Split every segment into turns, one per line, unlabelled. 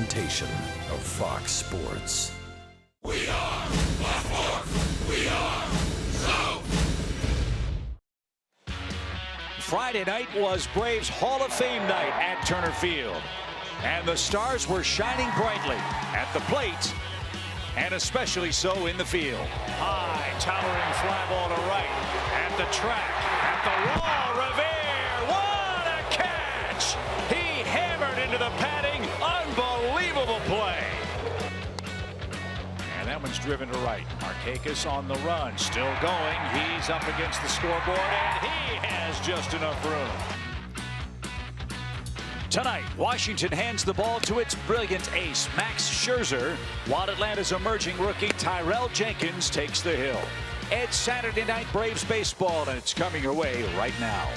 presentation of Fox Sports.
We are Baltimore. We are South.
Friday night was Braves Hall of Fame night at Turner Field. And the stars were shining brightly at the plate, and especially so in the field. High, towering fly ball to right, at the track, at the wall, Revere, what a catch! He hammered into the padding, unbelievable play. And that one's driven to right. Markakis on the run, still going. He's up against the scoreboard, and he has just enough room. Tonight, Washington hands the ball to its brilliant ace, Max Scherzer, while Atlanta's emerging rookie, Tyrell Jenkins, takes the hill. It's Saturday Night Braves baseball, and it's coming your way right now.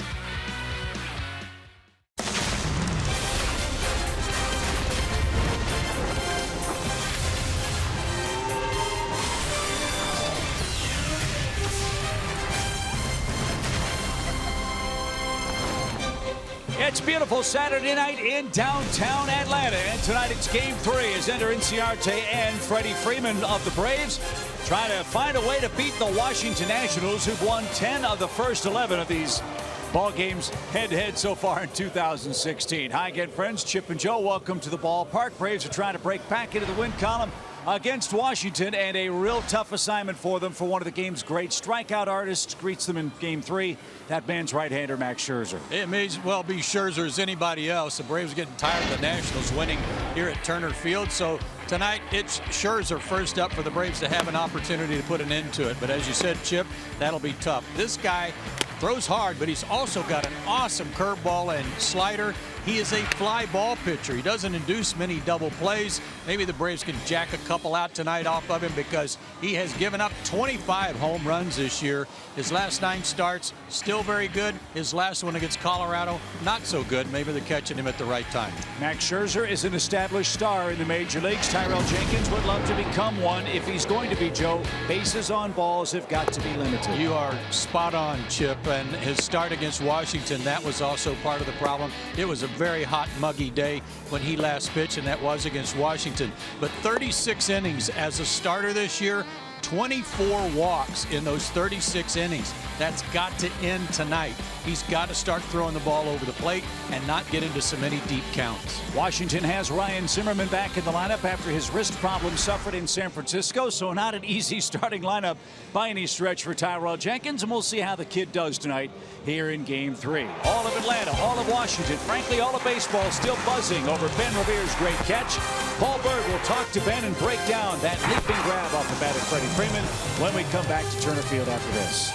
It's beautiful Saturday night in downtown Atlanta, and tonight it's Game 3 as enter INCIARTE and Freddie Freeman of the Braves trying to find a way to beat the Washington Nationals, who've won 10 of the first 11 of these ball games head-to-head so far in 2016. Hi again, friends. Chip and Joe, welcome to the ballpark. Braves are trying to break back into the win column against Washington, and a real tough assignment for them, for one of the game's great strikeout artists greets them in Game 3. That man's right-hander, Max Scherzer.
It may as well be Scherzer as anybody else. The Braves are getting tired of the Nationals winning here at Turner Field, so tonight it's Scherzer first up for the Braves to have an opportunity to put an end to it. But as you said, Chip, that'll be tough. This guy throws hard, but he's also got an awesome curveball and slider. He is a fly ball pitcher. He doesn't induce many double plays. Maybe the Braves can jack a couple out tonight off of him, because he has given up 25 home runs this year. His last 9 starts, still very good. His last one against Colorado, not so good. Maybe they're catching him at the right time.
Max Scherzer is an established star in the major leagues. Tyrell Jenkins would love to become one if he's going to be, Joe. Bases on balls have got to be limited.
You are spot on, Chip. And his start against Washington, that was also part of the problem. It was a very hot, muggy day when he last pitched, and that was against Washington. But 36 innings as a starter this year, 24 walks in those 36 innings. That's got to end tonight. He's got to start throwing the ball over the plate and not get into so many deep counts.
Washington has Ryan Zimmerman back in the lineup after his wrist problem suffered in San Francisco, so not an easy starting lineup by any stretch for Tyrell Jenkins, and we'll see how the kid does tonight here in Game 3. All of Atlanta, all of Washington, frankly all of baseball still buzzing over Ben Revere's great catch. Paul Berg will talk to Ben and break down that leaping grab off the bat of Freddie Freeman when we come back to Turner Field after this.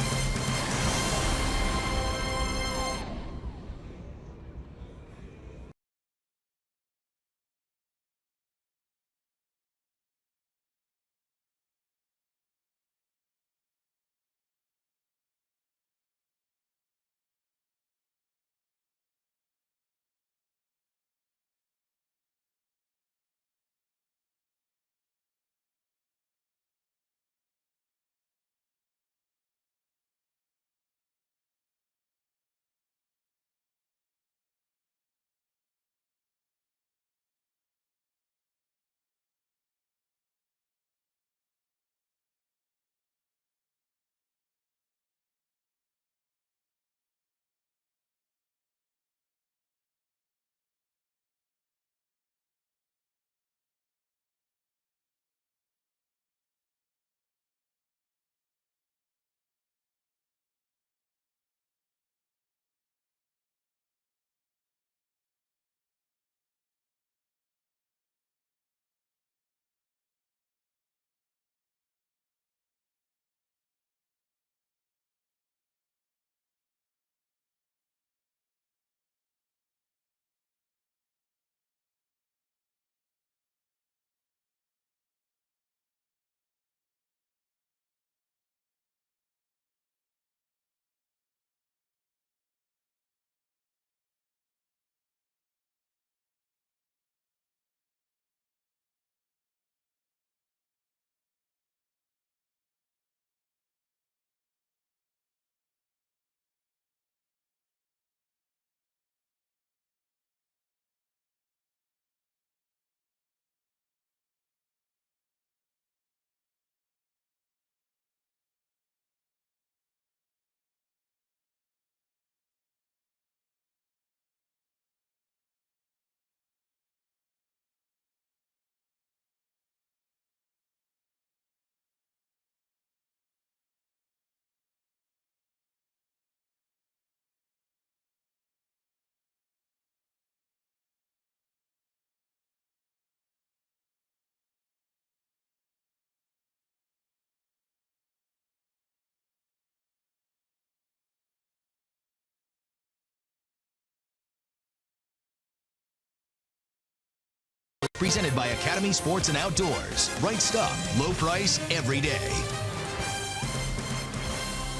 Presented by Academy Sports and Outdoors. Right stuff, low price, every day.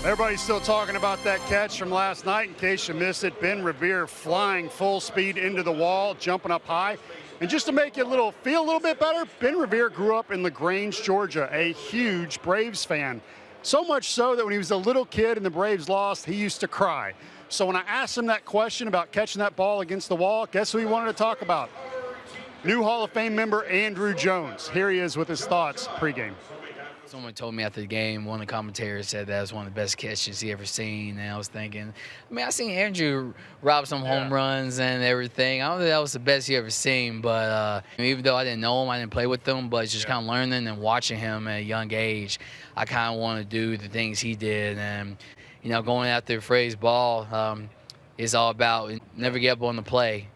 Everybody's still talking about that catch from last night. In case you missed it, Ben Revere flying full speed into the wall, jumping up high. And just to make you feel a little bit better, Ben Revere grew up in LaGrange, Georgia, a huge Braves fan. So much so that when he was a little kid and the Braves lost, he used to cry. So when I asked him that question about catching that ball against the wall, guess who he wanted to talk about? New Hall of Fame member Andrew Jones. Here he is with his thoughts pregame.
Someone told me after the game, one of the commentators said that was one of the best catches he ever seen. And I was thinking, I seen Andrew rob some home runs and everything. I don't think that was the best he ever seen. But even though I didn't know him, I didn't play with him, but just kind of learning and watching him at a young age, I kind of want to do the things he did. And, going after Freddie's ball is all about never get up on the play.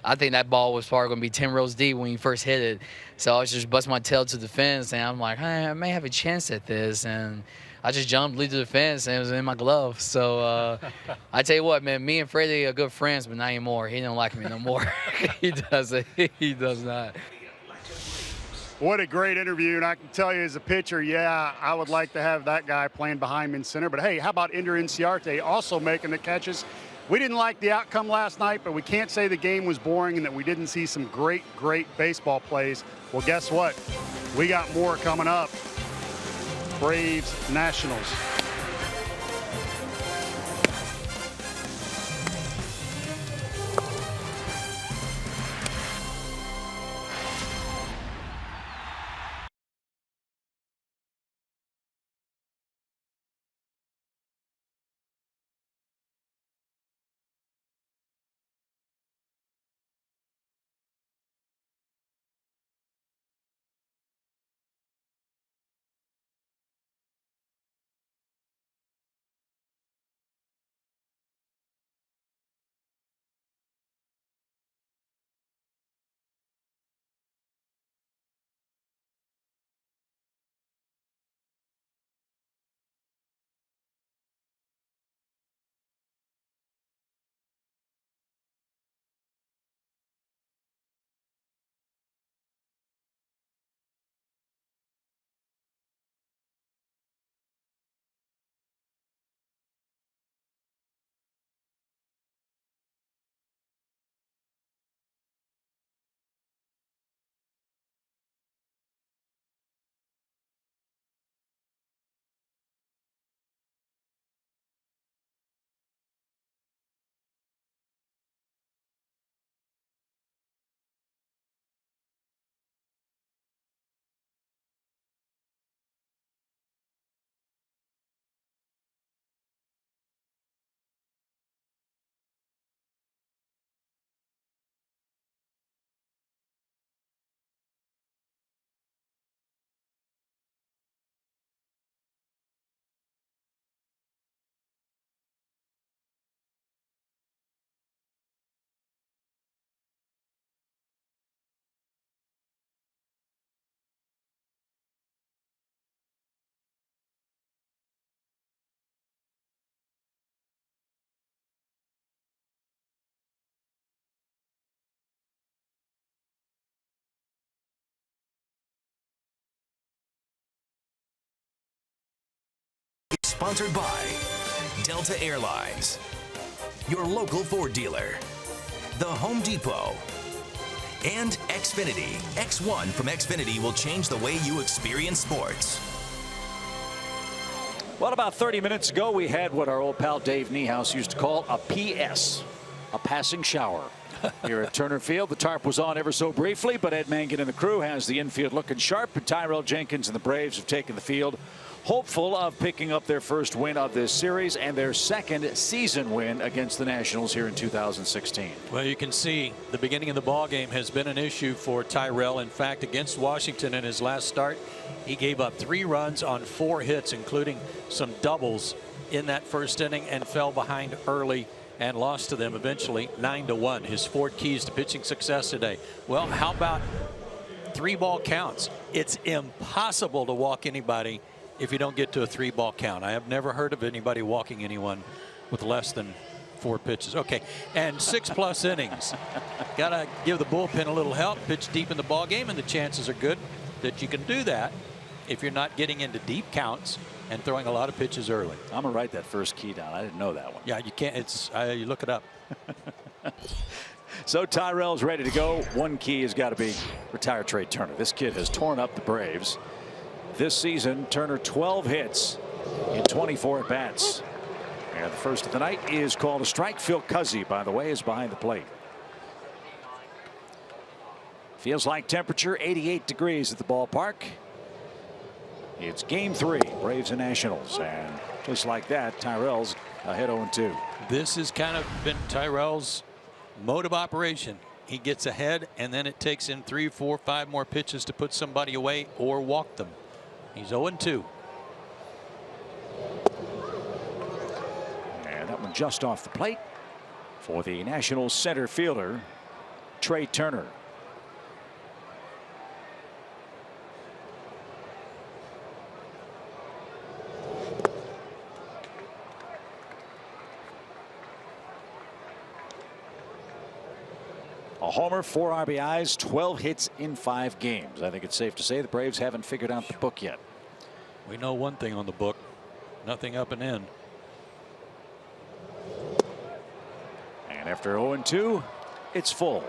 I think that ball was probably going to be 10 rows deep when he first hit it. So I was just busting my tail to the fence, and I'm like, hey, I may have a chance at this. And I just jumped, leaped to the fence, and it was in my glove. So I tell you what, man, me and Freddie are good friends, but not anymore. He don't like me no more. He doesn't. He does not.
What a great interview, and I can tell you as a pitcher, yeah, I would like to have that guy playing behind me in center. But, hey, how about Ender Inciarte also making the catches? We didn't like the outcome last night, but we can't say the game was boring and that we didn't see some great baseball plays. Well, guess what? We got more coming up. Braves Nationals.
Sponsored by Delta Airlines, your local Ford dealer, The Home Depot, and Xfinity. X1 from Xfinity will change the way you experience sports.
Well, about 30 minutes ago, we had what our old pal Dave Niehaus used to call a PS, a passing shower. Here at Turner Field, the tarp was on ever so briefly, but Ed Mangan and the crew has the infield looking sharp, and Tyrell Jenkins and the Braves have taken the field, hopeful of picking up their first win of this series and their second season win against the Nationals here in 2016.
Well, you can see the beginning of the ball game has been an issue for Tyrell. In fact, against Washington in his last start, he gave up 3 runs on 4 hits, including some doubles in that first inning, and fell behind early and lost to them eventually 9-1. His 4 keys to pitching success today. Well, how about 3-ball counts? It's impossible to walk anybody if you don't get to a 3-ball count. I have never heard of anybody walking anyone with less than 4 pitches. Okay, and 6+ innings. Got to give the bullpen a little help, pitch deep in the ball game, and the chances are good that you can do that if you're not getting into deep counts and throwing a lot of pitches early.
I'm gonna write that first key down. I didn't know that one.
Yeah, you can't. It's you look it up.
So Tyrell's ready to go. One key has got to be retire Trea Turner. This kid has torn up the Braves this season. Turner 12 hits in 24 at bats. And the first of the night is called a strike. Phil Cuzzy, by the way, is behind the plate. Feels like temperature 88 degrees at the ballpark. It's game 3, Braves and Nationals, and just like that, Tyrell's ahead 0-2.
This has kind of been Tyrell's mode of operation. He gets ahead, and then it takes him 3, 4, 5 more pitches to put somebody away or walk them. He's 0-2.
And that one just off the plate for the Nationals center fielder, Trea Turner. A homer, 4 RBIs, 12 hits in 5 games. I think it's safe to say the Braves haven't figured out the book yet.
We know one thing on the book, nothing up and in.
And after 0-2, it's full.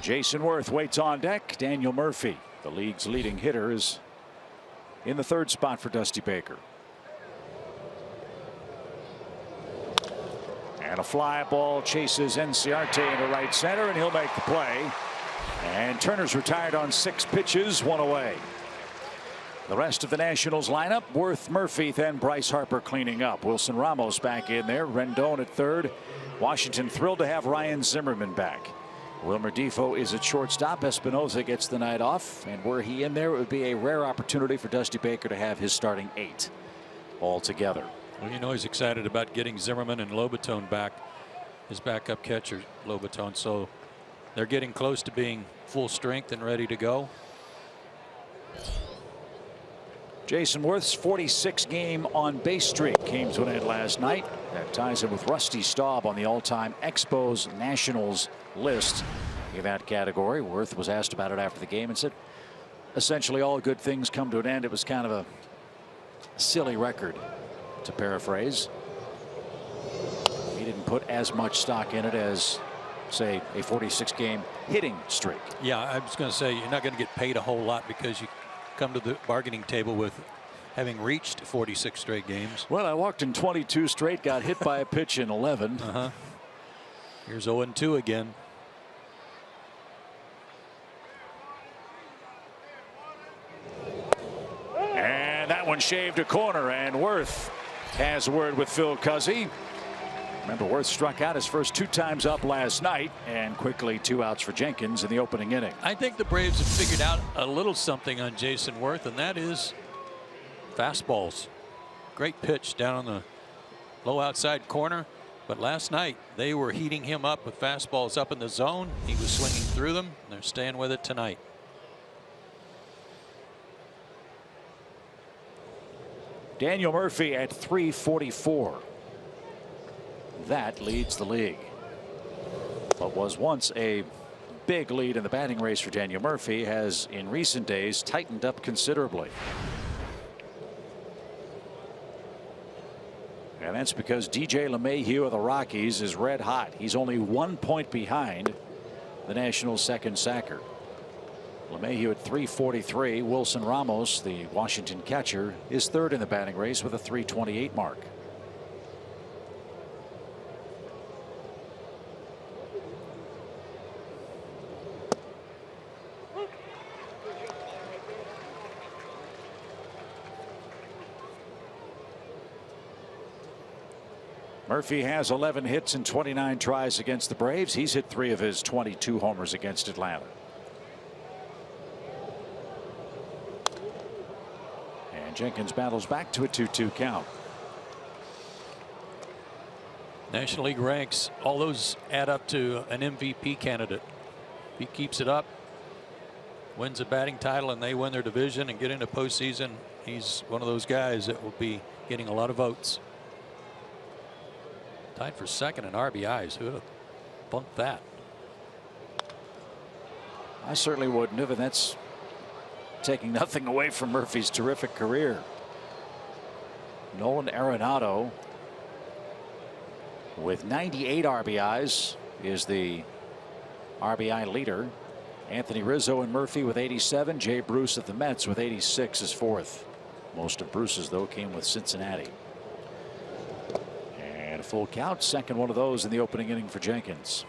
Jason Worth waits on deck. Daniel Murphy, the league's leading hitter, is in the 3rd spot for Dusty Baker. And a fly ball chases INCIARTE into right center, and he'll make the play. And Turner's retired on 6 pitches, 1 away. The rest of the Nationals lineup: Worth, Murphy, then Bryce Harper cleaning up. Wilson Ramos back in there. Rendon at 3rd. Washington thrilled to have Ryan Zimmerman back. Wilmer Defoe is at shortstop. Espinoza gets the night off, and were he in there, it would be a rare opportunity for Dusty Baker to have his starting 8 all together.
Well, you know he's excited about getting Zimmerman and Lobaton back, his backup catcher Lobaton. So they're getting close to being full strength and ready to go.
Jason Worth's 46-game on-base streak came to an end last night. That ties him with Rusty Staub on the all-time Expos Nationals list in that category. Worth was asked about it after the game and said, essentially all good things come to an end. It was kind of a silly record, to paraphrase. He didn't put as much stock in it as, say, a 46-game hitting streak.
Yeah, I was going to say, you're not going to get paid a whole lot because you come to the bargaining table with having reached 46 straight games.
Well, I walked in 22 straight, got hit by a pitch in 11.
Here's 0-2 again.
And that one shaved a corner, and Worth has a word with Phil Cuzzy. Remember, Worth struck out his first 2 times up last night, and quickly 2 outs for Jenkins in the opening inning.
I think the Braves have figured out a little something on Jason Worth, and that is fastballs. Great pitch down on the low outside corner, but last night they were heating him up with fastballs up in the zone. He was swinging through them, and they're staying with it tonight.
Daniel Murphy at 344. That leads the league. What was once a big lead in the batting race for Daniel Murphy has in recent days tightened up considerably. And that's because DJ LeMahieu of the Rockies is red hot. He's only 1 point behind the Nationals' second sacker. LeMahieu at 343. Wilson Ramos, the Washington catcher, is 3rd in the batting race with a 328 mark. Murphy has 11 hits and 29 tries against the Braves. He's hit 3 of his 22 homers against Atlanta. And Jenkins battles back to a 2-2 count.
National League ranks, all those add up to an MVP candidate. If he keeps it up, wins a batting title, and they win their division and get into postseason, he's one of those guys that will be getting a lot of votes. Tied for second in RBIs. Who would have bumped that?
I certainly wouldn't have, and that's taking nothing away from Murphy's terrific career. Nolan Arenado with 98 RBIs is the RBI leader. Anthony Rizzo and Murphy with 87. Jay Bruce at the Mets with 86 is fourth. Most of Bruce's, though, came with Cincinnati. And a full count. Second one of those in the opening inning for Jenkins.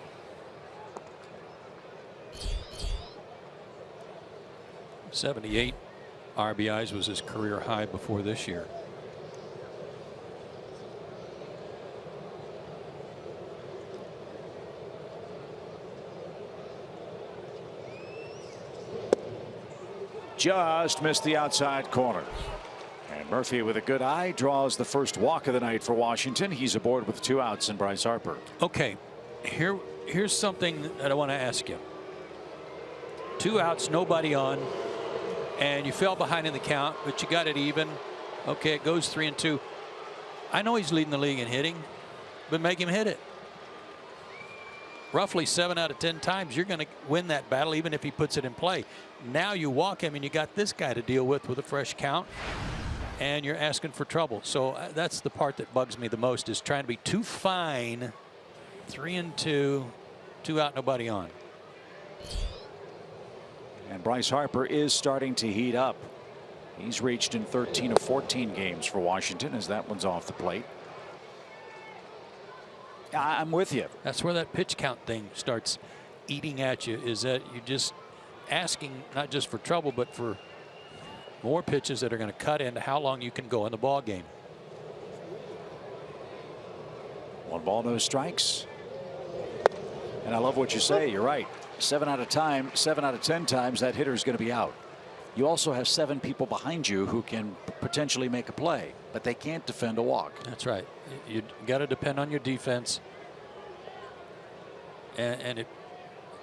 '78 RBIs was his career high before this year.
Just missed the outside corner. And Murphy with a good eye draws the first walk of the night for Washington. He's aboard with 2 outs and Bryce Harper.
Okay, here's something that I want to ask you. 2 outs, nobody on, and you fell behind in the count, but you got it even. Okay, it goes 3-2. I know he's leading the league in hitting, but make him hit it. Roughly 7 out of 10 times you're going to win that battle, even if he puts it in play. Now you walk him and you got this guy to deal with a fresh count, and you're asking for trouble. So that's the part that bugs me the most, is trying to be too fine. 3-2, 2 out, nobody on.
And Bryce Harper is starting to heat up. He's reached in 13 of 14 games for Washington as that one's off the plate. I'm with you.
That's where that pitch count thing starts eating at you, is that you're just asking not just for trouble, but for more pitches that are going to cut into how long you can go in the ball game.
1 ball, no strikes. And I love what you say. You're right. 7 out of 10 times that hitter is going to be out. You also have 7 people behind you who can potentially make a play, but they can't defend a walk.
That's right. You got to depend on your defense. And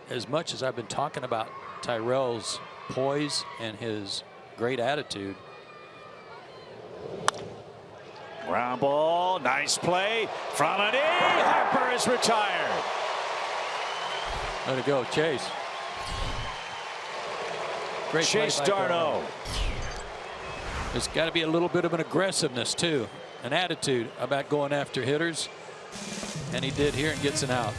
as much as I've been talking about Tyrell's poise and his great attitude.
Ground ball, nice play from an in. Harper is retired.
Let it go, Chase. Great
Chase Darno.
There's got to be a little bit of an aggressiveness too, an attitude about going after hitters, and he did here and gets an out.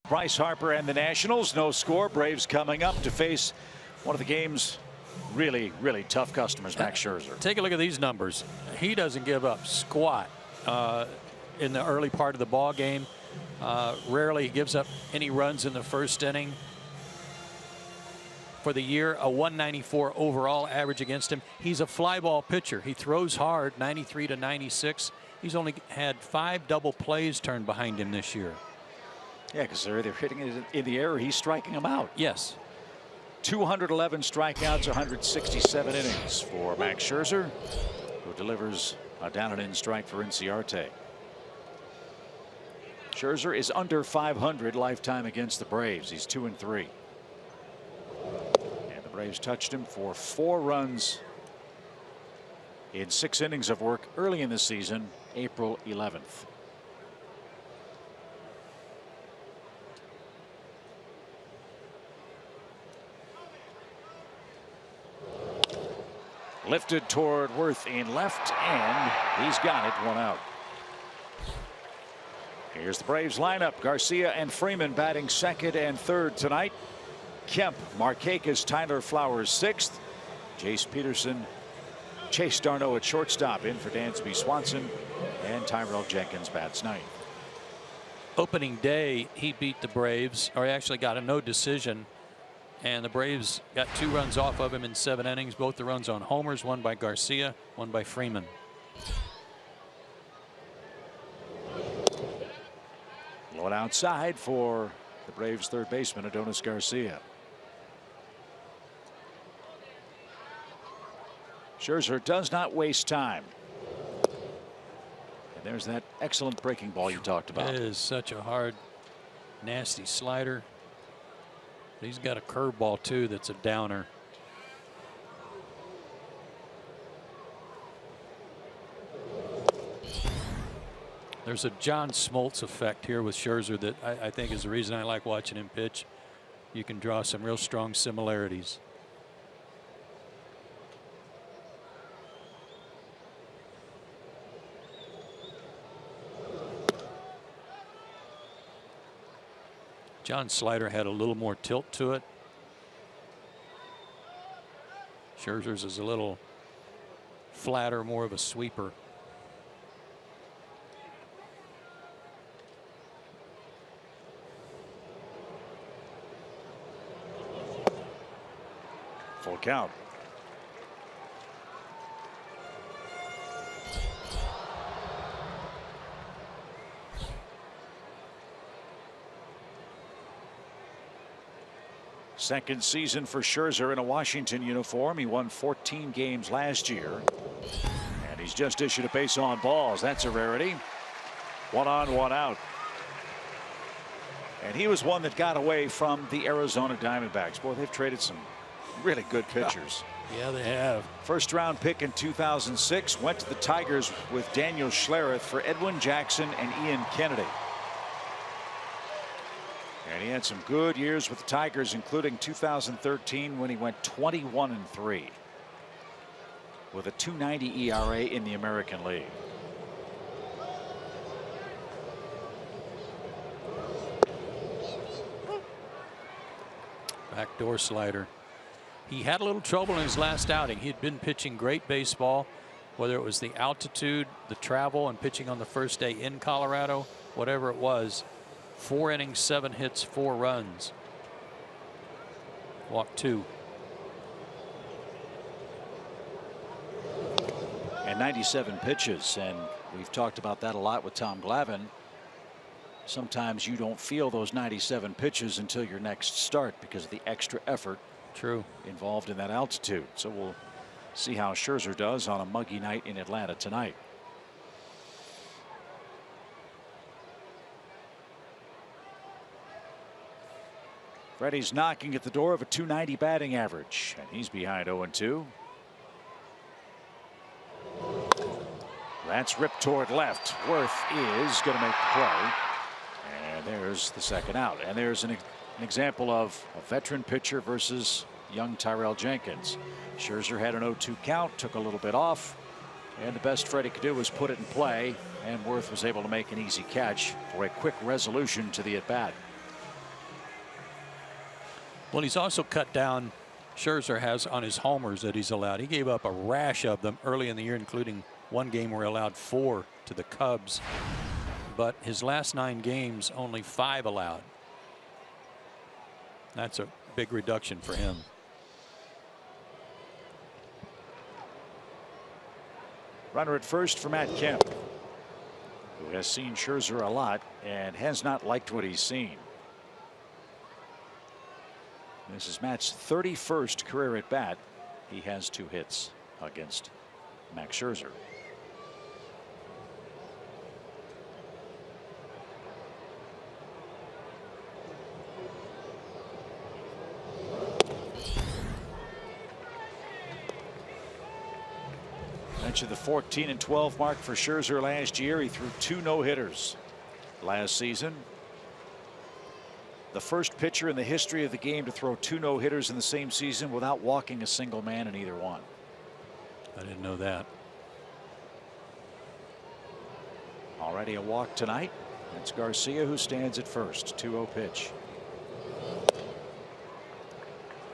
Bryce Harper and the Nationals. No score. Braves coming up to face one of the game's really tough customers, Max Scherzer.
Take a look at these numbers. He doesn't give up squat in the early part of the ball game. Rarely gives up any runs in the first inning. For the year, a 194 overall average against him. He's a fly ball pitcher. He throws hard, 93 to 96. He's only had 5 double plays turned behind him this year.
Yeah, because they're either hitting it in the air or he's striking them out.
Yes.
211 strikeouts, 167 innings for Max Scherzer, who delivers a down and in strike for INCIARTE. Scherzer is under 500 lifetime against the Braves. He's 2-3. And the Braves touched him for 4 runs in 6 innings of work early in the season, April 11th. Lifted toward Worth in left, and he's got it, 1 out. Here's the Braves lineup. Garcia and Freeman batting second and third tonight. Kemp, Markakis, Tyler Flowers 6th. Jace Peterson, Chase Darno at shortstop, in for Dansby Swanson, and Tyrell Jenkins bats 9th.
Opening day, he beat the Braves, or he actually got a no decision. And the Braves got 2 runs off of him in 7 innings. Both the runs on homers, one by Garcia, one by Freeman.
Going outside for the Braves third baseman Adonis Garcia. Scherzer does not waste time. And there's that excellent breaking ball you talked about.
It is such a hard, nasty slider. He's got a curveball too that's a downer. There's a John Smoltz effect here with Scherzer that I think is the reason I like watching him pitch. You can draw some real strong similarities. John's slider had a little more tilt to it. Scherzer's is a little flatter, more of a sweeper.
Full count. Second season for Scherzer in a Washington uniform. He won 14 games last year. And he's just issued a base on balls. That's a rarity. 1 on, 1 out. And he was one that got away from the Arizona Diamondbacks. Boy, they've traded some really good pitchers.
Yeah, they have.
First round pick in 2006. Went to the Tigers with Daniel Schlereth for Edwin Jackson and Ian Kennedy. And he had some good years with the Tigers, including 2013 when he went 21-3 with a 2.90 ERA in the American League.
Backdoor slider. He had a little trouble in his last outing. He'd been pitching great baseball, whether it was the altitude, the travel, and pitching on the first day in Colorado, whatever it was. 4 innings, 7 hits, 4 runs. Walked 2.
And 97 pitches, and we've talked about that a lot with Tom Glavine. Sometimes you don't feel those 97 pitches until your next start because of the extra effort involved in that altitude. So we'll see how Scherzer does on a muggy night in Atlanta tonight. Freddie's knocking at the door of a 290 batting average, and he's behind 0-2. That's ripped toward left. Worth is going to make the play. And there's the second out. And there's an example of a veteran pitcher versus young Tyrell Jenkins. Scherzer had an 0-2 count, took a little bit off, and the best Freddie could do was put it in play, and Worth was able to make an easy catch for a quick resolution to the at-bat.
Well, he's also cut down, Scherzer has, on his homers that he's allowed. He gave up a rash of them early in the year, including one game where he allowed 4 to the Cubs. But his last 9 games, only 5 allowed. That's a big reduction for him.
Runner at first for Matt Kemp. who has seen Scherzer a lot and has not liked what he's seen. This is Matt's 31st career at bat. He has 2 hits against Max Scherzer. Mentioned the 14-12 mark for Scherzer last year. He threw 2 no-hitters last season. The first pitcher in the history of the game to throw 2 no-hitters in the same season without walking a single man in either one.
I didn't know that.
Already a walk tonight. It's Garcia who stands at first. 2-0 pitch.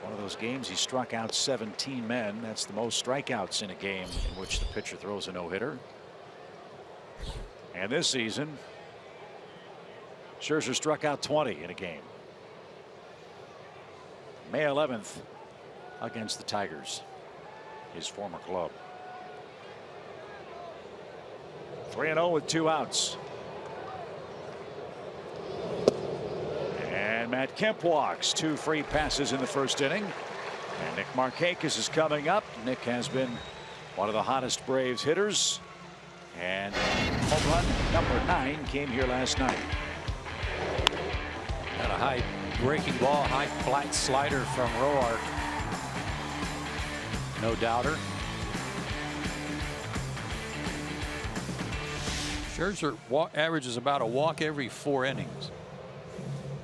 One of those games he struck out 17 men. That's the most strikeouts in a game in which the pitcher throws a no-hitter. And this season, Scherzer struck out 20 in a game. May 11th against the Tigers, his former club. 3-0 with 2 outs. And Matt Kemp walks. 2 free passes in the first inning. And Nick Markakis is coming up. Nick has been one of the hottest Braves hitters. And home run number 9 came here last night.
Got a high breaking ball, high flat slider from Roark. No doubter. Scherzer averages about a walk every 4 innings.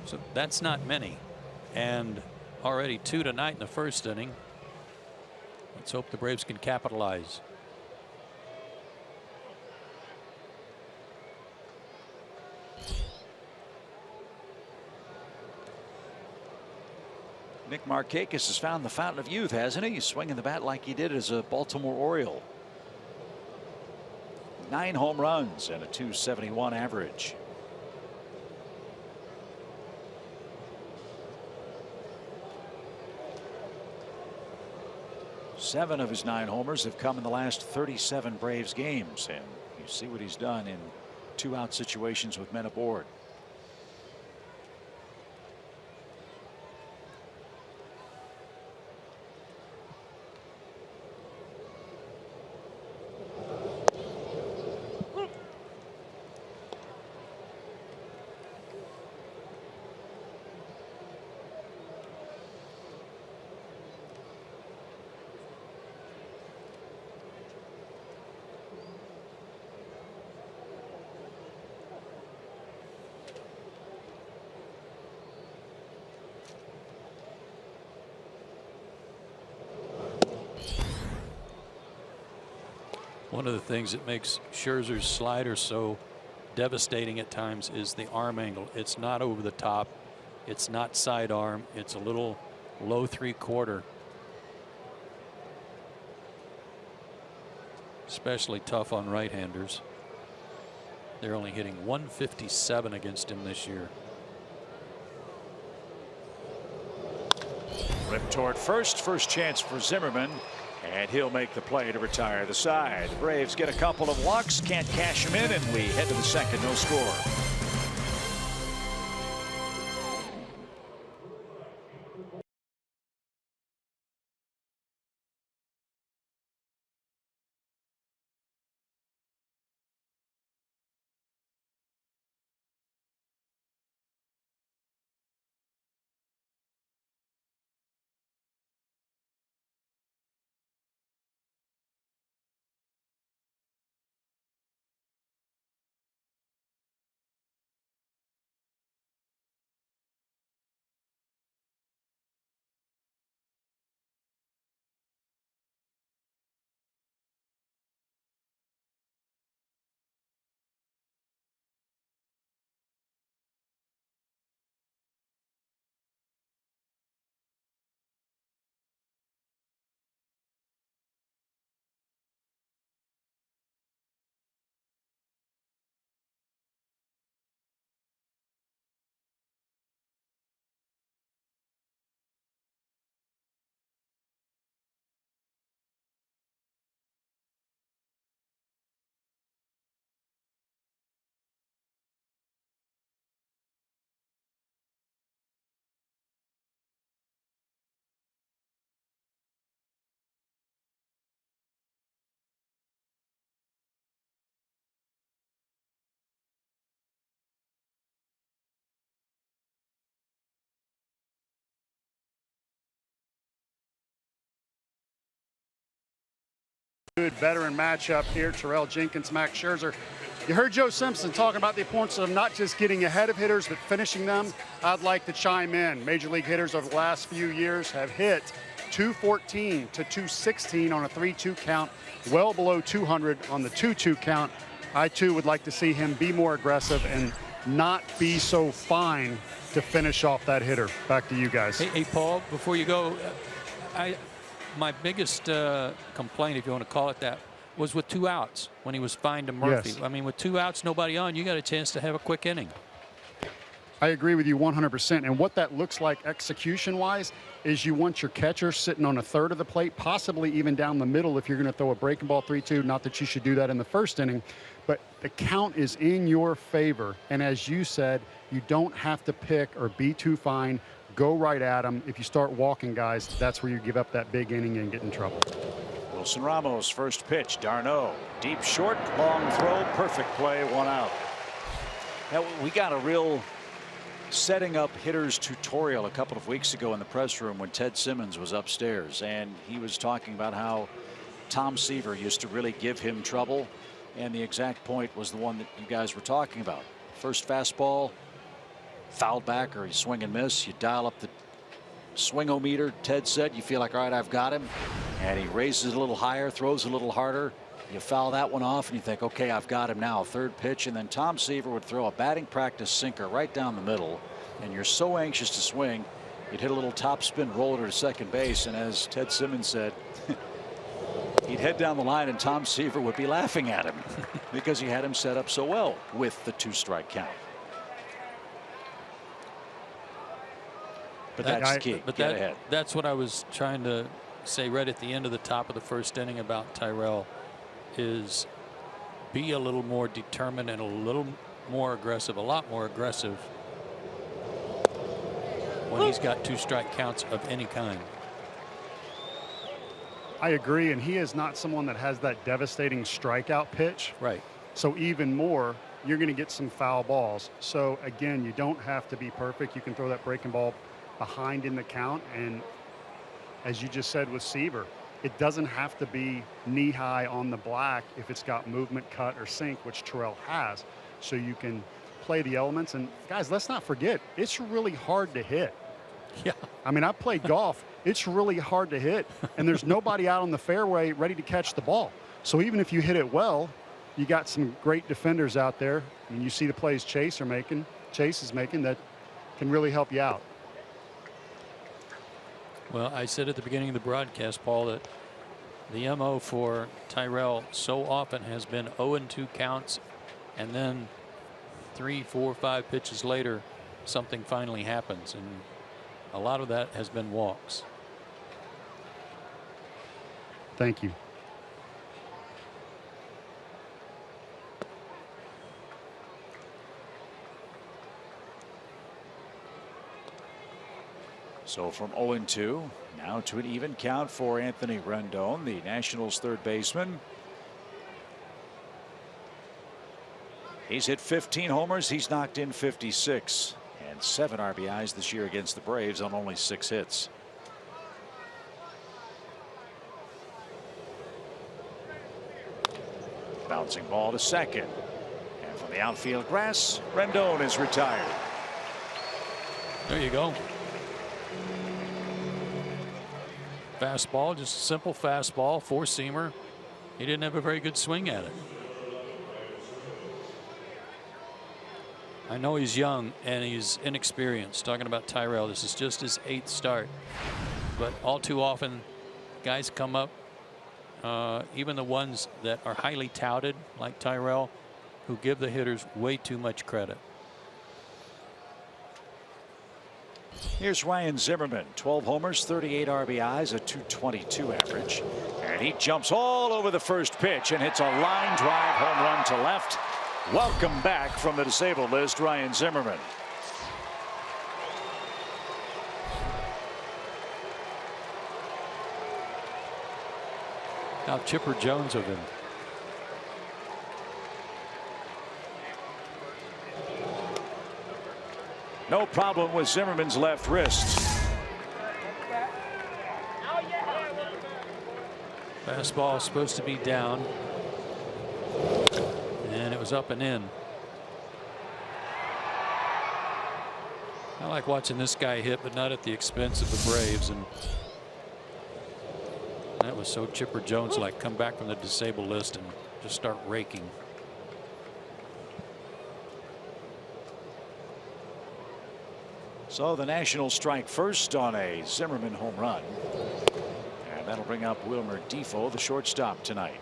So that's not many. And already 2 tonight in the first inning. Let's hope the Braves can capitalize.
Nick Markakis has found the fountain of youth, hasn't he? He's swinging the bat like he did as a Baltimore Oriole. 9 home runs and a .271 average. Seven of his 9 homers have come in the last 37 Braves games, and you see what he's done in 2-out situations with men aboard.
One of the things that makes Scherzer's slider so devastating at times is the arm angle. It's not over the top. It's not sidearm. It's a little low 3/4. Especially tough on right-handers. They're only hitting 157 against him this year.
Ripped toward first chance for Zimmerman, and he'll make the play to retire the side. The Braves get a couple of walks, can't cash them in, and we head to the second, no score.
Good veteran matchup here. Terrell Jenkins, Max Scherzer. You heard Joe Simpson talking about the importance of not just getting ahead of hitters, but finishing them. I'd like to chime in. Major league hitters over the last few years have hit 214 to 216 on a 3-2 count, well below 200 on the 2-2 count. I, too, would like to see him be more aggressive and not be so fine to finish off that hitter. Back to you guys.
Hey, Paul, before you go, my biggest complaint, if you want to call it that, was with 2 outs when he was fined to Murphy.
Yes.
I mean, with 2 outs, nobody on, you got a chance to have a quick inning.
I agree with you 100%. And what that looks like execution-wise is you want your catcher sitting on a third of the plate, possibly even down the middle if you're going to throw a breaking ball 3-2. Not that you should do that in the first inning, but the count is in your favor. And as you said, you don't have to pick or be too fine. Go right at them. If you start walking guys, that's where you give up that big inning and get in trouble.
Wilson Ramos, first pitch. D'Arnaud, deep short, long throw, perfect play, 1 out. Now, we got a real setting up hitters tutorial a couple of weeks ago in the press room when Ted Simmons was upstairs, and he was talking about how Tom Seaver used to really give him trouble, and the exact point was the one that you guys were talking about. First fastball fouled back, or you swing and miss, you dial up the swing-o-meter. Ted said you feel like, all right, I've got him, and he raises it a little higher, throws a little harder. You foul that one off and you think, okay, I've got him now. Third pitch, and then Tom Seaver would throw a batting practice sinker right down the middle, and you're so anxious to swing, you'd hit a little topspin roller to second base, and as Ted Simmons said, he'd head down the line and Tom Seaver would be laughing at him because he had him set up so well with the 2-strike count. But that's the key.
But
Get ahead.
That's what I was trying to say right at the end of the top of the first inning about Tyrell, is be a little more determined and a little more aggressive, a lot more aggressive when he's got 2-strike counts of any kind.
I agree, and he is not someone that has that devastating strikeout pitch.
Right.
So even more, you're going to get some foul balls. So again, you don't have to be perfect. You can throw that breaking ball behind in the count, and as you just said with Seaver, it doesn't have to be knee-high on the black if it's got movement, cut, or sink, which Terrell has. So you can play the elements. And guys, let's not forget, it's really hard to hit.
Yeah.
I mean, I played golf. It's really hard to hit, and there's nobody out on the fairway ready to catch the ball. So even if you hit it well, you got some great defenders out there, and you see the plays Chase is making that can really help you out.
Well, I said at the beginning of the broadcast, Paul, that the MO for Tyrell so often has been 0-2 counts, and then 3, 4, 5 pitches later, something finally happens, and a lot of that has been walks.
Thank you.
So from 0-2 now to an even count for Anthony Rendon, the Nationals' third baseman. He's hit 15 homers. He's knocked in 56 and 7 RBIs this year against the Braves on only 6 hits. Bouncing ball to second, and from the outfield grass, Rendon is retired.
There you go. Fastball, just a simple fastball, 4-seamer. He didn't have a very good swing at it. I know he's young and he's inexperienced. Talking about Tyrell, this is just his 8th start. But all too often, guys come up, even the ones that are highly touted, like Tyrell, who give the hitters way too much credit.
Here's Ryan Zimmerman, 12 homers, 38 RBIs, a .222 average. And he jumps all over the first pitch and hits a line drive home run to left. Welcome back from the disabled list, Ryan Zimmerman.
Now Chipper Jones of him.
No problem with Zimmerman's left wrist.
Fastball is supposed to be down. And it was up and in. I like watching this guy hit, but not at the expense of the Braves. And that was so Chipper Jones like come back from the disabled list and just start raking.
So the Nationals strike first on a Zimmerman home run. And that'll bring up Wilmer Defoe, the shortstop, tonight.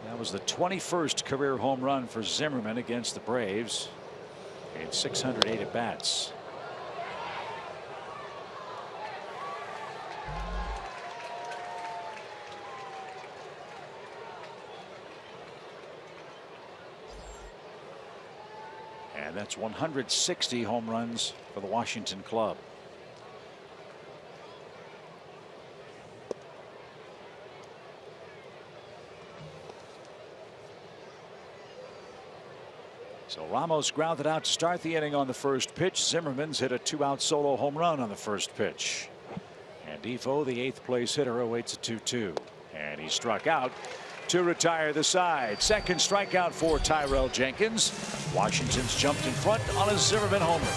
That was the 21st career home run for Zimmerman against the Braves in 608 at bats. And that's 160 home runs for the Washington club. So Ramos grounded out to start the inning on the first pitch. Zimmerman's hit a 2-out solo home run on the first pitch. And Defoe, the 8th place hitter, awaits a 2-2. And he struck out to retire the side. Second strikeout for Tyrell Jenkins. Washington's jumped in front on a Zimmerman homer.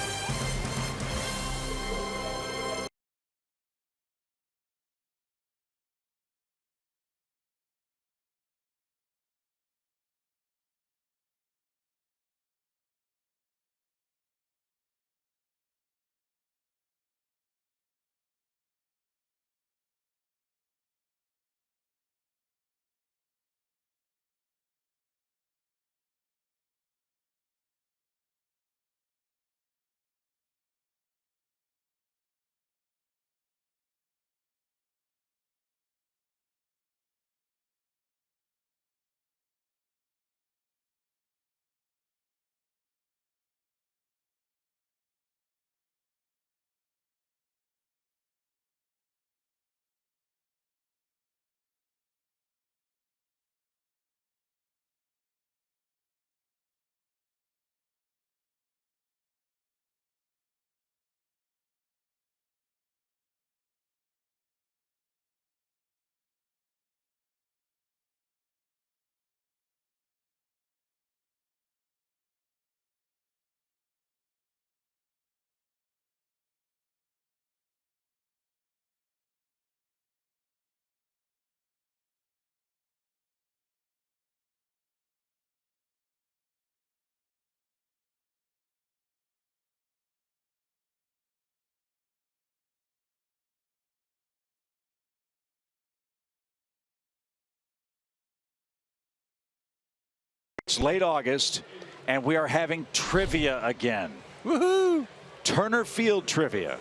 It's late August, and we are having trivia again. Woohoo! Turner Field trivia.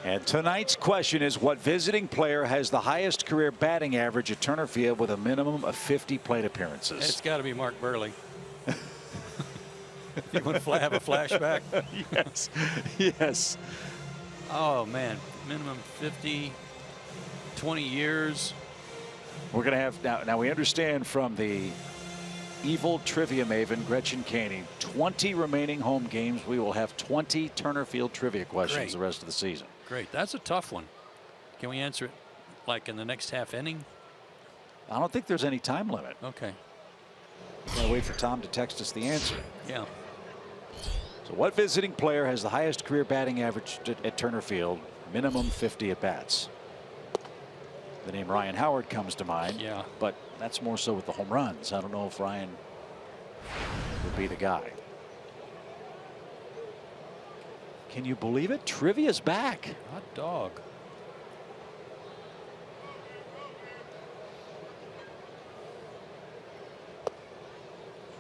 And tonight's question is, what visiting player has the highest career batting average at Turner Field with a minimum of 50 plate appearances?
It's got to be Mark Burley. You want to have a flashback?
Yes. Yes.
Oh, man. Minimum 50, 20 years.
We're going to have now we understand from the evil trivia maven Gretchen Caney, 20 remaining home games. We will have 20 Turner Field trivia questions the rest of the season.
Great. That's a tough one. Can we answer it like in the next half inning?
I don't think there's any time limit.
Okay.
Gotta wait for Tom to text us the answer.
Yeah.
So what visiting player has the highest career batting average at Turner Field? Minimum 50 at bats. The name Ryan Howard comes to mind.
Yeah.
But that's more so with the home runs. I don't know if Ryan would be the guy. Can you believe it? Trivia's back.
Hot dog.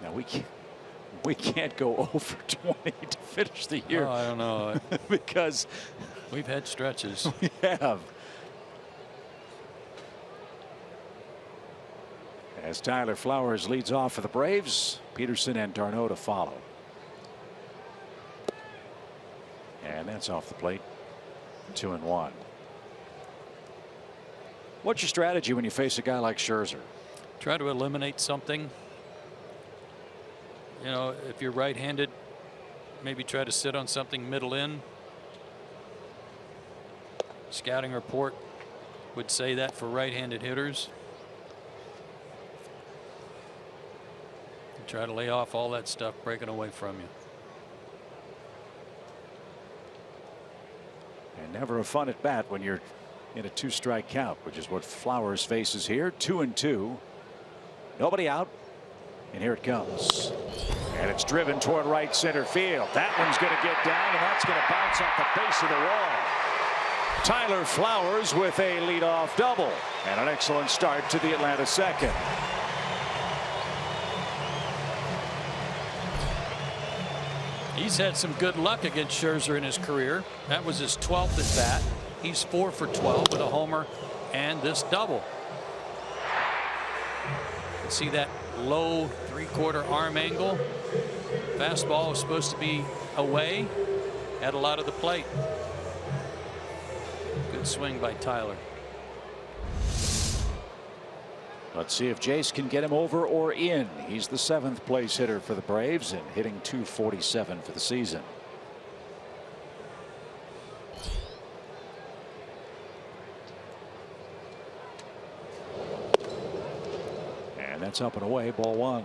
Now we can't go 0 for 20 to finish the year.
Oh, I don't know.
Because
we've had stretches.
We have. As Tyler Flowers leads off for the Braves, Peterson and d'Arnaud to follow. And that's off the plate. 2-1. What's your strategy when you face a guy like Scherzer?
Try to eliminate something. You know, if you're right-handed, maybe try to sit on something middle in. Scouting report would say that for right-handed hitters. You try to lay off all that stuff breaking away from you.
And never a fun at bat when you're in a 2-strike count, which is what Flowers faces here. 2-2. Nobody out. And here it comes. And it's driven toward right center field. That one's going to get down, and that's going to bounce off the base of the wall. Tyler Flowers with a leadoff double. And an excellent start to the Atlanta second.
He's had some good luck against Scherzer in his career. That was his 12th at bat. He's 4 for 12 with a homer and this double. See that low 3/4 arm angle. Fastball was supposed to be away. Had a lot of the plate. Good swing by Tyler.
Let's see if Jace can get him over or in. He's the 7th place hitter for the Braves and hitting .247 for the season. And that's up and away, ball 1.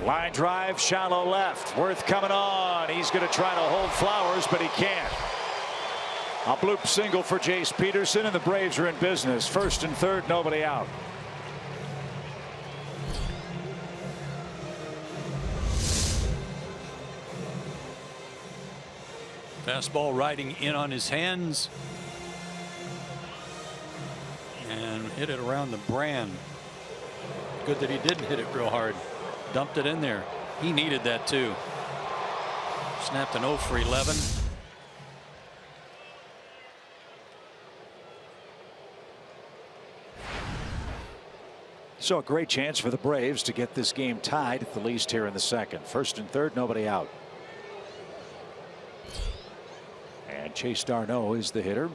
Line drive, shallow left. Worth coming on. He's going to try to hold Flowers, but he can't. A bloop single for Jace Peterson, and the Braves are in business. 1st and 3rd, nobody out.
Fastball riding in on his hands. And hit it around the brand. Good that he didn't hit it real hard. Dumped it in there. He needed that too. Snapped an 0 for 11.
So a great chance for the Braves to get this game tied at the least here in the second. 1st and 3rd, nobody out. And Chase d'Arnaud is the hitter.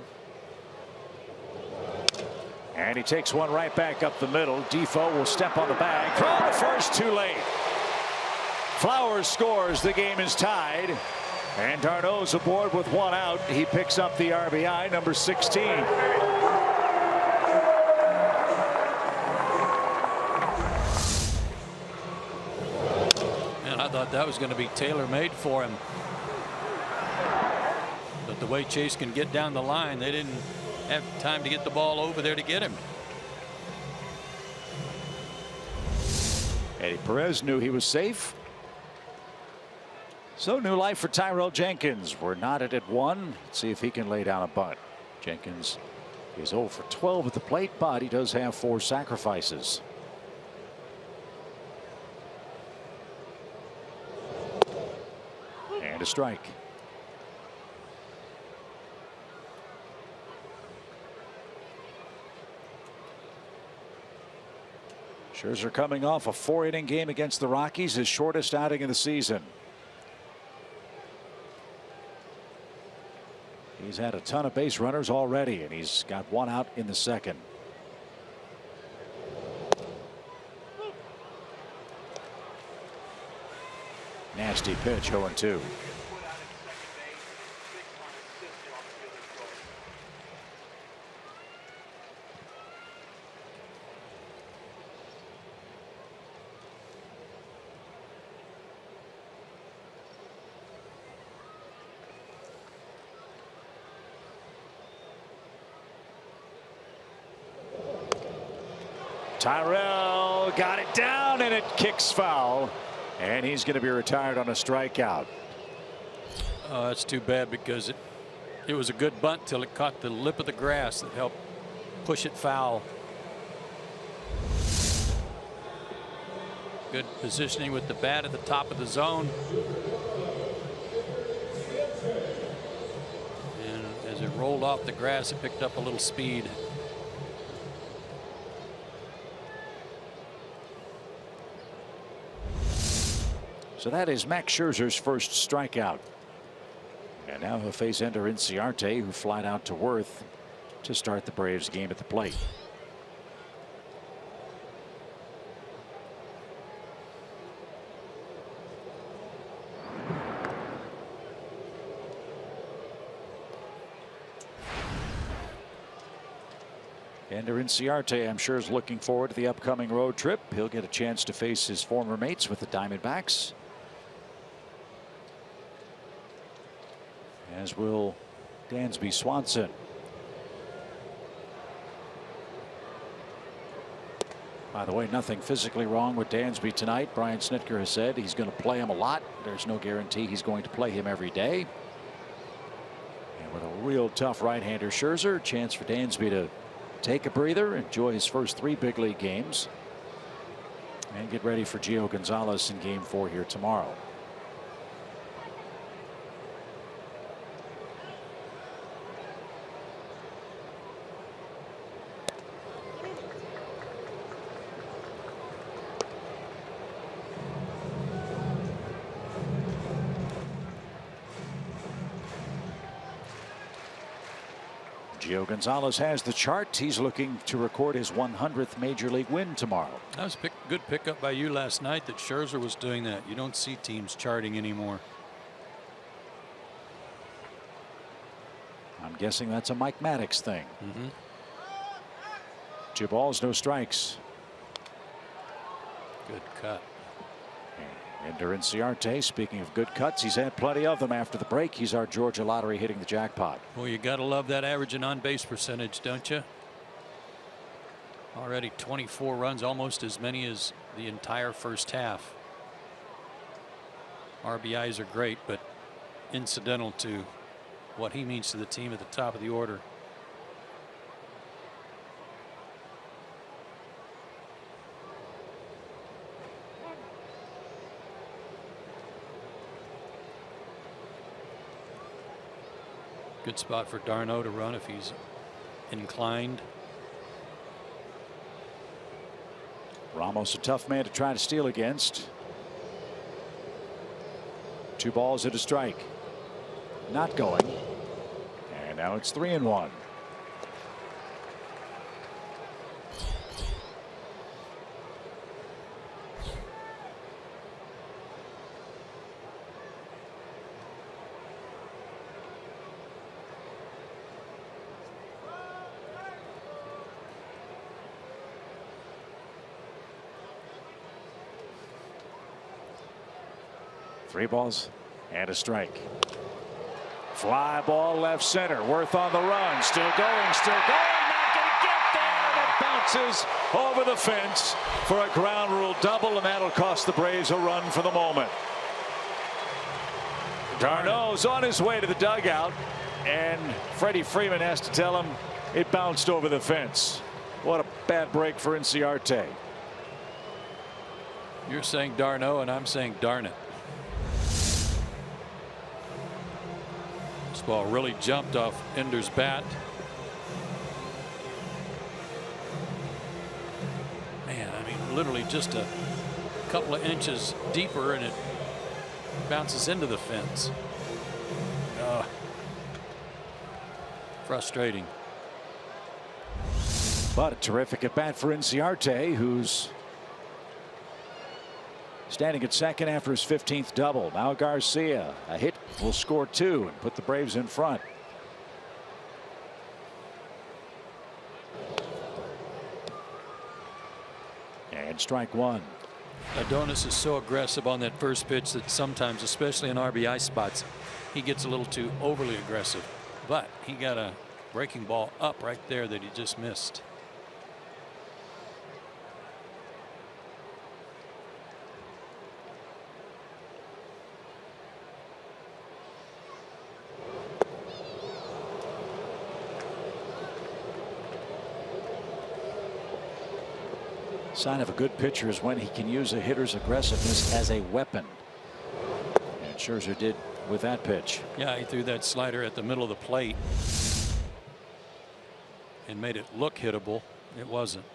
And he takes one right back up the middle. Defoe will step on the bag. Throw to first, too late. Flowers scores. The game is tied. And d'Arnaud's aboard with 1 out. He picks up the RBI, number 16.
And I thought that was going to be tailor-made for him. But the way Chase can get down the line, they didn't have time to get the ball over there to get him.
Eddie Perez knew he was safe. So new life for Tyrell Jenkins. We're knotted at 1. Let's see if he can lay down a bunt. Jenkins is 0 for 12 at the plate, but he does have 4 sacrifices. And a strike. Scherzer coming off a 4-inning game against the Rockies, his shortest outing of the season. He's had a ton of base runners already, and he's got 1 out in the second. Nasty pitch, 0-2. Tyrell got it down, and it kicks foul, and he's going to be retired on a strikeout.
That's too bad, because it was a good bunt till it caught the lip of the grass that helped push it foul. Good positioning with the bat at the top of the zone. And as it rolled off the grass, it picked up a little speed.
So that is Max Scherzer's first strikeout. And now he'll face Ender Inciarte, who flied out to Worth to start the Braves game at the plate. Ender Inciarte, I'm sure, is looking forward to the upcoming road trip. He'll get a chance to face his former mates with the Diamondbacks, as will Dansby Swanson. By the way, nothing physically wrong with Dansby tonight. Brian Snitker has said he's going to play him a lot. There's no guarantee he's going to play him every day. And with a real tough right-hander Scherzer, chance for Dansby to take a breather, enjoy his first 3 big league games, and get ready for Gio Gonzalez in Game 4 here tomorrow. Gio Gonzalez has the chart. He's looking to record his 100th major league win tomorrow.
That was a good pickup by you last night that Scherzer was doing that. You don't see teams charting anymore.
I'm guessing that's a Mike Maddox thing. 2 balls, no strikes.
Good cut.
Ender Inciarte, speaking of good cuts, he's had plenty of them after the break. He's our Georgia lottery hitting the jackpot.
Well, you got to love that average and on-base percentage, don't you? Already 24 runs, almost as many as the entire first half. RBIs are great, but incidental to what he means to the team at the top of the order. Good spot for d'Arnaud to run if he's inclined.
Ramos, a tough man to try to steal against. 2 balls and a strike. Not going. And now it's 3-1. Three balls and a strike. Fly ball left center. Worth on the run. Still going. Still going. Not going to get there. And it bounces over the fence for a ground rule double, and that'll cost the Braves a run for the moment. d'Arnaud's on his way to the dugout, and Freddie Freeman has to tell him it bounced over the fence. What a bad break for Inciarte.
You're saying d'Arnaud, and I'm saying darn it. This ball really jumped off Ender's bat. Man, I mean, literally just a couple of inches deeper, and it bounces into the fence. Frustrating.
But a terrific at bat for Inciarte, who's standing at second after his 15th double. Now Garcia, a hit, will score 2 and put the Braves in front. And strike 1.
Adonis is so aggressive on that first pitch that sometimes, especially in RBI spots, he gets a little too overly aggressive. But he got a breaking ball up right there that he just missed.
Sign of a good pitcher is when he can use a hitter's aggressiveness as a weapon. And Scherzer did with that pitch.
Yeah, he threw that slider at the middle of the plate and made it look hittable. It wasn't.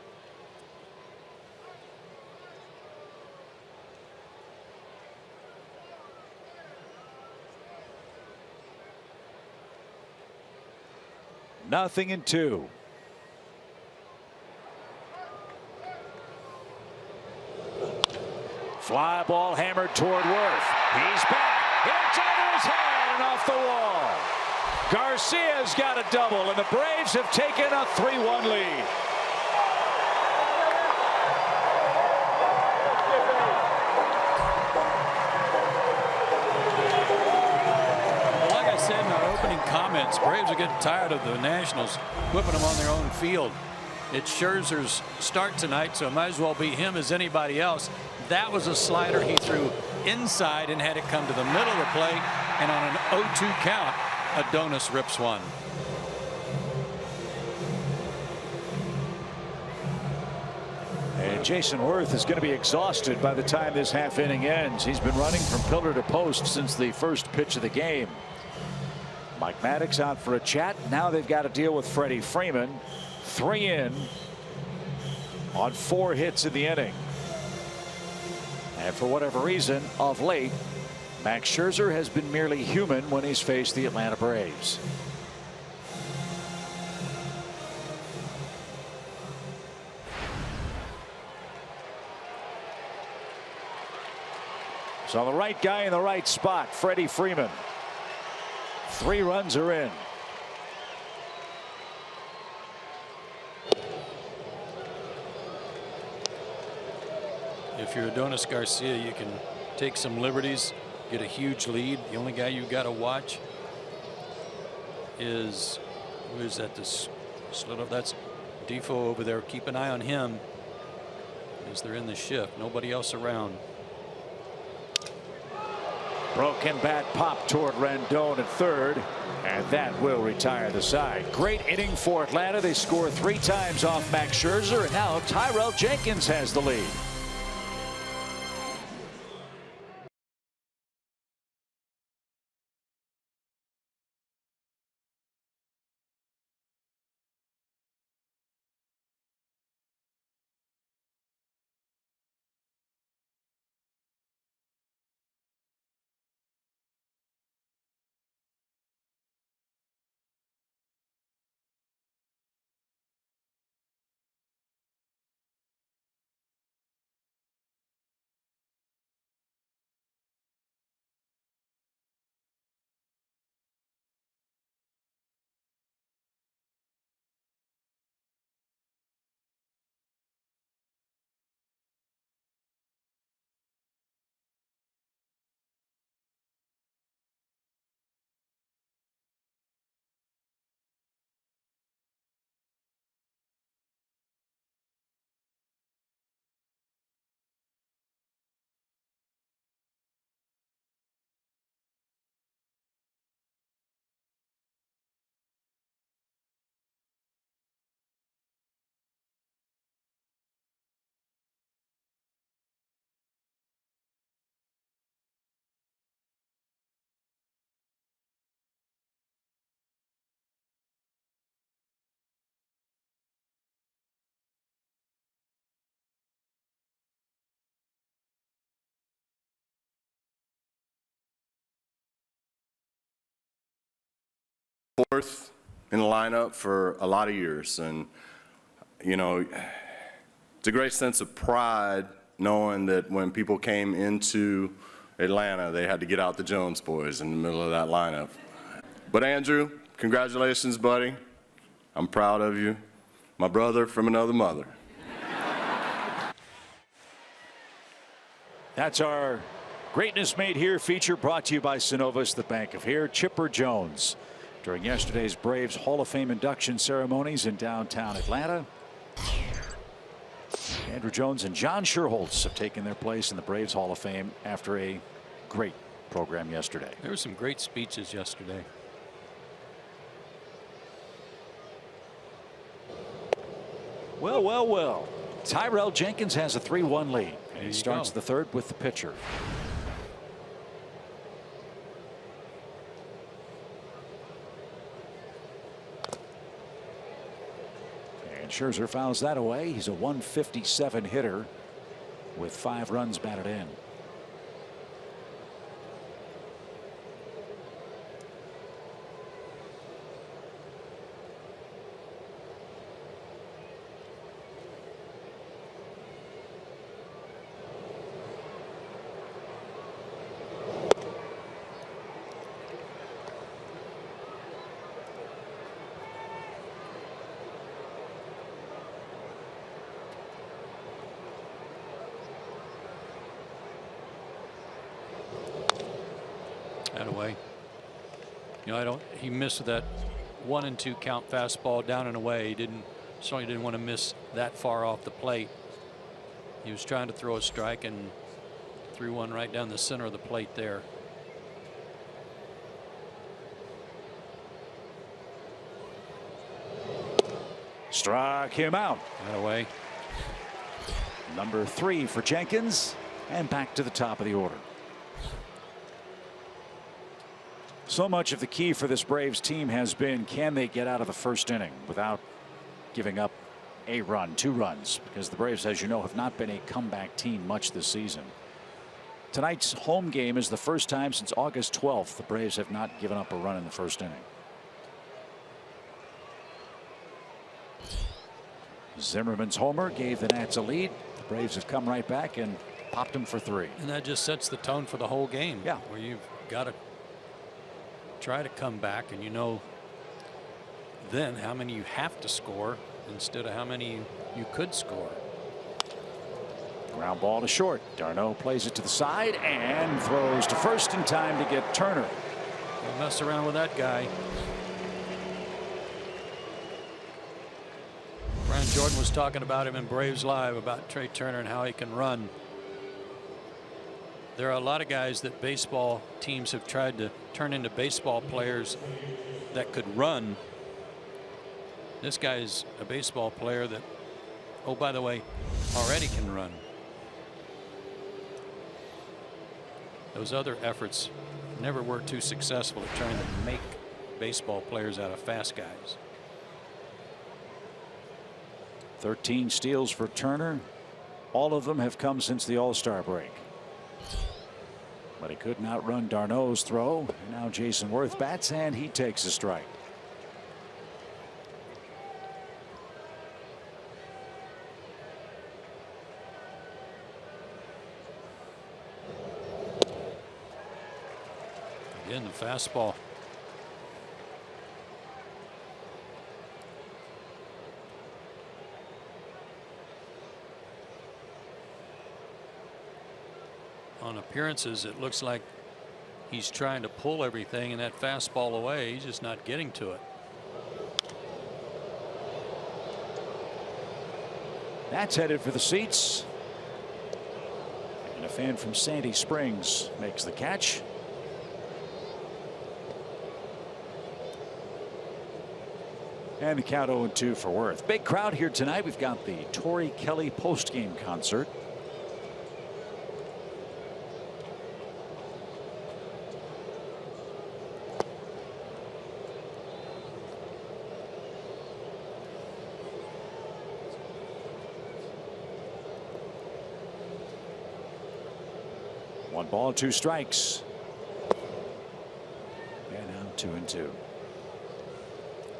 0-2. Fly ball hammered toward Worth. He's back. It's over his head and off the wall. Garcia's got a double, and the Braves have taken a 3-1 lead.
Like I said in our opening comments, Braves are getting tired of the Nationals whipping them on their own field. It's Scherzer's start tonight, so it might as well be him as anybody else. That was a slider he threw inside and had it come to the middle of the plate, and on an 0-2 count, Adonis rips one.
And Jason Worth is going to be exhausted by the time this half inning ends. He's been running from pillar to post since the first pitch of the game. Mike Maddox out for a chat. Now they've got to deal with Freddie Freeman. 3 in on 4 hits in the inning. And for whatever reason, of late, Max Scherzer has been merely human when he's faced the Atlanta Braves. So the right guy in the right spot, Freddie Freeman. 3 runs are in.
If you're Adonis Garcia, you can take some liberties, get a huge lead. The only guy you got to watch is, who is that? This that's Defoe over there. Keep an eye on him as they're in the shift. Nobody else around.
Broken bat pop toward Rendon at third, and that will retire the side. Great inning for Atlanta. They score 3 times off Max Scherzer, and now Tyrell Jenkins has the lead.
Fourth in the lineup for a lot of years, and you know, it's a great sense of pride knowing that when people came into Atlanta, they had to get out the Jones boys in the middle of that lineup. But Andrew, congratulations, buddy. I'm proud of you. My brother from another mother.
That's our Greatness Made Here feature, brought to you by Synovus, the Bank of Here. Chipper Jones during yesterday's Braves Hall of Fame induction ceremonies in downtown Atlanta. Andrew Jones and John Schuerholz have taken their place in the Braves Hall of Fame after a great program yesterday.
There were some great speeches yesterday.
Well, well, well. Tyrell Jenkins has a 3-1 lead, and he starts the third with the pitcher. And Scherzer fouls that away. He's a 157 hitter with 5 runs batted in.
That away. You know, he missed that 1-2 count fastball down and away. He certainly didn't want to miss that far off the plate. He was trying to throw a strike and threw one right down the center of the plate there.
Struck him out.
That away.
Number 3 for Jenkins, and back to the top of the order. So much of the key for this Braves team has been, can they get out of the first inning without giving up a run, 2 runs, because the Braves, as you know, have not been a comeback team much this season. Tonight's home game is the first time since August 12th the Braves have not given up a run in the first inning. Zimmerman's homer gave the Nats a lead. The Braves have come right back and popped them for 3.
And that just sets the tone for the whole game.
Yeah.
Where you've got to try to come back, and you know then how many you have to score instead of how many you could score.
Ground ball to short. Darno plays it to the side and throws to first in time to get Turner.
Don't mess around with that guy. Brian Jordan was talking about him in Braves Live about Trey Turner and how he can run. There are a lot of guys that baseball teams have tried to turn into baseball players that could run. This guy is a baseball player that, oh, by the way, already can run. Those other efforts never were too successful at trying to make baseball players out of fast guys.
13 steals for Turner. All of them have come since the All-Star break. But he couldn't outrun Darno's throw. And now Jason Worth bats and he takes a strike.
Again, the fastball. On appearances, it looks like he's trying to pull everything and that fastball away. He's just not getting to it.
That's headed for the seats. And a fan from Sandy Springs makes the catch. And the count 0-2 for Worth. Big crowd here tonight. We've got the Tori Kelly postgame concert. One ball, 2 strikes. And now 2-2.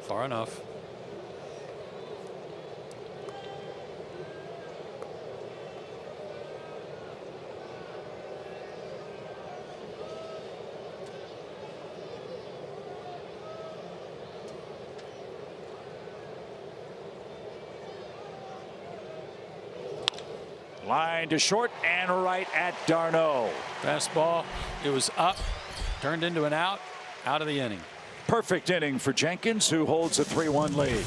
Far enough.
Line to short and right at Darno.
Fastball. It was up, turned into an out of the inning.
Perfect inning for Jenkins, who holds a 3-1 lead.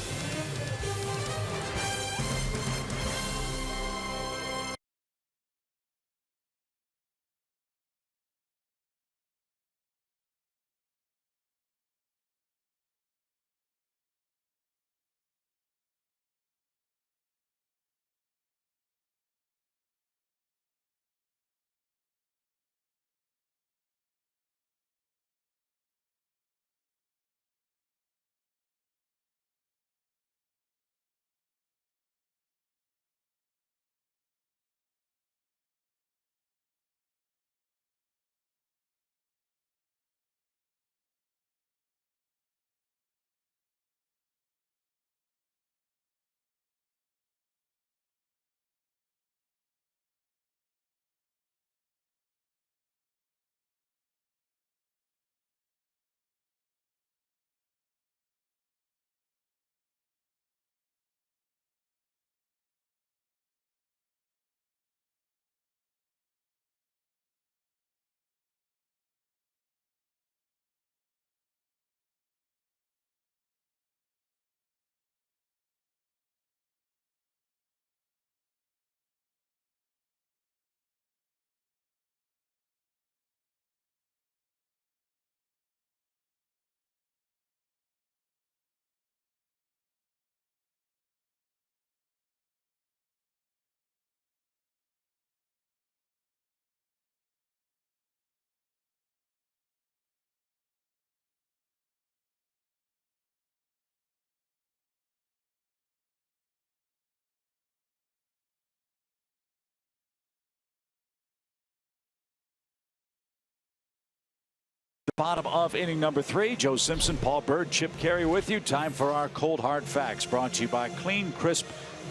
Bottom of inning number 3. Joe Simpson, Paul Bird, Chip Carey with you. Time for our cold hard facts, brought to you by Clean Crisp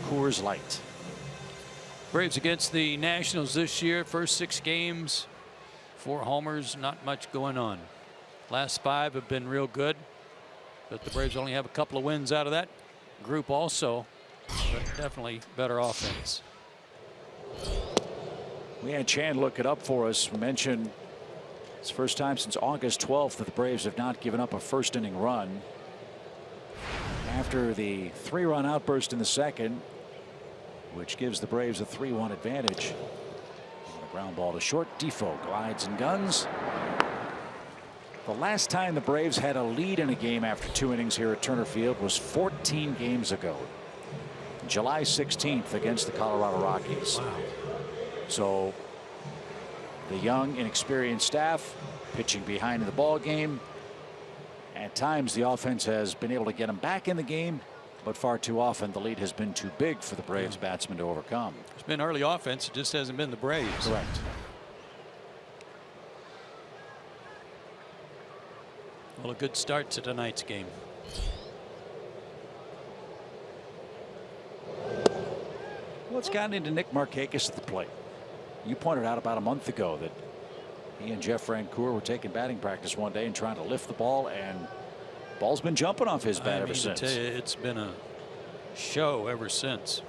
Coors Light.
Braves against the Nationals this year. First 6 games, 4 homers, not much going on. Last 5 have been real good, but the Braves only have a couple of wins out of that group also, but definitely better offense.
We had Chan look it up for us. We mentioned it's the first time since August 12th that the Braves have not given up a first inning run. After the 3-run outburst in the second, which gives the Braves a 3-1 advantage. And a ground ball to short. Defoe glides and guns. The last time the Braves had a lead in a game after 2 innings here at Turner Field was 14 games ago. July 16th against the Colorado Rockies.
Wow.
So the young, inexperienced staff pitching behind in the ball game. At times the offense has been able to get them back in the game, but far too often the lead has been too big for the Braves batsmen to overcome.
It's been early offense, it just hasn't been the Braves.
Correct.
Well, a good start to tonight's game.
Well, it's gotten into Nick Markakis at the plate. You pointed out about a month ago that he and Jeff Francoeur were taking batting practice one day and trying to lift the ball, and ball's been jumping off his bat ever since.
I tell you, it's been a show ever since.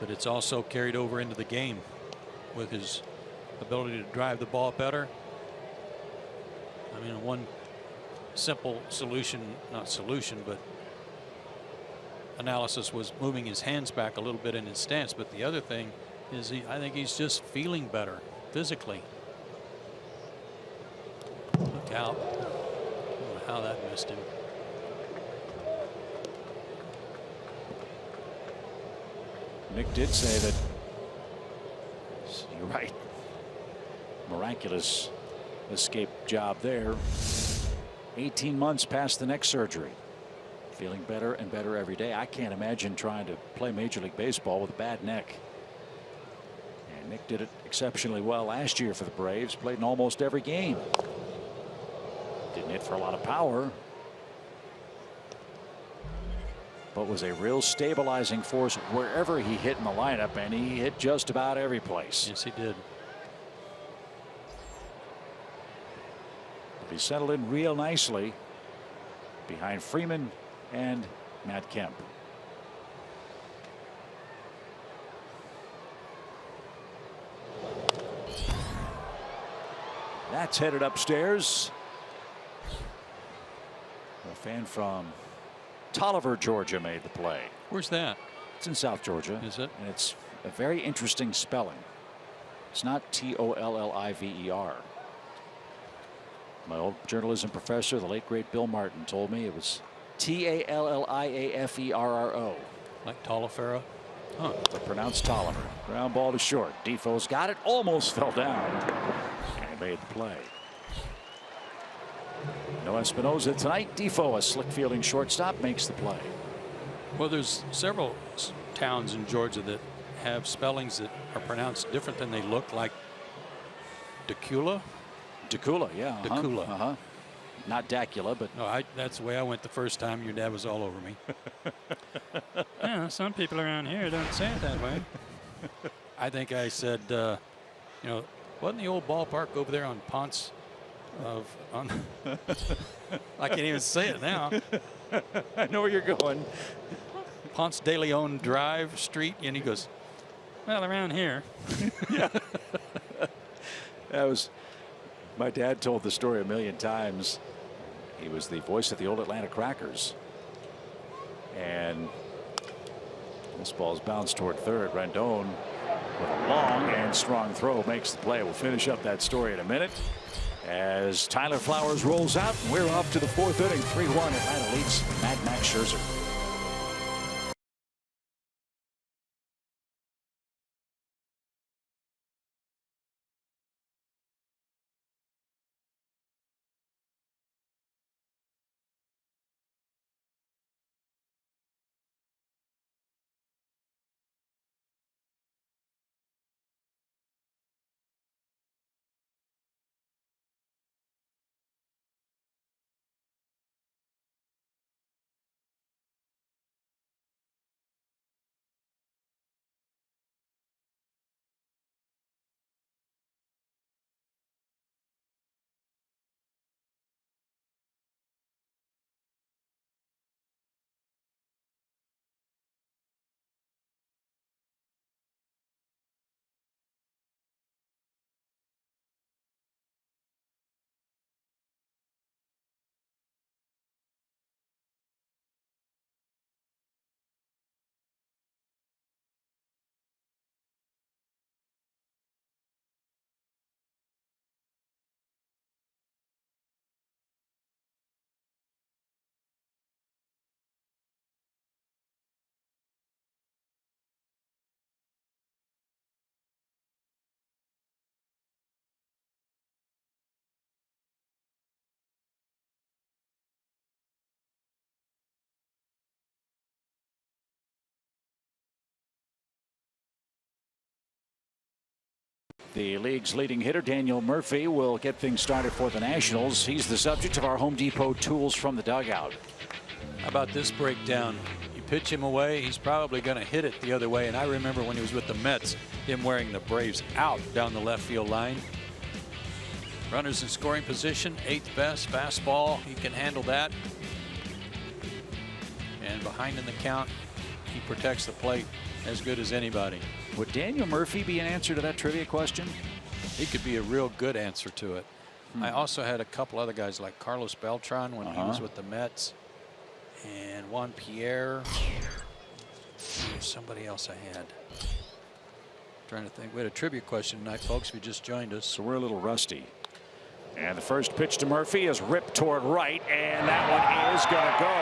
But it's also carried over into the game with his ability to drive the ball better. I mean, one simple solution, not solution, but analysis was moving his hands back a little bit in his stance. But the other thing is I think he's just feeling better physically. Look out. I don't know how that missed him.
Nick did say that, you're right, miraculous escape job there. 18 months past the neck surgery. Feeling better and better every day. I can't imagine trying to play Major League Baseball with a bad neck. And Nick did it exceptionally well last year for the Braves. Played in almost every game. Didn't hit for a lot of power, but was a real stabilizing force wherever he hit in the lineup, and he hit just about every place.
Yes, he did.
But he settled in real nicely behind Freeman and Matt Kemp. That's headed upstairs. A fan from Tolliver, Georgia, made the play.
Where's that?
It's in South Georgia.
Is it?
And it's a very interesting spelling. It's not T-O-L-L-I-V-E-R. My old journalism professor, the late great Bill Martin, told me it was T-A-L-L-I-A-F-E-R-R-O.
Like Taliaferro? Huh.
But pronounced Tolliver. Ground ball to short. Defoe's got it. Almost fell down. And he made the play. No Espinosa tonight. Defoe, a slick fielding shortstop, makes the play.
Well, there's several towns in Georgia that have spellings that are pronounced different than they look, like Decula.
Decula, yeah.
Decula.
Not Dacula, but
no, that's the way I went the first time. Your dad was all over me.
Yeah, some people around here don't say it that way.
I think I said, you know, wasn't the old ballpark over there on Ponce? I can't even say it now.
I know where you're going.
Ponce de Leon Drive Street, and he goes,
Well, around here.
Yeah. That was, my dad told the story a million times. He was the voice of the old Atlanta Crackers. And this ball's bounced toward third. Rendon with a long and strong throw makes the play. We'll finish up that story in a minute as Tyler Flowers rolls out. We're off to the 4th inning. 3-1. Atlanta leads Mad Max Scherzer. The league's leading hitter, Daniel Murphy, will get things started for the Nationals. He's the subject of our Home Depot Tools from the Dugout.
How about this breakdown? You pitch him away, he's probably going to hit it the other way. And I remember when he was with the Mets, him wearing the Braves out down the left field line. Runners in scoring position, 8th best fastball. He can handle that. And behind in the count, he protects the plate as good as anybody.
Would Daniel Murphy be an answer to that trivia question?
He could be a real good answer to it. I also had a couple other guys like Carlos Beltran when he was with the Mets, and Juan Pierre. There's somebody else I had. Trying to think. We had a trivia question tonight, folks. If you just joined us.
So we're a little rusty. And the first pitch to Murphy is ripped toward right, and that one is going to go.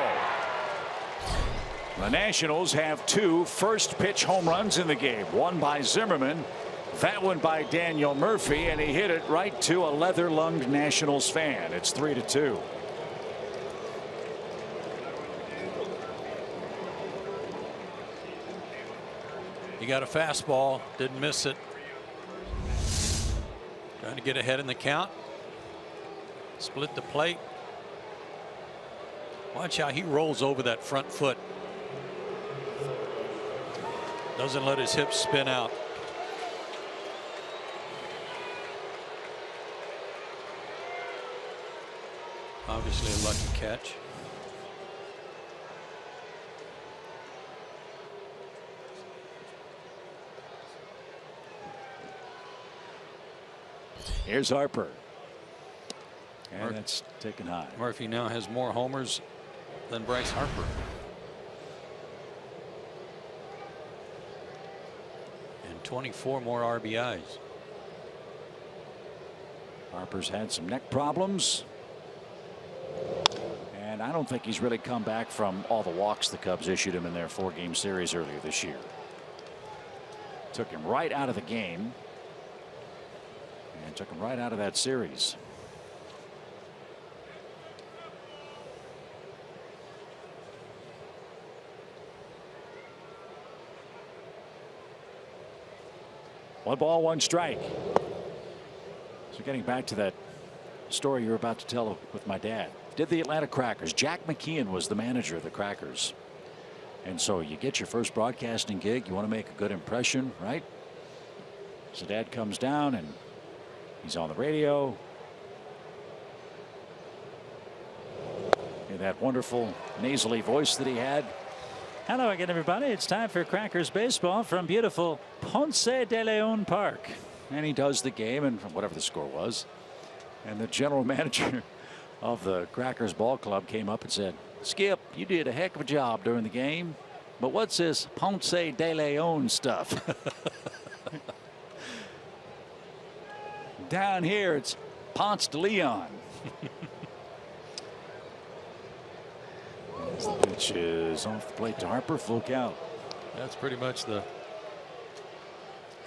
The Nationals have 2 first pitch home runs in the game. One by Zimmerman, that one by Daniel Murphy, and he hit it right to a leather-lunged Nationals fan. It's 3-2.
He got a fastball, didn't miss it. Trying to get ahead in the count. Split the plate. Watch how he rolls over that front foot. Doesn't let his hips spin out. Obviously a lucky catch.
Here's Harper. And it's taken high.
Murphy now has more homers than Bryce Harper. And 24 more RBIs.
Harper's had some neck problems. And I don't think he's really come back from all the walks the Cubs issued him in their 4-game series earlier this year. Took him right out of the game. And took him right out of that series. One ball, one strike. So getting back to that story you were about to tell with my dad. Did the Atlanta Crackers. Jack McKeon was the manager of the Crackers. And so you get your first broadcasting gig. You want to make a good impression, right? So dad comes down and he's on the radio. And that wonderful nasally voice that he had.
Hello again, everybody. It's time for Crackers baseball from beautiful Ponce de Leon Park.
And he does the game, and whatever the score was. And the general manager of the Crackers ball club came up and said, "Skip, you did a heck of a job during the game, but what's this Ponce de Leon stuff?" Down here, it's Ponce de Leon. As the pitch is off the plate to Harper, full count.
That's pretty much the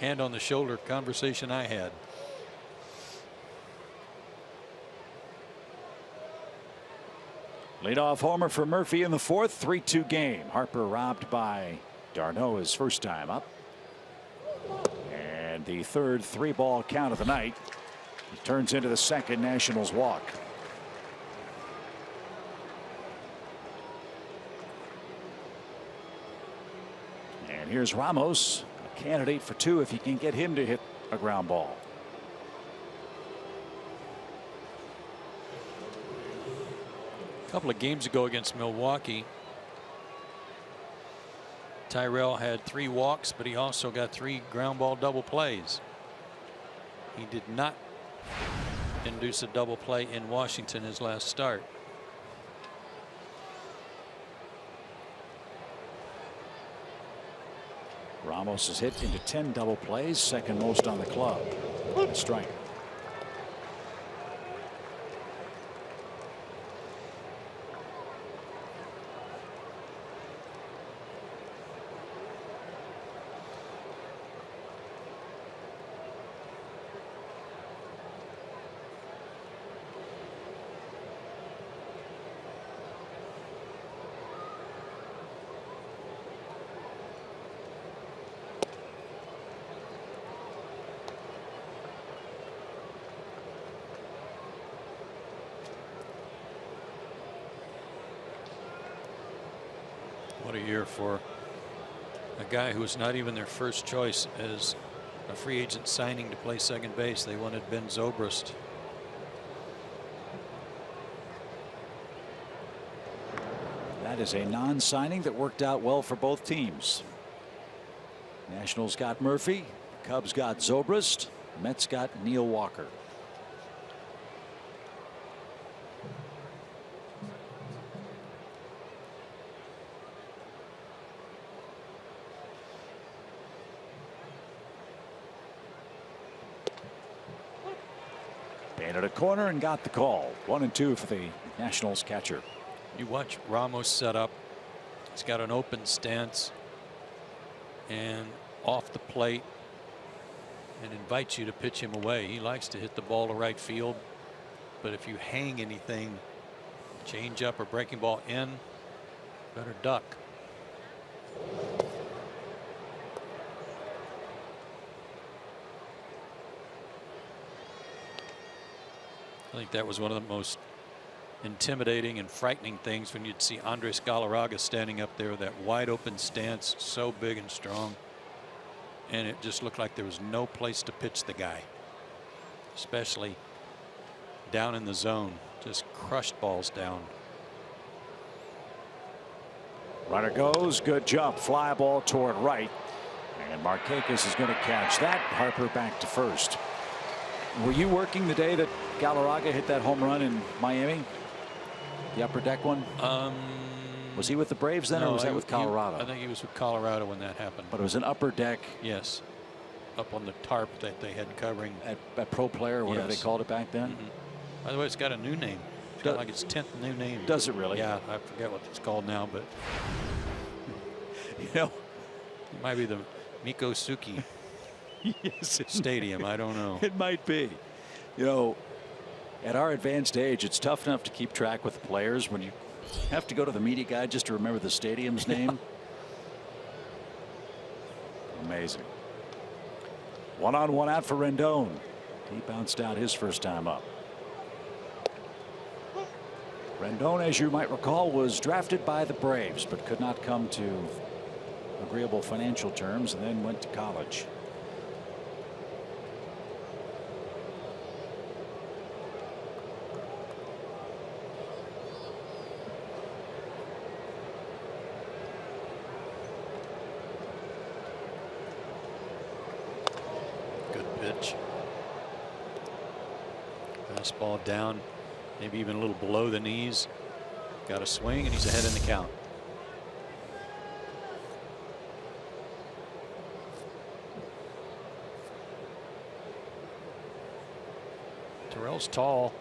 hand on the shoulder conversation I had.
Leadoff homer for Murphy in the 4th, 3-2 game. Harper robbed by d'Arnaud his first time up. And the 3rd 3-ball count of the night. It turns into the 2nd Nationals walk. And here's Ramos, a candidate for 2 if you can get him to hit a ground ball.
A couple of games ago against Milwaukee, Tyrell had 3 walks, but he also got 3 ground ball double plays. He did not induce a double play in Washington his last start.
Ramos has hit into 10 double plays, 2nd most on the club. A strike.
What a year for a guy who was not even their first choice as a free agent signing to play second base. They wanted Ben Zobrist.
That is a non-signing that worked out well for both teams. Nationals got Murphy, Cubs got Zobrist, Mets got Neil Walker. Painted a corner and got the call. 1-2 for the Nationals catcher.
You watch Ramos set up. He's got an open stance and off the plate and invites you to pitch him away. He likes to hit the ball to right field, but if you hang anything, change up or breaking ball in, better duck. I think that was one of the most intimidating and frightening things when you'd see Andres Galarraga standing up there with that wide open stance, so big and strong, and it just looked like there was no place to pitch the guy, especially down in the zone. Just crushed balls down.
Runner goes, good jump, fly ball toward right, and Markakis is going to catch that. Harper back to first. Were you working the day that Galarraga hit that home run in Miami? The upper deck one? Was he with the Braves then, or was that with Colorado?
I think he was with Colorado when that happened.
But it was an upper deck.
Yes. Up on the tarp that they had covering.
At Pro Player, or whatever they called it back then?
By the way, it's got a new name. It's got like its 10th new name.
Does it really?
Yeah, I forget what it's called now, but
you know,
it might be the Mikosuke Stadium. I don't know.
It might be. You know, at our advanced age, it's tough enough to keep track with the players when you have to go to the media guide just to remember the stadium's name. Amazing. 1-on-1 out for Rendon. He bounced out his first time up. Rendon, as you might recall, was drafted by the Braves but could not come to agreeable financial terms and then went to college.
Pitch. Fastball down, maybe even a little below the knees. Got a swing, and he's ahead in the count. Terrell's tall,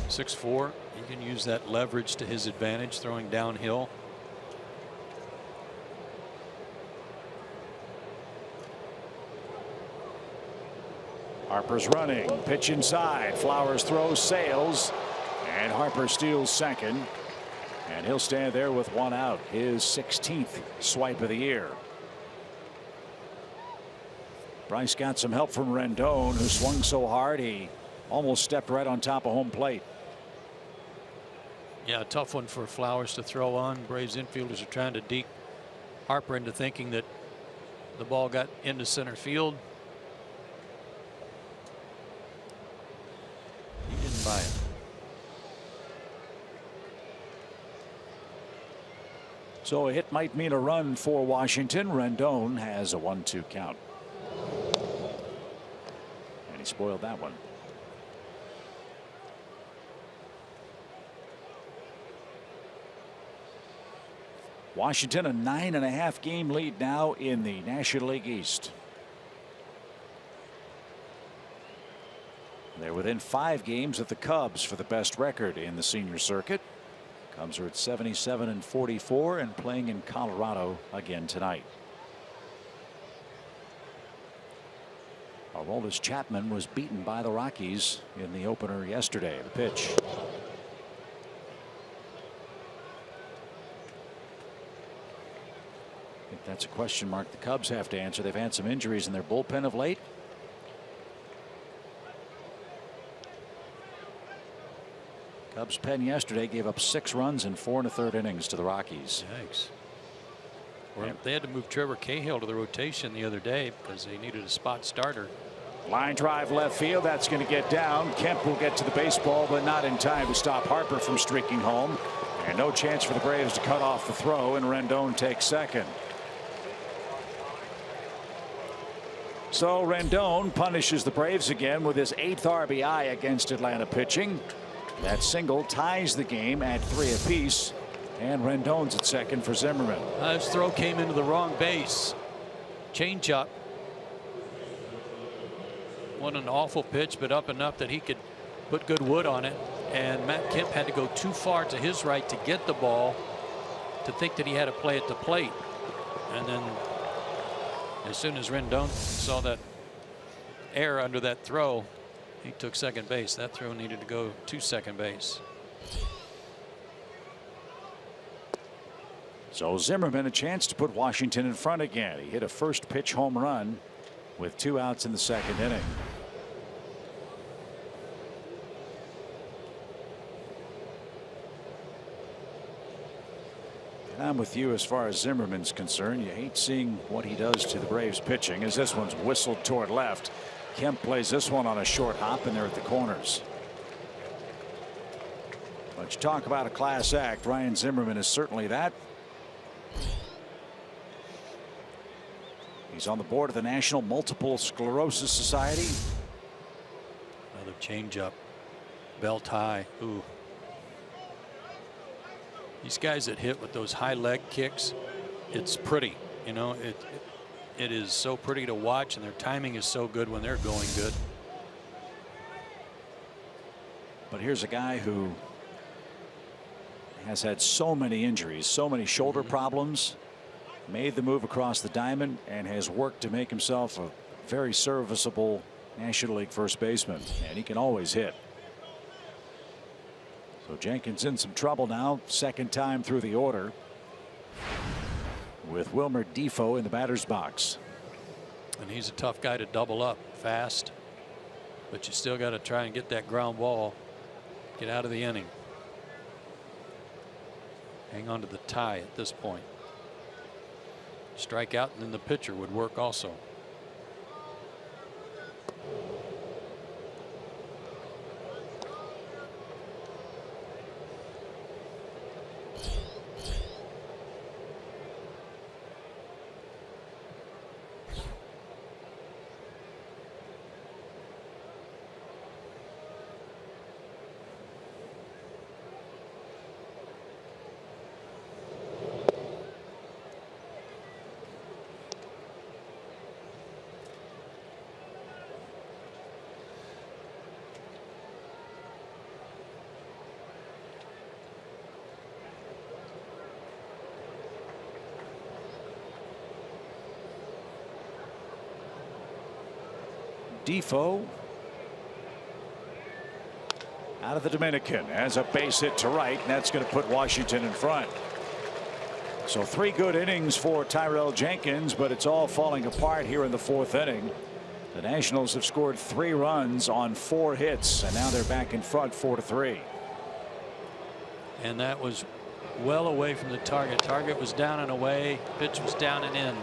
6'4". He can use that leverage to his advantage, throwing downhill.
Harper's running, pitch inside, Flowers throws, sails, and Harper steals second, and he'll stand there with one out, his 16th swipe of the year. Bryce got some help from Rendon, who swung so hard he almost stepped right on top of home plate.
Yeah, a tough one for Flowers to throw on. Braves infielders are trying to deke Harper into thinking that the ball got into center field. He didn't buy it.
So a hit might mean a run for Washington. Rendon has a 1-2 count. And he spoiled that one. Washington a 9.5 game lead now in the National League East. They're within 5 games of the Cubs for the best record in the senior circuit. Cubs are at 77-44 and playing in Colorado again tonight. Aroldis Chapman was beaten by the Rockies in the opener yesterday. The pitch. I think that's a question mark the Cubs have to answer. They've had some injuries in their bullpen of late. Cubs pen yesterday gave up 6 runs in 4 1/3 innings to the Rockies.
Yikes. Well, they had to move Trevor Cahill to the rotation the other day because they needed a spot starter.
Line drive left field. That's going to get down. Kemp will get to the baseball, but not in time to stop Harper from streaking home. And no chance for the Braves to cut off the throw, and Rendon takes second. So Rendon punishes the Braves again with his 8th RBI against Atlanta pitching. That single ties the game at 3 apiece. And Rendon's at second for Zimmerman.
His throw came into the wrong base. Changeup. Wasn't an awful pitch, but up enough that he could put good wood on it. And Matt Kemp had to go too far to his right to get the ball, to think that he had to play at the plate. And then as soon as Rendon saw that air under that throw, he took second base. That throw needed to go to second base.
So Zimmerman a chance to put Washington in front again. He hit a first pitch home run with 2 outs in the 2nd inning. And I'm with you as far as Zimmerman's concerned. You hate seeing what he does to the Braves pitching, as this one's whistled toward left. Kemp plays this one on a short hop, and they're at the corners. But you talk about a class act. Ryan Zimmerman is certainly that. He's on the board of the National Multiple Sclerosis Society.
Another changeup. Belt high. Ooh. These guys that hit with those high leg kicks, it's pretty. You know, it is so pretty to watch, and their timing is so good when they're going good.
But here's a guy who has had so many injuries, so many shoulder problems, made the move across the diamond, and has worked to make himself a very serviceable National League first baseman, and he can always hit. So Jenkins in some trouble now, 2nd time through the order, with Wilmer Defoe in the batter's box.
And he's a tough guy to double up fast, but you still got to try and get that ground ball, get out of the inning. Hang on to the tie at this point. Strike out, and then the pitcher would work also.
Defoe out of the Dominican has a base hit to right, and that's going to put Washington in front. So 3 good innings for Tyrell Jenkins, but it's all falling apart here in the 4th inning. The Nationals have scored 3 runs on 4 hits, and now they're back in front 4-3.
And that was well away from the target. Target was down and away. Pitch was down and in.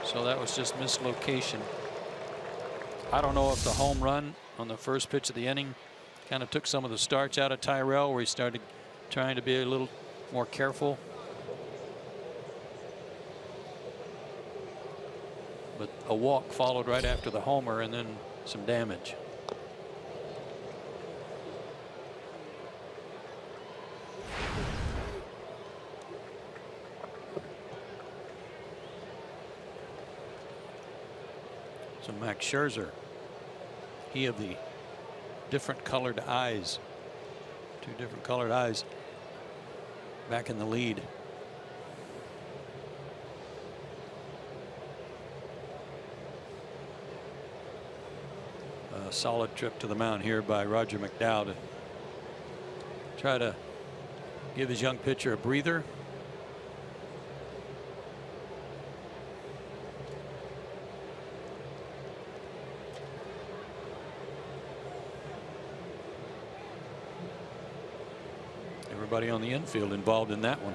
So that was just mislocation. I don't know if the home run on the first pitch of the inning kind of took some of the starch out of Tyrell, where he started trying to be a little more careful. But a walk followed right after the homer, and then some damage. So Max Scherzer, he of the different colored eyes, 2 different colored eyes, back in the lead. A solid trip to the mound here by Roger McDowell to try to give his young pitcher a breather. Everybody on the infield involved in that one.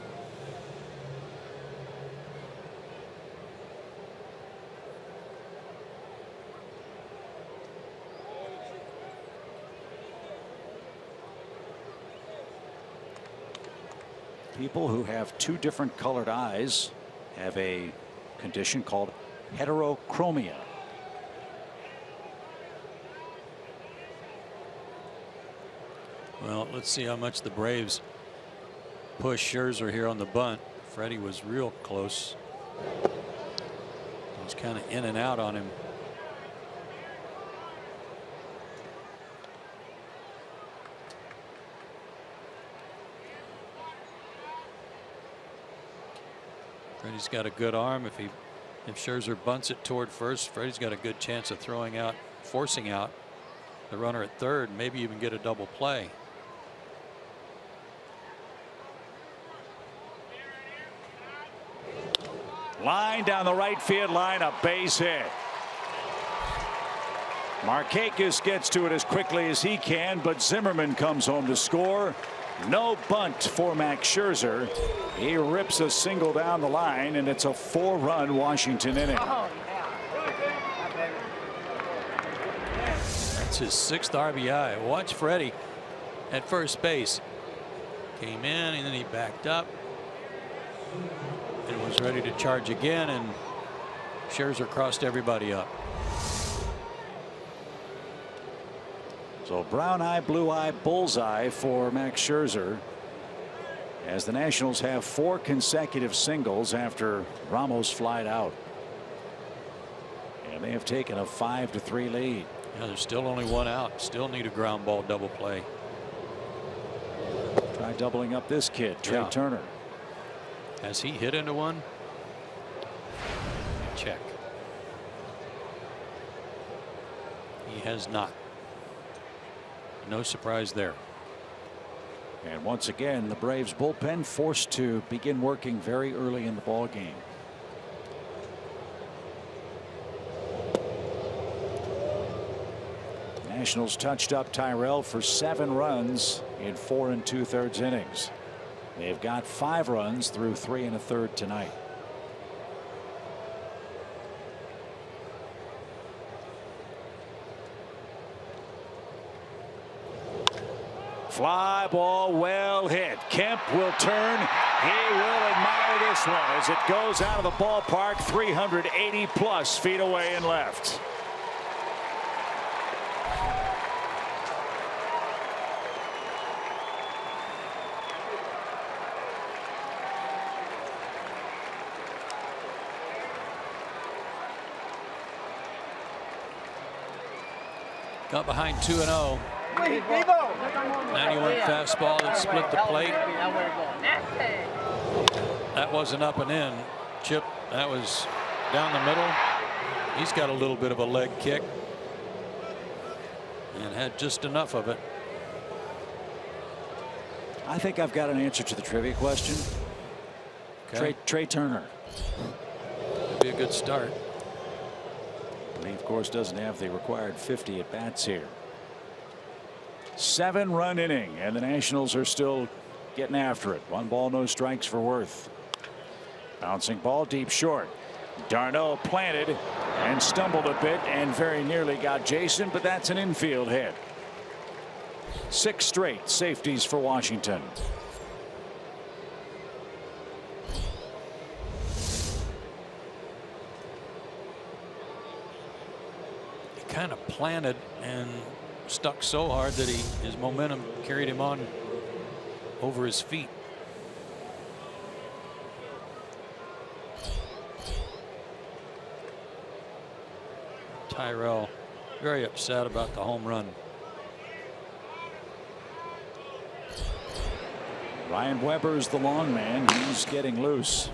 People who have two different colored eyes have a condition called heterochromia.
Well, let's see how much the Braves push Scherzer here on the bunt. Freddie was real close. He was kind of in and out on him. Freddie's got a good arm. If Scherzer bunts it toward first, Freddie's got a good chance of throwing out, forcing out the runner at third, maybe even get a double play.
Line down the right field line, a base hit. Markakis gets to it as quickly as he can, but Zimmerman comes home to score. No bunt for Max Scherzer. He rips a single down the line, and it's a 4-run Washington inning.
That's his 6th RBI. Watch Freddie at first base. Came in and then he backed up and was ready to charge again, and Scherzer crossed everybody up.
So brown eye, blue eye, bullseye for Max Scherzer, as the Nationals have 4 consecutive singles after Ramos flied out. And they have taken a 5-3 lead.
Yeah, there's still only 1 out. Still need a ground ball double play.
Try doubling up this kid, Trey Turner.
Has he hit into one? Check. He has not. No surprise there.
And once again, the Braves bullpen forced to begin working very early in the ball game. Nationals touched up Tyrell for 7 runs in 4 2/3 innings. They've got 5 runs through 3 1/3 tonight. Fly ball well hit. Kemp will turn. He will admire this one as it goes out of the ballpark 380+ feet away and left.
Got behind 2-0. 91 fastball that split the plate. That wasn't up and in. Chip, that was down the middle. He's got a little bit of a leg kick and had just enough of it.
I think I've got an answer to the trivia question.
Okay.
Trey Turner.
That'd be a good start.
But he, of course, doesn't have the required 50 at bats here. 7-run inning, and the Nationals are still getting after it. 1 ball, no strikes for Worth. Bouncing ball deep short. Darno planted and stumbled a bit and very nearly got Jason, but that's an infield hit. 6 straight safeties for Washington.
He kind of planted and stuck so hard that his momentum carried him on over his feet. Tyrell very upset about the home run.
Ryan Weber's the long man. He's getting loose.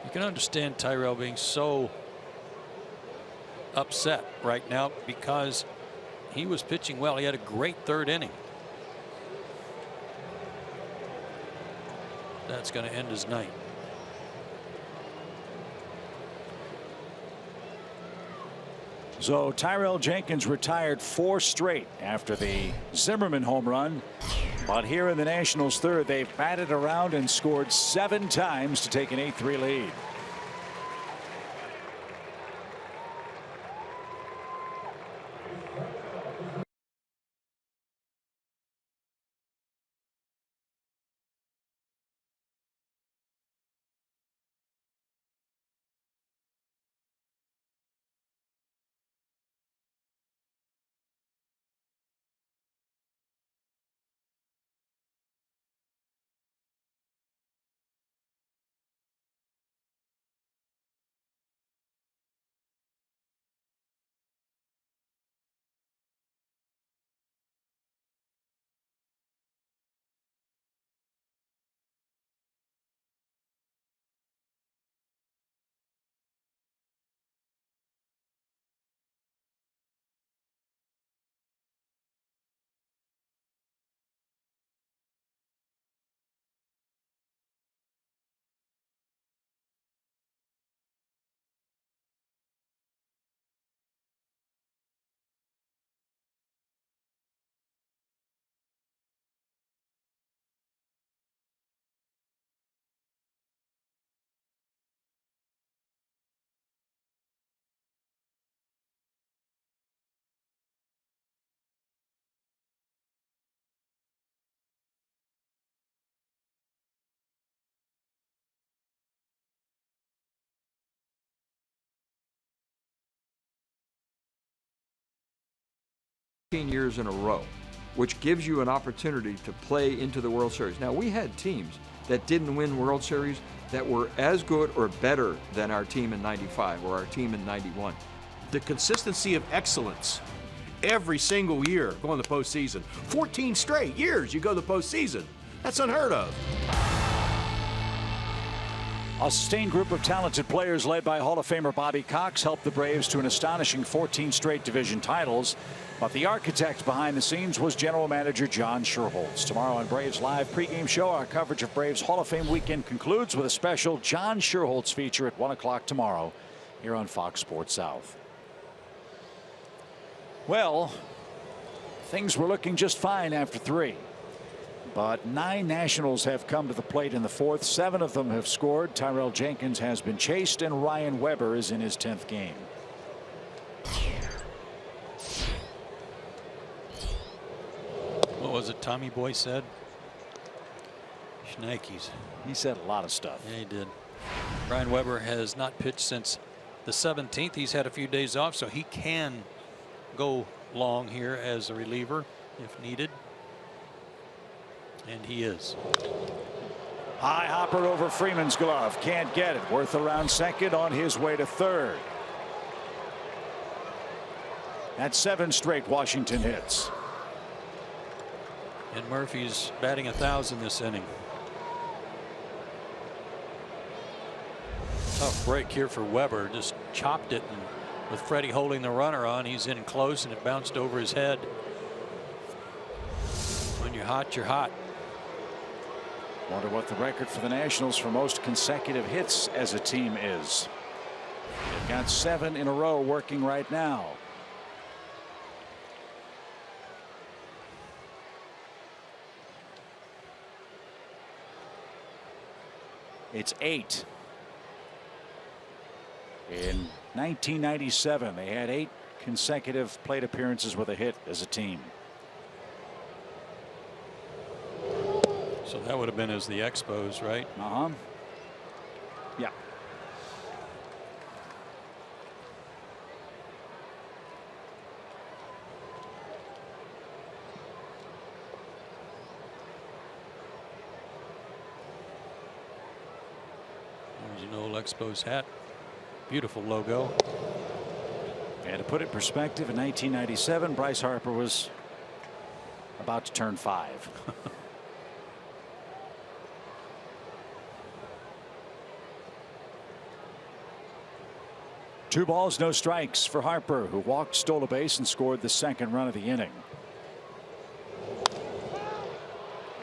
You can understand Tyrell being so upset right now because he was pitching well. He had a great 3rd inning. That's going to end his night.
So Tyrell Jenkins retired 4 straight after the Zimmerman home run. But here in the Nationals' 3rd, they've batted around and scored 7 times to take an 8-3 lead.
years in a row, which gives you an opportunity to play into the World Series. Now, we had teams that didn't win World Series that were as good or better than our team in 95 or our team in 91.
The consistency of excellence every single year going to the postseason. 14 straight years you go to the postseason. That's unheard of.
A sustained group of talented players led by Hall of Famer Bobby Cox helped the Braves to an astonishing 14 straight division titles. But the architect behind the scenes was general manager John Schuerholz. Tomorrow on Braves Live pregame show, our coverage of Braves Hall of Fame weekend concludes with a special John Schuerholz feature at 1 o'clock tomorrow here on Fox Sports South. Well, things were looking just fine after 3. But 9 Nationals have come to the plate in the 4th. 7 of them have scored. Tyrell Jenkins has been chased, and Ryan Weber is in his 10th game.
What was it Tommy Boy said? Schnikes.
He said a lot of stuff.
Yeah, he did. Ryan Weber has not pitched since the 17th. He's had a few days off, so he can go long here as a reliever if needed. And he is.
High hopper over Freeman's glove. Can't get it. Worth around second on his way to third. That's 7 straight Washington hits.
And Murphy's batting 1,000 this inning. Tough break here for Weber. Just chopped it, and with Freddie holding the runner on, he's in close, and it bounced over his head. When you're hot, you're hot.
Wonder what the record for the Nationals for most consecutive hits as a team is. They've got 7 in a row working right now. It's 8. In 1997, they had 8 consecutive plate appearances with a hit as a team.
So that would have been as the Expos, right?
Yeah.
There's an old Expos hat. Beautiful logo.
And to put it in perspective, in 1997, Bryce Harper was about to turn 5. 2 balls, no strikes for Harper, who walked, stole a base, and scored the 2nd run of the inning.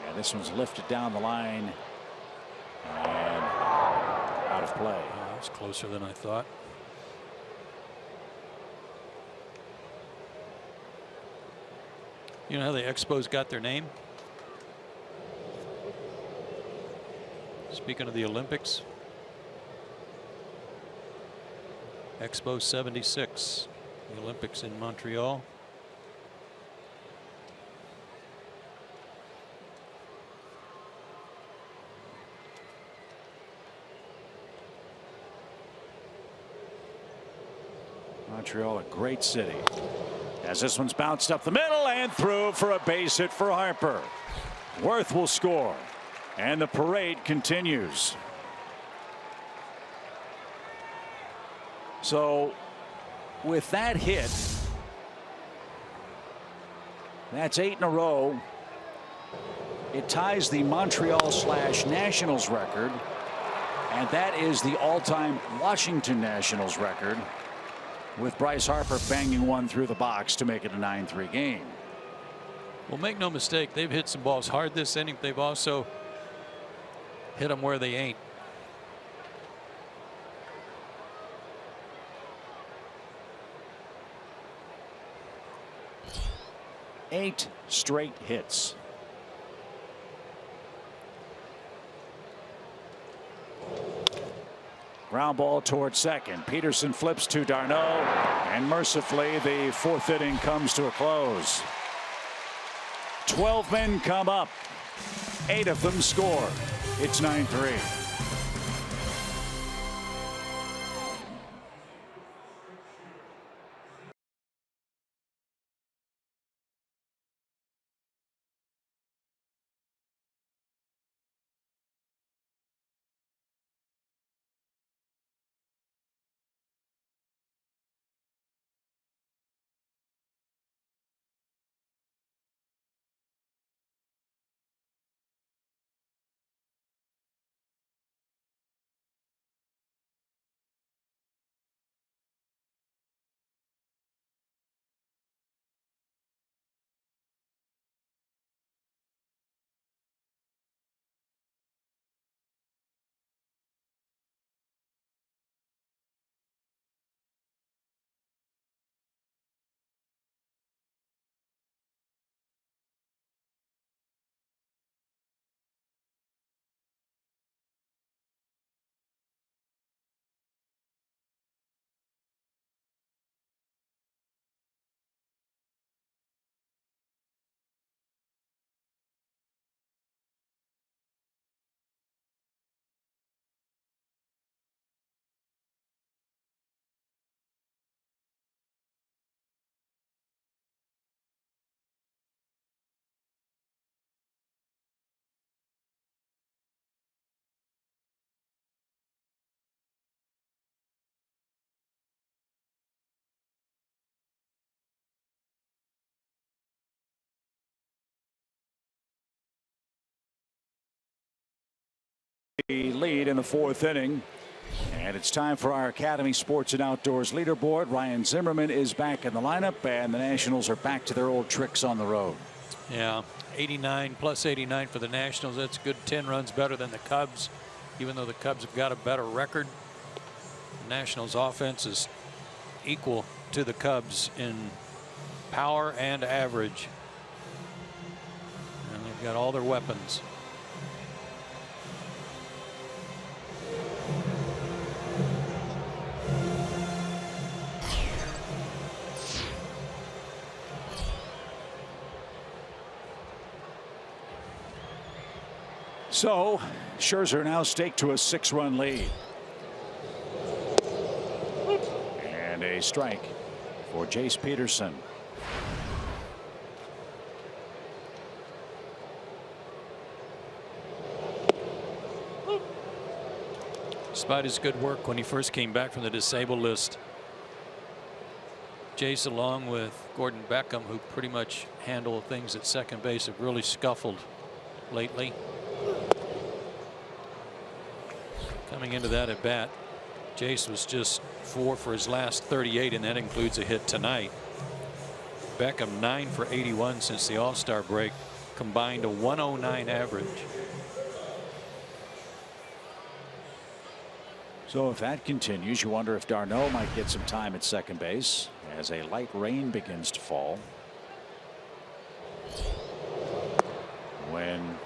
And this one's lifted down the line and out of play.
That was closer than I thought. You know how the Expos got their name? Speaking of the Olympics. Expo 76, the Olympics in Montreal.
Montreal, a great city. As this one's bounced up the middle and through for a base hit for Harper. Worth will score, and the parade continues. So with that hit, that's 8 in a row. It ties the Montreal/Nationals record, and that is the all-time Washington Nationals record, with Bryce Harper banging one through the box to make it a 9-3 game.
Well, make no mistake, they've hit some balls hard this inning. They've also hit them where they ain't.
Eight straight hits. Ground ball towards second. Peterson flips to d'Arnaud, and mercifully the 4th inning comes to a close. 12 men come up. 8 of them score. It's 9-3. Lead in the 4th inning. And it's time for our Academy Sports and Outdoors leaderboard. Ryan Zimmerman is back in the lineup, and the Nationals are back to their old tricks on the road.
Yeah, 89 plus 89 for the Nationals. That's good, 10 runs better than the Cubs, even though the Cubs have got a better record. The Nationals offense is equal to the Cubs in power and average. And they've got all their weapons.
So Scherzer now staked to a 6-run lead. And a strike for Jace Peterson.
Despite his good work when he first came back from the disabled list, Jace, along with Gordon Beckham, who pretty much handle things at second base, have really scuffled lately. Coming into that at bat, Jace was just 4 for his last 38, and that includes a hit tonight. Beckham 9 for 81 since the All-Star break, combined a 109 average.
So if that continues, you wonder if d'Arnaud might get some time at second base as a light rain begins to fall. When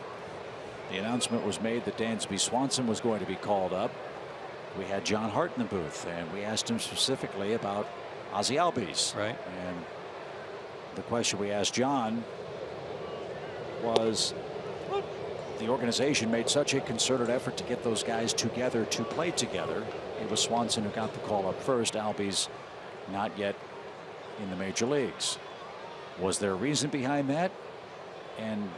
the announcement was made that Dansby Swanson was going to be called up, we had John Hart in the booth, and we asked him specifically about Ozzie Albies.
Right.
And the question we asked John was, the organization made such a concerted effort to get those guys together to play together. It was Swanson who got the call up first. Albies not yet in the major leagues. Was there a reason behind that? And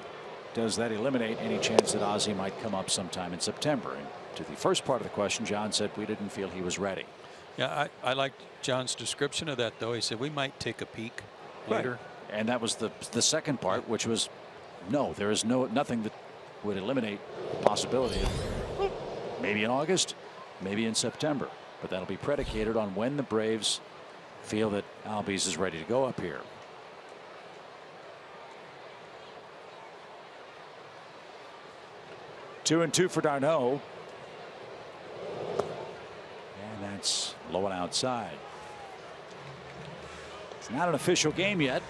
does that eliminate any chance that Ozzie might come up sometime in September? And to the first part of the question, John said we didn't feel he was ready.
Yeah, I liked John's description of that, though. He said we might take a peek later.
Right. And that was the second part, which was no, there is nothing that would eliminate the possibility of maybe in August, maybe in September. But that'll be predicated on when the Braves feel that Albies is ready to go up here. Two and two for d'Arnaud. And that's low and outside. It's not an official game yet.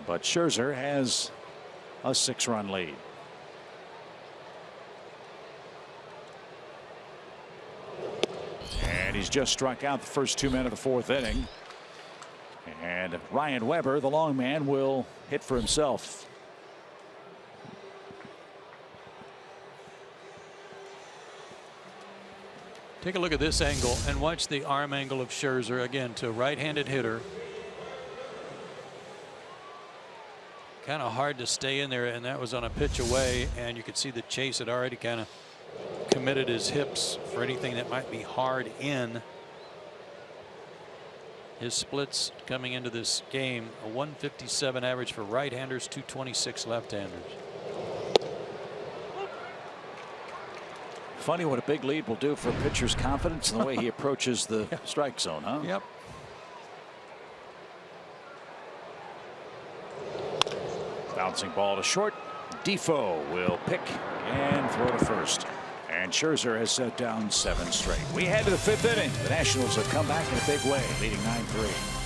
But Scherzer has a 6-run lead. And he's just struck out the first 2 men of the 4th inning. And Ryan Weber, the long man, will hit for himself.
Take a look at this angle and watch the arm angle of Scherzer again to a right-handed hitter. Kind of hard to stay in there, and that was on a pitch away, and you could see that Chase had already kind of committed his hips for anything that might be hard in. His splits coming into this game, a 157 average for right-handers, 226 left-handers.
Funny what a big lead will do for a pitcher's confidence and the way he approaches the strike zone, huh?
Yep.
Bouncing ball to short. Defoe will pick and throw to first. And Scherzer has set down 7 straight. We head to the 5th inning. The Nationals have come back in a big way, leading 9-3.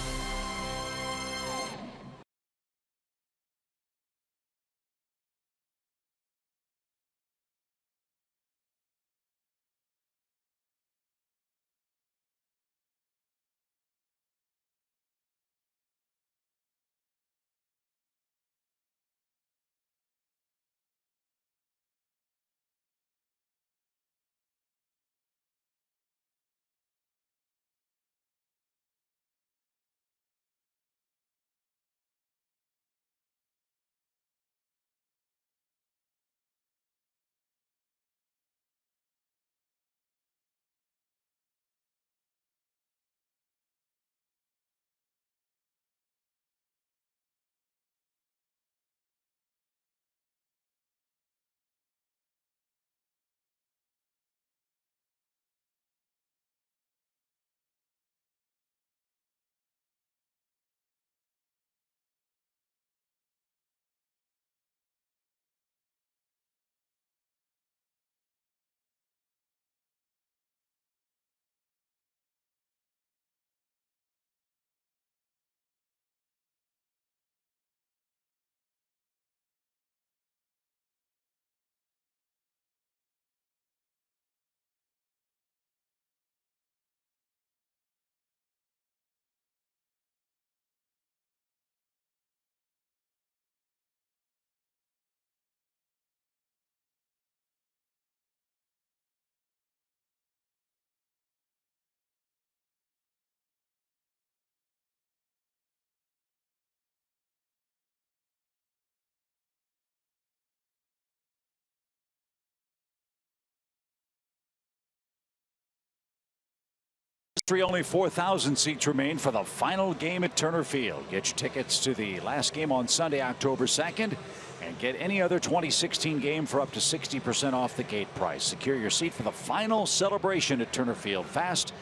Only 4,000 seats remain for the final game at Turner Field. Get your tickets to the last game on Sunday, October 2nd, and get any other 2016 game for up to 60% off the gate price. Secure your seat for the final celebration at Turner Field fast.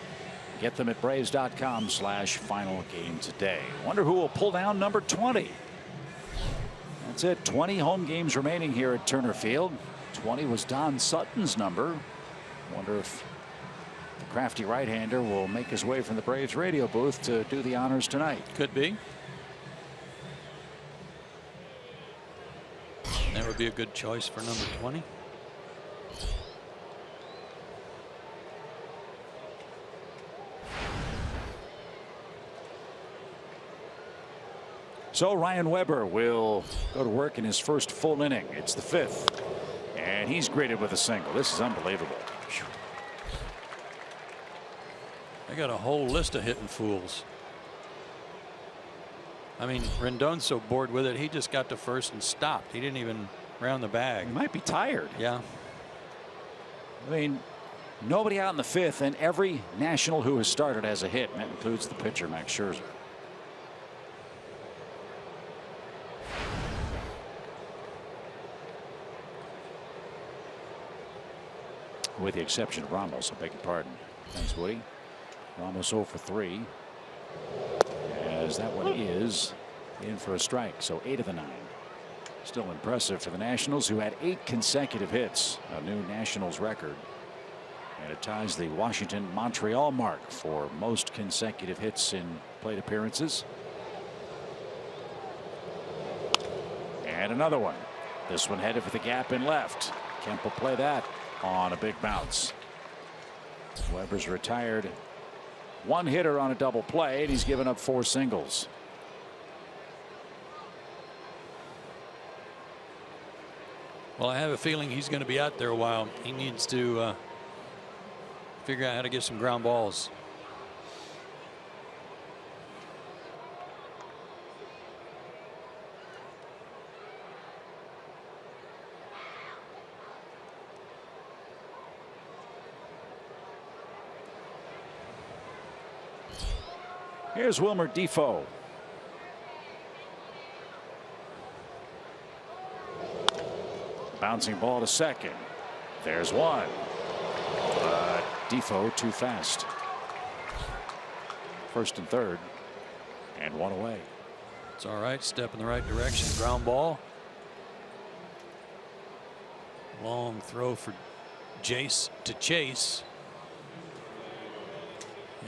Get them at Braves.com/final game today. Wonder who will pull down number 20. That's it. 20 home games remaining here at Turner Field. 20 was Don Sutton's number. Wonder if the crafty right-hander will make his way from the Braves radio booth to do the honors tonight.
Could be. That would be a good choice for number 20.
So Ryan Weber will go to work in his first full inning. It's the 5th. And he's greeted with a single. This is unbelievable.
I got a whole list of hitting fools. I mean, Rendon's so bored with it, he just got to first and stopped. He didn't even round the bag.
He might be tired.
Yeah.
I mean, nobody out in the 5th, and every National who has started has a hit, and that includes the pitcher, Max Scherzer. With the exception of Ramos, I beg your pardon. Thanks, Woody. Ramos 0 for 3. As that one is in for a strike. So 8 of the 9. Still impressive for the Nationals, who had 8 consecutive hits. A new Nationals record. And it ties the Washington-Montreal mark for most consecutive hits in plate appearances. And another one. This one headed for the gap in left. Kemp will play that on a big bounce. Weber's retired 1 hitter on a double play, and he's given up 4 singles.
Well, I have a feeling he's going to be out there a while. He needs to figure out how to get some ground balls.
Here's Wilmer Defoe. Bouncing ball to second. There's one. Defoe too fast. First and third. And one away.
It's all right. Step in the right direction. Ground ball. Long throw for Jace to chase.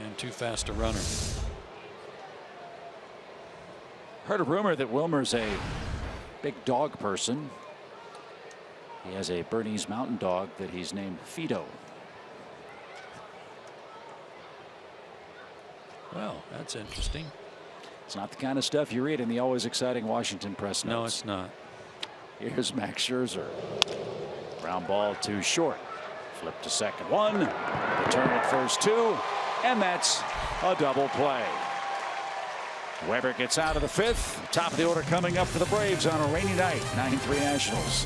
And too fast a runner.
Heard a rumor that Wilmer's a big dog person. He has a Bernese Mountain Dog that he's named Fido.
Well, that's interesting.
It's not the kind of stuff you read in the always exciting Washington press notes.
No, it's not.
Here's Max Scherzer. Ground ball too short. Flip to second 1. Return at first 2. And that's a double play. Weber gets out of the 5th. Top of the order coming up for the Braves on a rainy night. 9-3 Nationals.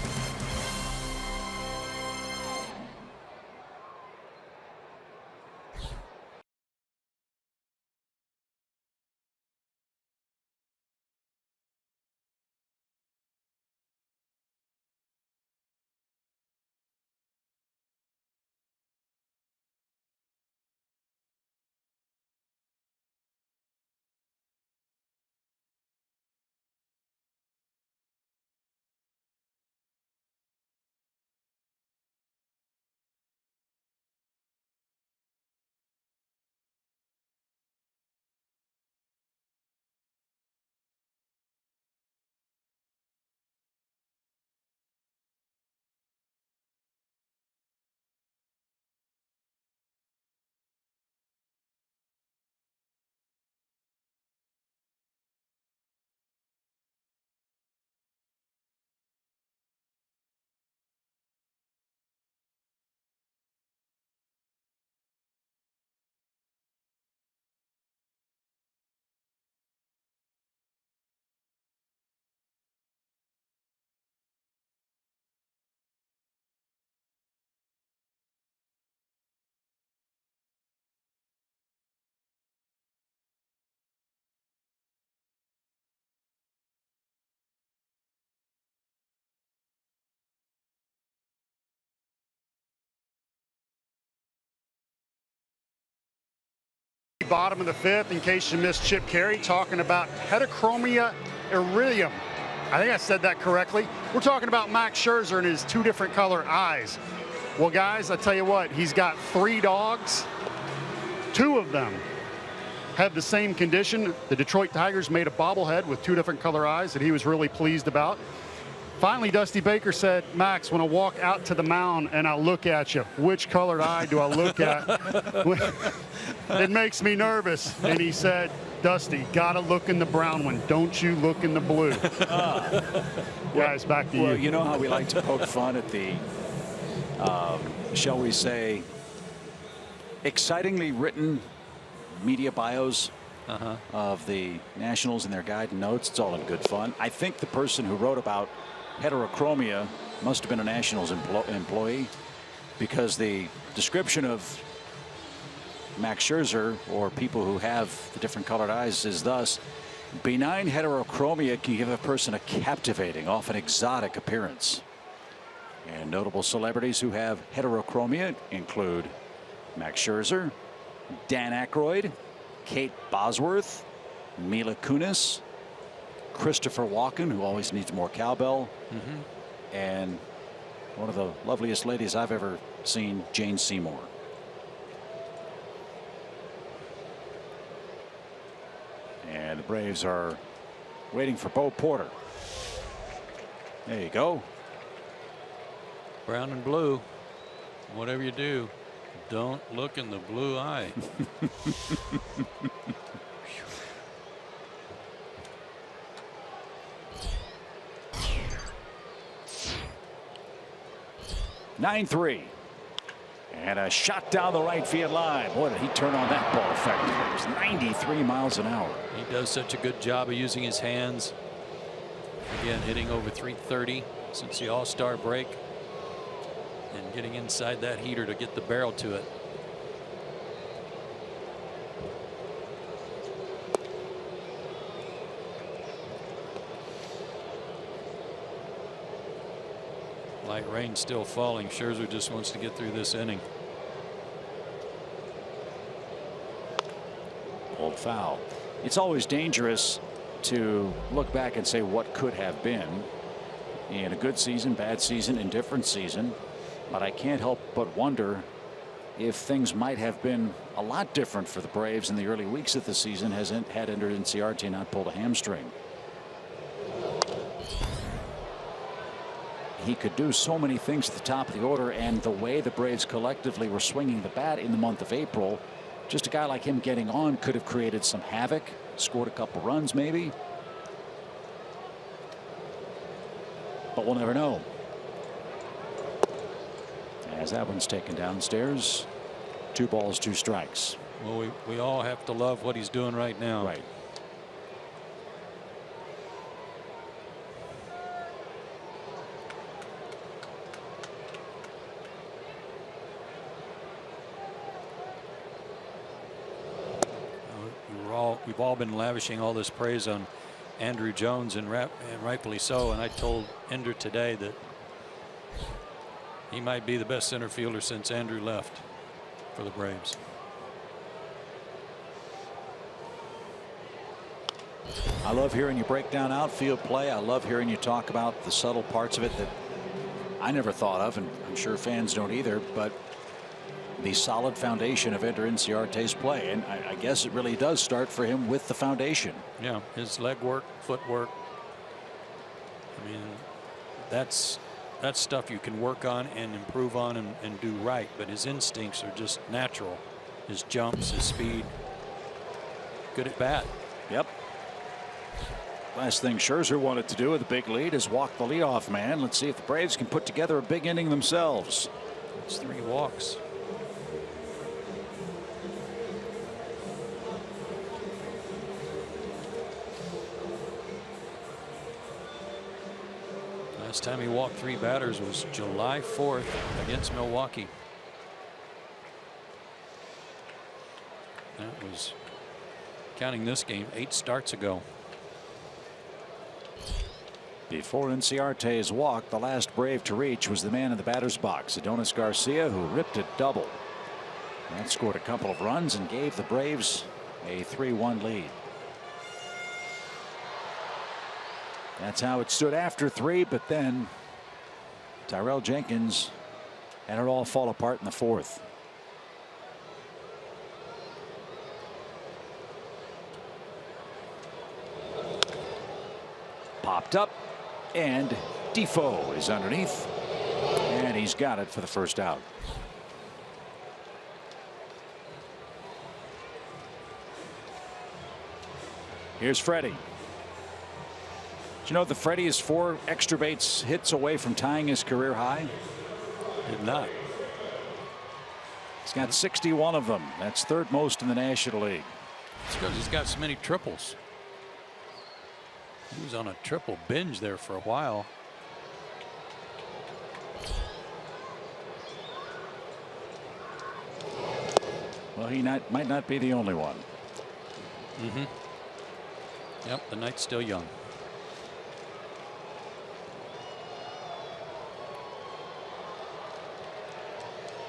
bottom of the 5th, in case you missed Chip Carey talking about heterochromia iridium. I think I said that correctly. We're talking about Max Scherzer and his 2 different color eyes. Well, guys, I tell you what, he's got 3 dogs. 2 of them have the same condition. The Detroit Tigers made a bobblehead with 2 different color eyes that he was really pleased about. Finally, Dusty Baker said, Max, when I walk out to the mound and I look at you, which colored eye do I look at? It makes me nervous. And he said, Dusty, gotta look in the brown one. Don't you look in the blue. Guys, back to you.
Well, you know how we like to poke fun at the, shall we say, excitingly written media bios of the Nationals and their guide and notes. It's all in good fun. I think the person who wrote about heterochromia must have been a Nationals employee, because the description of Max Scherzer, or people who have the different colored eyes, is thus: benign heterochromia can give a person a captivating, often exotic appearance. And notable celebrities who have heterochromia include Max Scherzer, Dan Aykroyd, Kate Bosworth, Mila Kunis, Christopher Walken, who always needs more cowbell, and one of the loveliest ladies I've ever seen, Jane Seymour. And the Braves are waiting for Bo Porter. There you go.
Brown and blue. Whatever you do, don't look in the blue eye.
(9-3). And a shot down the right field line. Boy, did he turn on that ball effectively. It was 93 miles an hour.
He does such a good job of using his hands. Again, hitting over 330 since the All-Star break, and getting inside that heater to get the barrel to it. Light rain still falling. Scherzer just wants to get through this inning.
Pulled foul. It's always dangerous to look back and say what could have been in a good season, bad season, indifferent season. But I can't help but wonder if things might have been a lot different for the Braves in the early weeks of the season had Ender Inciarte not pulled a hamstring. He could do so many things at the top of the order, and the way the Braves collectively were swinging the bat in the month of April, just a guy like him getting on could have created some havoc, scored a couple runs maybe. But we'll never know. As that one's taken downstairs, 2 balls, 2 strikes.
Well, we all have to love what he's doing right now.
Right.
We've all been lavishing all this praise on Andrew Jones, and rightfully so. And I told Ender today that he might be the best center fielder since Andrew left for the Braves.
I love hearing you break down outfield play. I love hearing you talk about the subtle parts of it that I never thought of, and I'm sure fans don't either, but the solid foundation of Ender Inciarte's play. And I guess it really does start for him with the foundation.
Yeah, his leg work, footwork. I mean, that's stuff you can work on and improve on and do right. But his instincts are just natural. His jumps, his speed. Good at bat.
Yep. Last thing Scherzer wanted to do with a big lead is walk the leadoff man. Let's see if the Braves can put together a big inning themselves.
It's 3 walks. Last time he walked 3 batters was July 4th against Milwaukee. That was, counting this game, 8 starts ago.
Before Inciarte's walk, the last Brave to reach was the man in the batter's box, Adonis Garcia, who ripped a double. That scored a couple of runs and gave the Braves a 3-1 lead. That's how it stood after 3, but then Tyrell Jenkins had it all fall apart in the 4th. Popped up, and Defoe is underneath, and he's got it for the first out. Here's Freddie. You know, the Freddie is 4 extra base hits away from tying his career high.
Did not.
He's got 61 of them. That's 3rd most in the National League.
It's because he's got so many triples. He was on a triple binge there for a while.
Well, he might not be the only one.
Yep, the night's still young.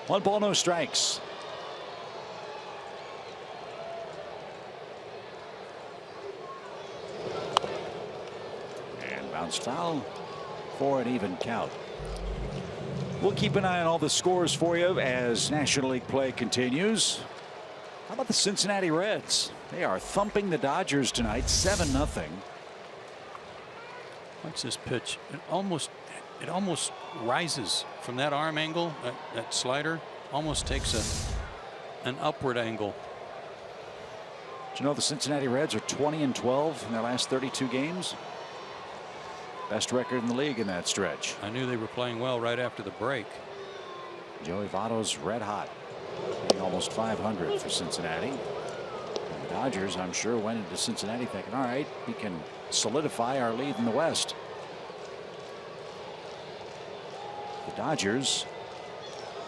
One ball, no strikes. And bounced foul for an even count. We'll keep an eye on all the scores for you as National League play continues. How about the Cincinnati Reds? They are thumping the Dodgers tonight, 7-0.
Watch this pitch. It almost rises from that arm angle. That slider almost takes an upward angle.
Do you know the Cincinnati Reds are 20-12 in their last 32 games? Best record in the league in that stretch.
I knew they were playing well right after the break.
Joey Votto's red hot, hitting almost 500 for Cincinnati. And the Dodgers, I'm sure, went into Cincinnati thinking, all right, we can solidify our lead in the West. The Dodgers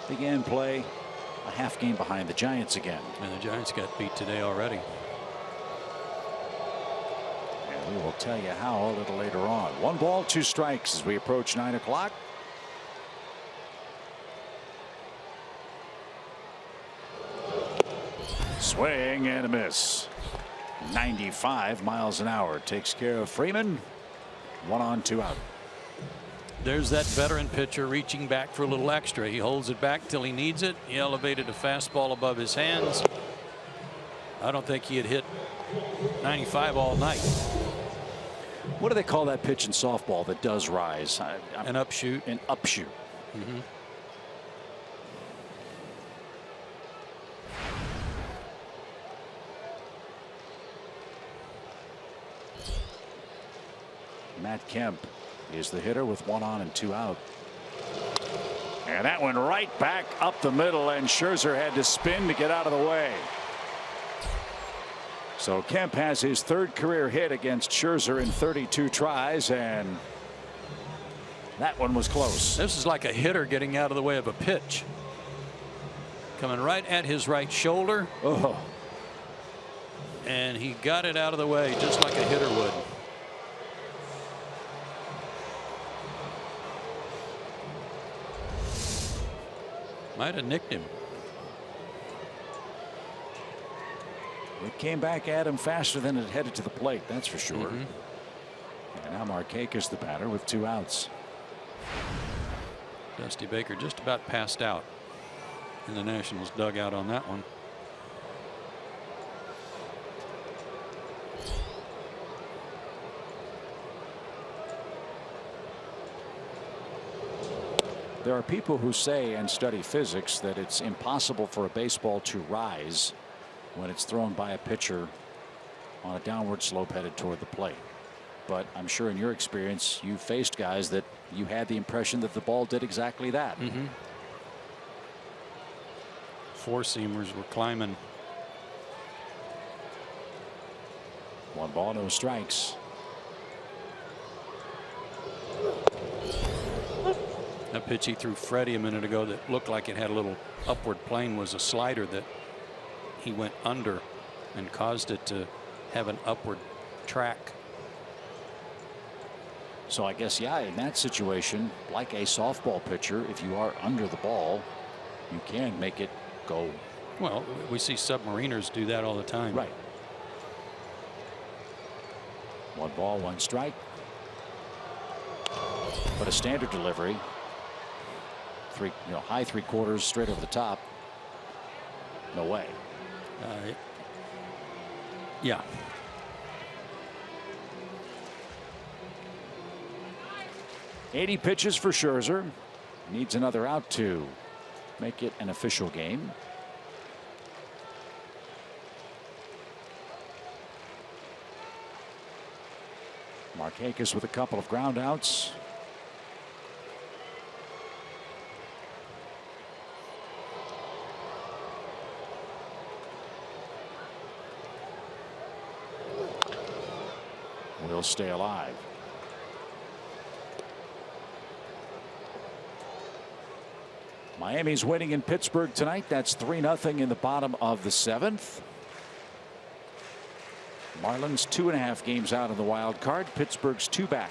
began play a half game behind the Giants again.
And the Giants got beat today already.
And we will tell you how a little later on. 1 ball, 2 strikes as we approach 9 o'clock. Swing and a miss. 95 miles an hour takes care of Freeman. 1 on, 2 out.
There's that veteran pitcher reaching back for a little extra. He holds it back till he needs it. He elevated a fastball above his hands. I don't think he had hit 95 all night.
What do they call that pitch in softball that does rise?
An upshoot.
An upshoot. Matt Kemp is the hitter with 1 on and 2 out. And that went right back up the middle, and Scherzer had to spin to get out of the way. So Kemp has his 3rd career hit against Scherzer in 32 tries, and that one was close.
This is like a hitter getting out of the way of a pitch. Coming right at his right shoulder.
Oh.
And he got it out of the way just like a hitter would. Might have nicked him.
It came back at him faster than it headed to the plate, that's for sure. And now Markakis the batter with 2 outs.
Dusty Baker just about passed out in the Nationals dugout on that one.
There are people who say and study physics that it's impossible for a baseball to rise when it's thrown by a pitcher on a downward slope headed toward the plate. But I'm sure in your experience you faced guys that you had the impression that the ball did exactly that.
4-seamers were climbing.
1 ball, no strikes.
That pitch he threw Freddie a minute ago that looked like it had a little upward plane was a slider that he went under and caused it to have an upward track.
So I guess, yeah, in that situation, like a softball pitcher, if you are under the ball, you can make it go.
Well, we see submariners do that all the time.
Right. 1 ball, 1 strike. But a standard delivery. High 3/4 straight over the top. No way.
Yeah.
'80 pitches for Scherzer. Needs another out to make it an official game. Markakis with a couple of ground outs. Will stay alive. Miami's winning in Pittsburgh tonight. That's 3-0 in the bottom of the 7th. Marlins 2.5 games out in the wild card. Pittsburgh's 2 back.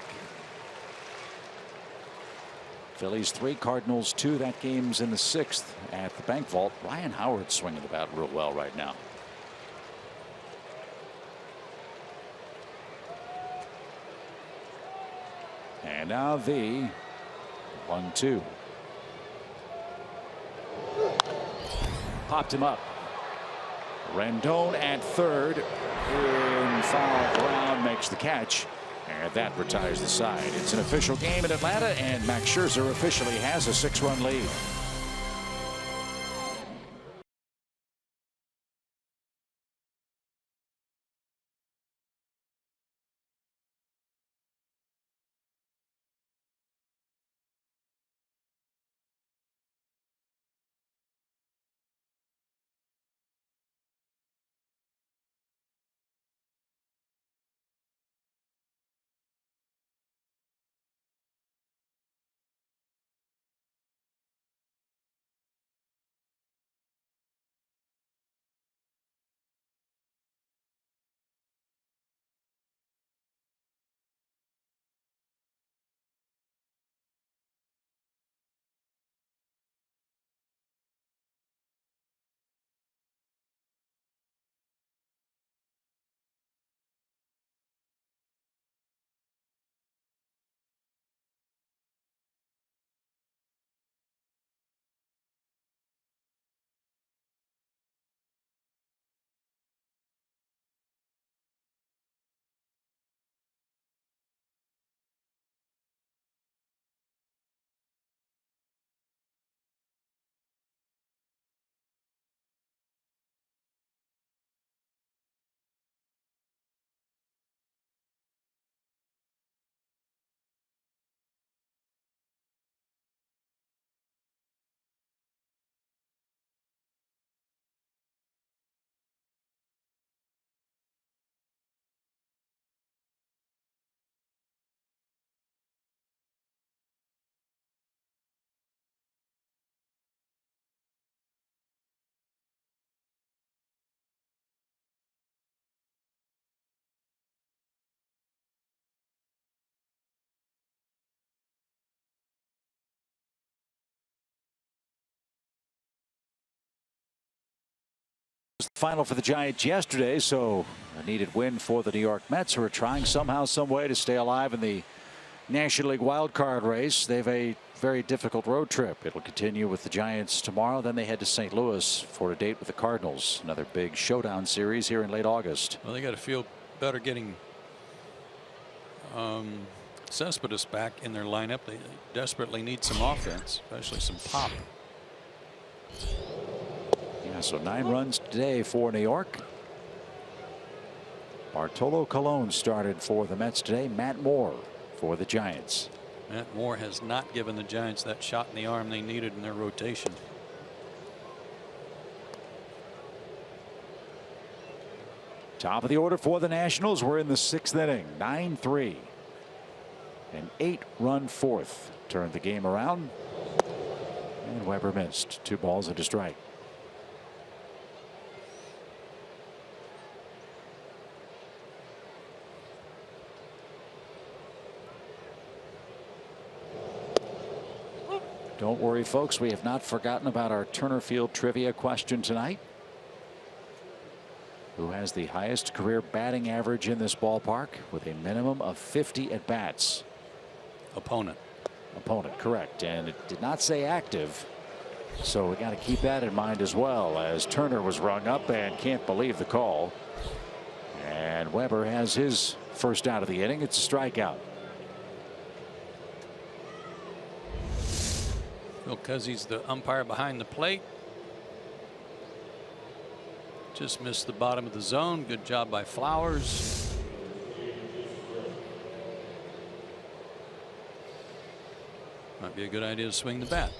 Phillies 3, Cardinals 2. That game's in the 6th at the Bank Vault. Ryan Howard's swinging the bat real well right now. And now the 1-2. Popped him up. Rendon at third in foul ground, makes the catch, and that retires the side. It's an official game in Atlanta, and Max Scherzer officially has a 6-run lead. Final for the Giants yesterday, so a needed win for the New York Mets, who are trying somehow, some way to stay alive in the National League wild card race. They have a very difficult road trip. It'll continue with the Giants tomorrow. Then they head to St. Louis for a date with the Cardinals. Another big showdown series here in late August.
Well, they got to feel better getting Cespedes back in their lineup. They desperately need some offense, especially some pop.
Yeah, so 9 runs today for New York. Bartolo Colon started for the Mets today. Matt Moore for the Giants.
Matt Moore has not given the Giants that shot in the arm they needed in their rotation.
Top of the order for the Nationals. We're in the 6th inning. 9-3. An 8-run 4th turned the game around. And Weber missed. 2 balls and a strike. Don't worry, folks. We have not forgotten about our Turner Field trivia question tonight. who has the highest career batting average in this ballpark with a minimum of 50 at-bats.
Opponent,
correct. And it did not say active. So we got to keep that in mind as well, as Turner was rung up and can't believe the call. And Weber has his first out of the inning. It's a strikeout.
Phil Cuzzy's the umpire behind the plate. Just missed the bottom of the zone. Good job by Flowers. Might be a good idea to swing the bat.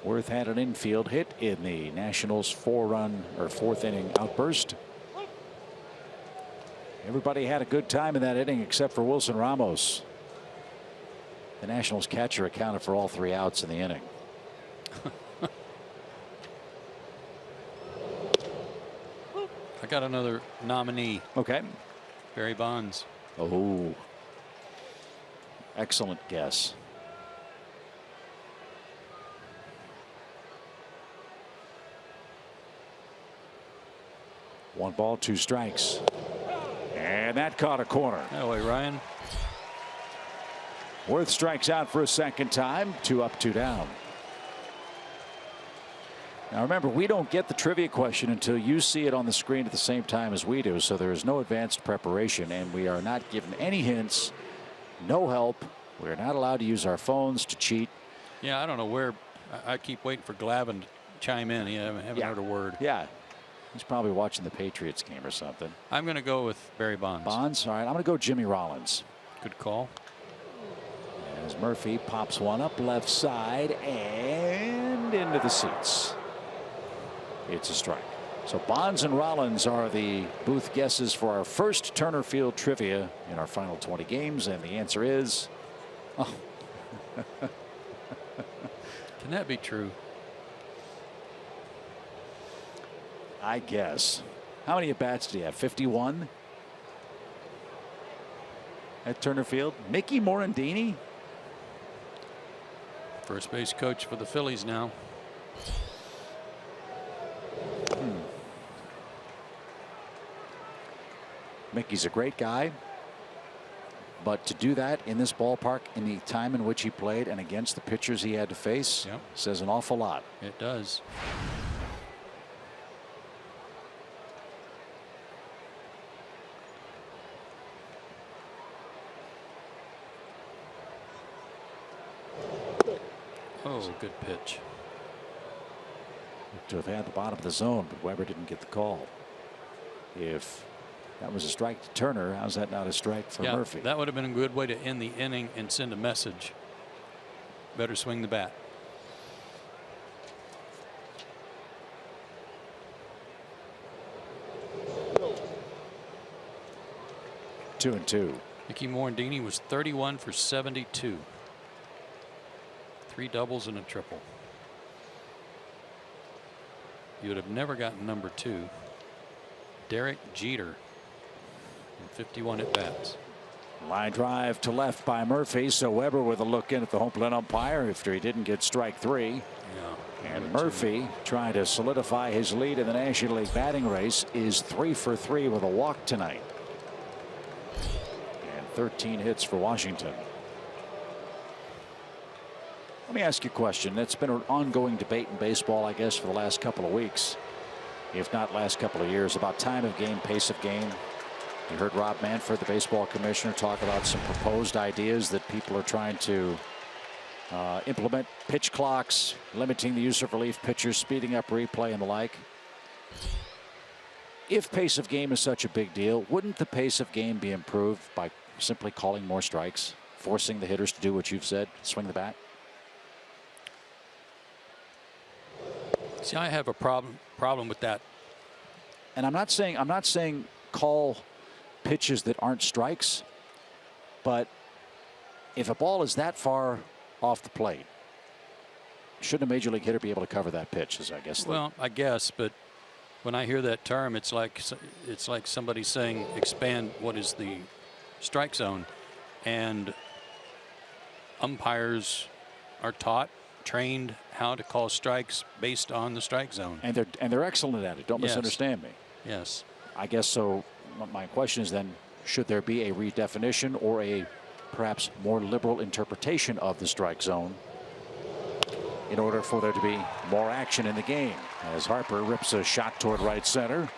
Worth had an infield hit in the Nationals' fourth inning outburst. Everybody had a good time in that inning except for Wilson Ramos. The Nationals catcher accounted for all 3 outs in the inning.
I got another nominee.
Okay.
Barry Bonds.
Oh, excellent guess. One ball, 2 strikes. And that caught a corner.
That way, Ryan.
Worth strikes out for a second time. 2 up, 2 down. Now remember, we don't get the trivia question until you see it on the screen at the same time as we do, so there is no advanced preparation, and we are not given any hints, no help. We're not allowed to use our phones to cheat.
Yeah, I don't know where. I keep waiting for Glavin to chime in. Yeah, I haven't heard a word.
Yeah. He's probably watching the Patriots game or something.
I'm going to go with Barry Bonds.
Bonds? All right, I'm going to go Jimmy Rollins.
Good call.
As Murphy pops one up left side and into the seats. It's a strike. So Bonds and Rollins are the booth guesses for our first Turner Field trivia in our final 20 games. And the answer is. Oh.
Can that be true?
I guess. How many at bats do you have? 51 at Turner Field. Mickey Morandini,
first base coach for the Phillies now.
Mickey's a great guy, but to do that in this ballpark in the time in which he played and against the pitchers he had to face says an awful lot.
It does. Oh, good pitch.
To have had the bottom of the zone, but Weber didn't get the call. If that was a strike to Turner, how's that not a strike for Murphy?
That would have been a good way to end the inning and send a message. Better swing the bat.
Two and two.
Mickey Morandini was 31 for 72. 3 doubles and a triple. You would have never gotten number 2. Derek Jeter. 51 at bats.
Line drive to left by Murphy, so Weber with a look in at the home plate umpire after he didn't get strike 3.
Yeah.
And Murphy, trying to solidify his lead in the National League batting race, is 3 for 3 with a walk tonight. And 13 hits for Washington. Let me ask you a question. It's been an ongoing debate in baseball, I guess, for the last couple of weeks, if not last couple of years, about time of game, pace of game. You heard Rob Manfred, the baseball commissioner, talk about some proposed ideas that people are trying to implement. Pitch clocks, limiting the use of relief pitchers, speeding up replay and the like. If pace of game is such a big deal, wouldn't the pace of game be improved by simply calling more strikes, forcing the hitters to do what you've said, swing the bat?
See, I have a problem with that.
And I'm not saying call pitches that aren't strikes, but if a ball is that far off the plate, shouldn't a major league hitter be able to cover that pitch? Is I guess.
Well, I guess, but when I hear that term, it's like somebody saying expand what is the strike zone. And umpires are trained how to call strikes based on the strike zone.
And they're excellent at it. Don't misunderstand me.
Yes.
I guess so. My question is then, should there be a redefinition or a perhaps more liberal interpretation of the strike zone in order for there to be more action in the game? As Harper rips a shot toward right center,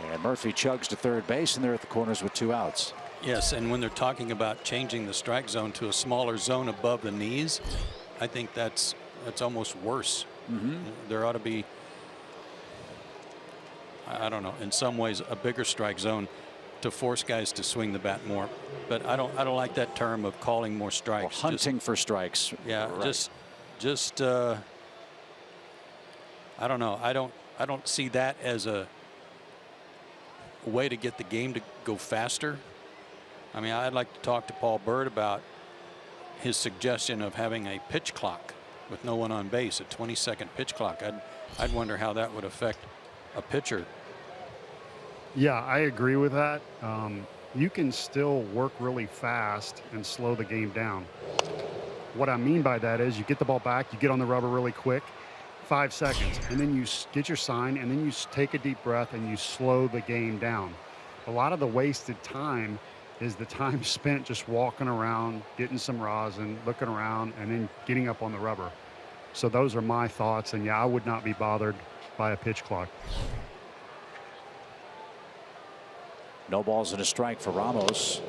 and Murphy chugs to third base, and they're at the corners with 2 outs.
Yes, and when they're talking about changing the strike zone to a smaller zone above the knees, I think that's almost worse. There ought to be, I don't know, in some ways a bigger strike zone to force guys to swing the bat more. But I don't like that term of calling more strikes.
Or hunting for strikes.
Yeah,
right.
just I don't know. I don't see that as a way to get the game to go faster. I mean, I'd like to talk to Paul Byrd about his suggestion of having a pitch clock with no one on base, a 20-second pitch clock. I'd wonder how that would affect a pitcher.
Yeah, I agree with that. You can still work really fast and slow the game down. What I mean by that is you get the ball back, you get on the rubber really quick, 5 seconds, and then you get your sign, and then you take a deep breath and you slow the game down. A lot of the wasted time is the time spent just walking around, getting some rosin, looking around, and then getting up on the rubber. So those are my thoughts, and yeah, I would not be bothered by a pitch clock.
No balls and a strike for Ramos,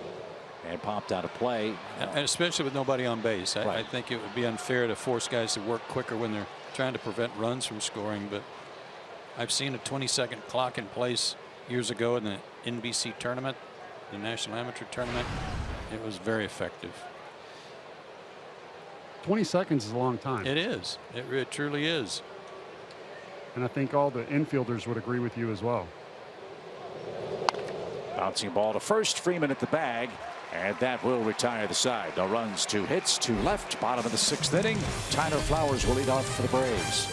and popped out of play.
And especially with nobody on base.
Right.
I think it would be unfair to force guys to work quicker when they're trying to prevent runs from scoring. But I've seen a 20-second clock in place years ago in the NBC tournament, the National Amateur Tournament. It was very effective.
20 seconds is a long time.
It is. It truly is.
And I think all the infielders would agree with you as well.
Bouncing ball to first, Freeman at the bag, and that will retire the side. No runs, 2 hits, 2 left. Bottom of the 6th inning. Tyler Flowers will lead off for the Braves.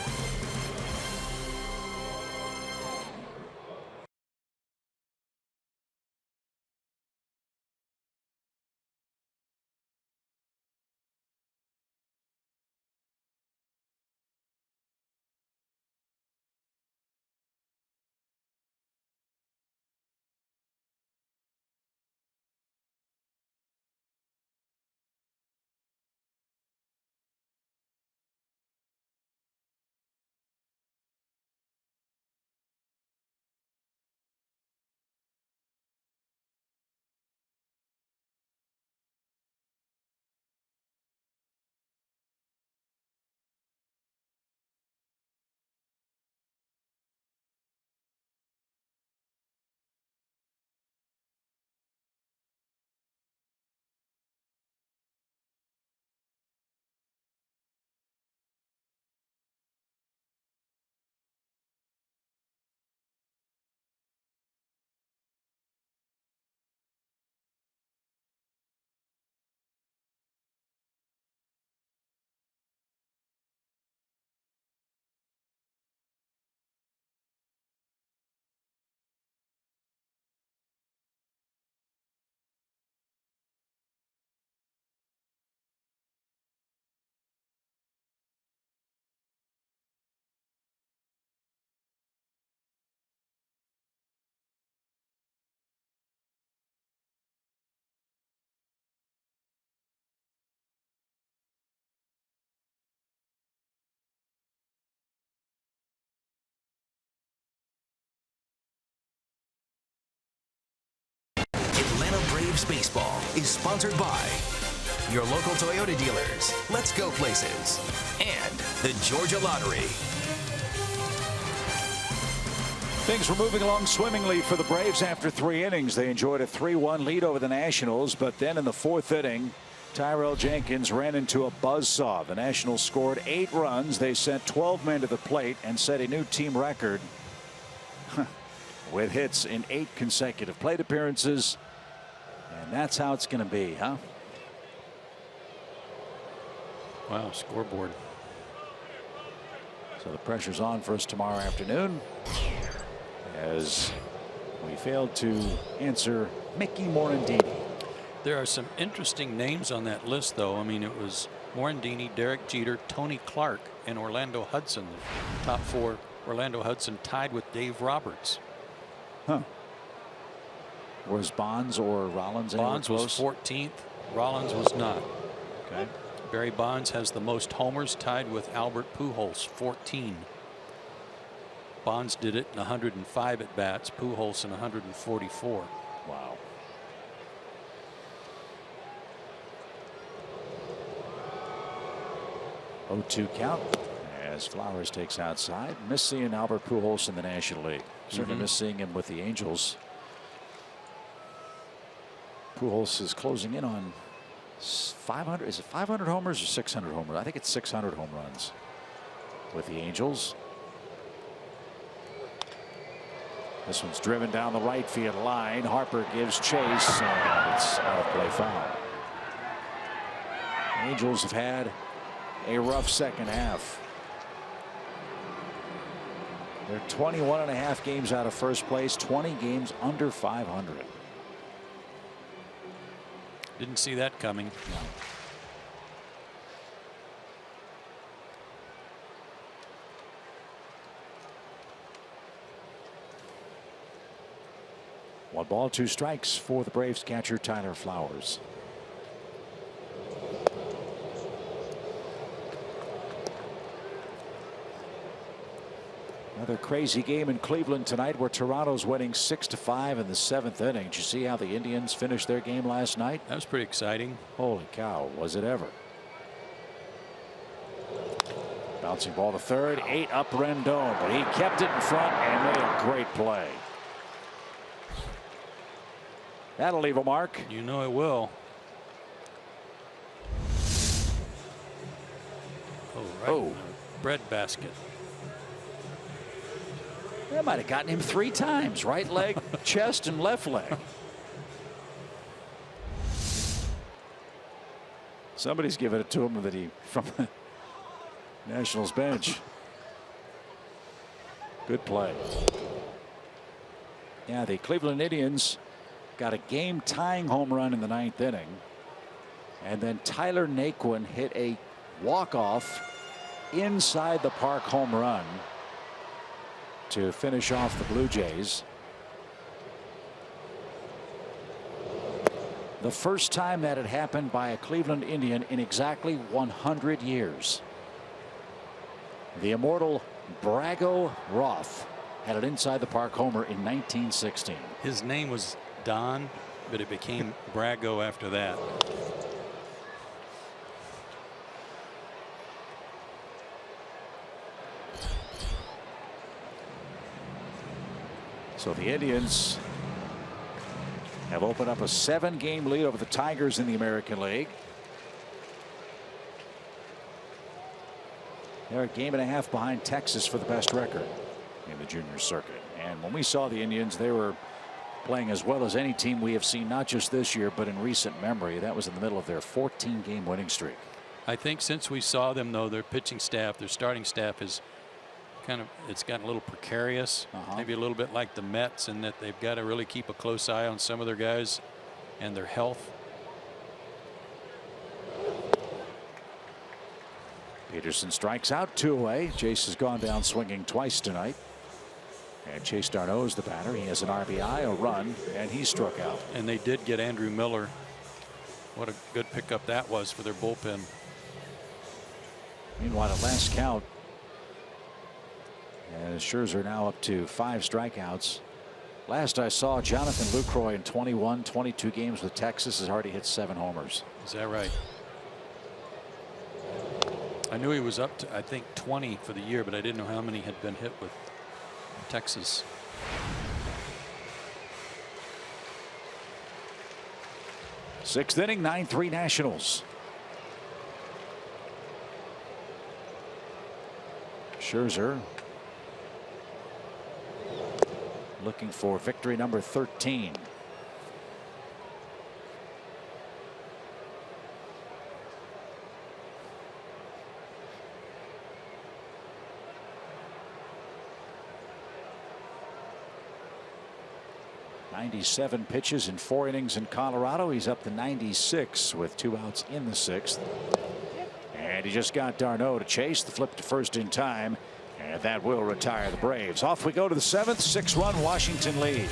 Braves baseball is sponsored by your local Toyota dealers, Let's Go Places, and the Georgia Lottery.
Things were moving along swimmingly for the Braves after 3 innings. They enjoyed a 3-1 lead over the Nationals, but then in the 4th inning, Tyrell Jenkins ran into a buzzsaw. The Nationals scored 8 runs. They sent 12 men to the plate and set a new team record with hits in 8 consecutive plate appearances. And that's how it's going to be, huh?
Wow, scoreboard.
So the pressure's on for us tomorrow afternoon as we failed to answer Mickey Morandini.
There are some interesting names on that list, though. I mean, it was Morandini, Derek Jeter, Tony Clark, and Orlando Hudson. The top 4. Orlando Hudson tied with Dave Roberts.
Huh. Was Bonds or Rollins?
Bonds was 14th. Rollins was not.
Okay.
Barry Bonds has the most homers, tied with Albert Pujols, 14. Bonds did it in 105 at bats. Pujols in 144.
Wow. Oh, 2 count as Flowers takes outside. Miss seeing Albert Pujols in the National League. Certainly miss seeing him with the Angels. Pujols is closing in on 500. Is it 500 homers or 600 homers? I think it's 600 home runs with the Angels. This one's driven down the right field line. Harper gives chase, and it's out of play foul. Angels have had a rough second half. They're 21.5 games out of first place, 20 games under 500.
Didn't see that coming.
No. One ball, 2 strikes for the Braves catcher Tyler Flowers. Another crazy game in Cleveland tonight where Toronto's winning 6-5 in the 7th inning. Did you see how the Indians finished their game last night?
That was pretty exciting.
Holy cow, was it ever. Bouncing ball to third, 8 up Rendon, but he kept it in front and made a great play. That'll leave a mark.
You know it will. Oh. Bread basket.
That might have gotten him 3 times. Right leg, chest, and left leg. Somebody's giving it to him that he from the Nationals bench. Good play. Yeah, the Cleveland Indians got a game-tying home run in the 9th inning. And then Tyler Naquin hit a walk-off inside the park home run to finish off the Blue Jays. The first time that had happened by a Cleveland Indian in exactly 100 years. The immortal Brago Roth had an inside the park homer in 1916.
His name was Don, but it became Brago after that.
So the Indians have opened up a 7-game lead over the Tigers in the American League. They're a game and a half behind Texas for the best record in the junior circuit. And when we saw the Indians, they were playing as well as any team we have seen, not just this year, but in recent memory. That was in the middle of their 14-game winning streak.
I think since we saw them, though, their pitching staff, their starting staff is it's gotten a little precarious, maybe a little bit like the Mets, in that they've got to really keep a close eye on some of their guys and their health.
Peterson strikes out, 2 away. Chase has gone down swinging twice tonight. And Chase Darno is the batter. He has an RBI, a run, and he struck out.
And they did get Andrew Miller. What a good pickup that was for their bullpen.
Meanwhile, at last count, and Scherzer now up to 5 strikeouts. Last I saw, Jonathan Lucroy in 22 games with Texas has already hit 7 homers.
Is that right? I knew he was up to, I think, 20 for the year, but I didn't know how many had been hit with Texas.
Sixth inning, 9-3 Nationals. Scherzer looking for victory number 13. 97 pitches in 4 innings in Colorado. He's up to 96 with 2 outs in the 6th. And he just got d'Arnaud to chase the flip to first in time. And that will retire the Braves. Off we go to the 7th. 6-run Washington lead.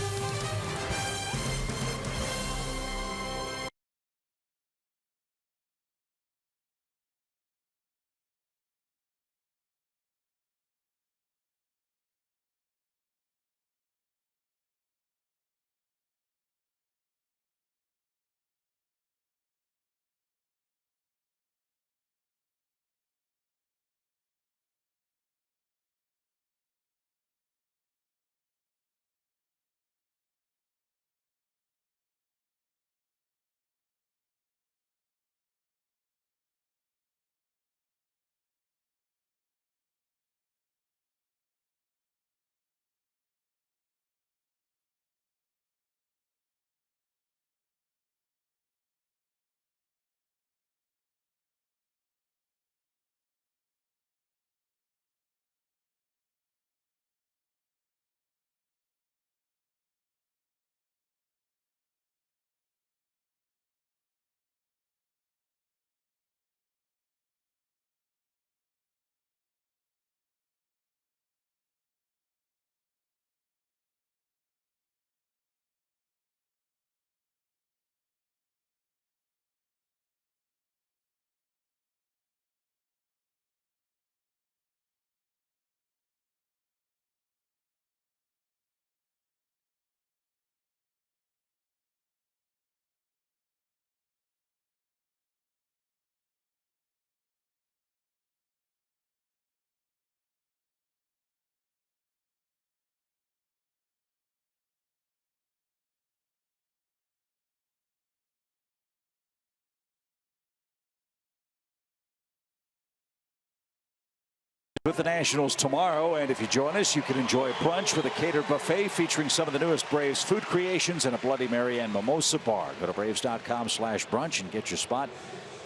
With the Nationals tomorrow, and if you join us, you can enjoy brunch with a catered buffet featuring some of the newest Braves food creations and a Bloody Mary and mimosa bar. Go to Braves.com/brunch and get your spot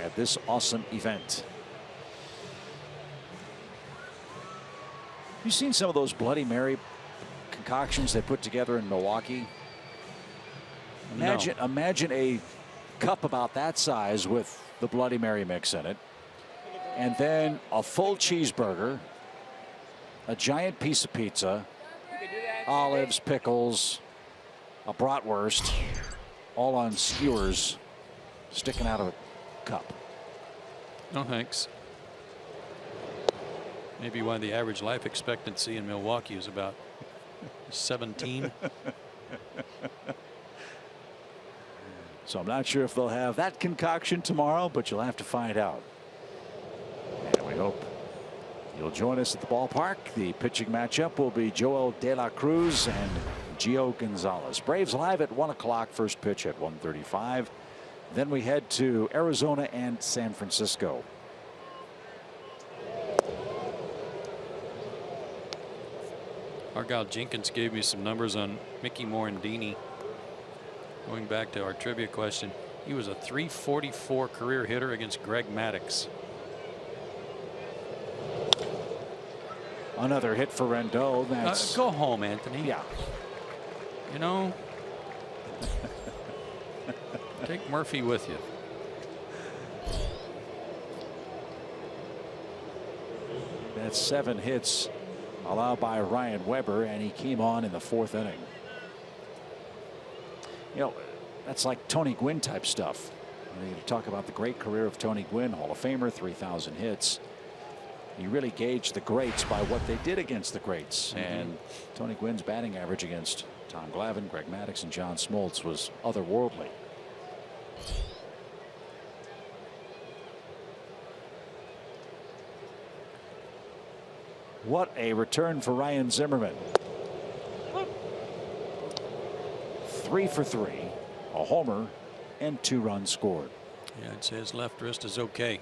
at this awesome event. You've seen some of those Bloody Mary concoctions they put together in Milwaukee? Imagine a cup about that size with the Bloody Mary mix in it. And then a full cheeseburger, a giant piece of pizza, olives, pickles, a bratwurst, all on skewers sticking out of a cup.
No thanks. Maybe why the average life expectancy in Milwaukee is about 17.
So I'm not sure if they'll have that concoction tomorrow, but you'll have to find out. And we hope you'll join us at the ballpark. The pitching matchup will be Joel De La Cruz and Gio Gonzalez. Braves live at 1 o'clock. First pitch at 1:35. Then we head to Arizona and San Francisco.
Argyle Jenkins gave me some numbers on Mickey Morandini. Going back to our trivia question, he was a .344 career hitter against Greg Maddux.
Another hit for Rendon. That's
go home, Anthony.
Yeah.
You know, take Murphy with you.
That's 7 hits allowed by Ryan Weber, and he came on in the 4th inning. You know, that's like Tony Gwynn type stuff. You talk about the great career of Tony Gwynn, Hall of Famer, 3,000 hits. You really gauge the greats by what they did against the greats. And Tony Gwynn's batting average against Tom Glavine, Greg Maddux, and John Smoltz was otherworldly. What a return for Ryan Zimmerman. 3 for 3, a homer, and 2 runs scored.
Yeah, I'd say his left wrist is okay.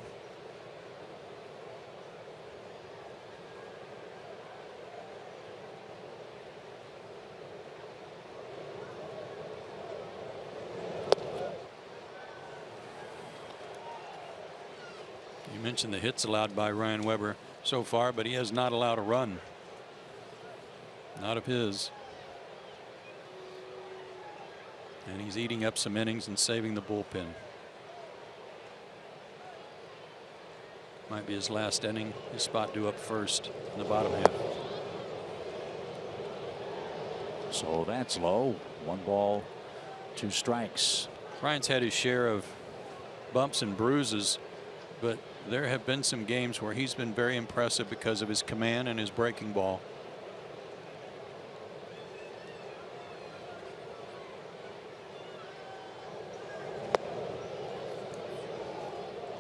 You mentioned the hits allowed by Ryan Weber so far, but he has not allowed a run. Not of his. And he's eating up some innings and saving the bullpen. Might be his last inning. His spot due up first in the bottom half.
So that's low. 1 ball, 2 strikes.
Ryan's had his share of bumps and bruises, but there have been some games where he's been very impressive because of his command and his breaking ball.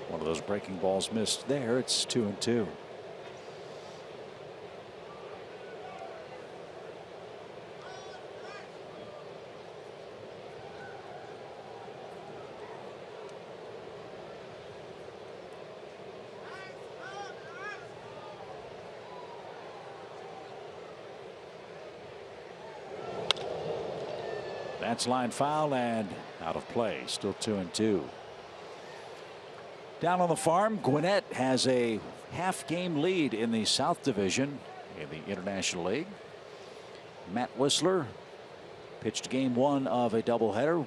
One of those breaking balls missed there. It's 2-2. That's line foul and out of play. Still 2-2. Down on the farm, Gwinnett has a half-game lead in the South Division in the International League. Matt Whistler pitched game 1 of a doubleheader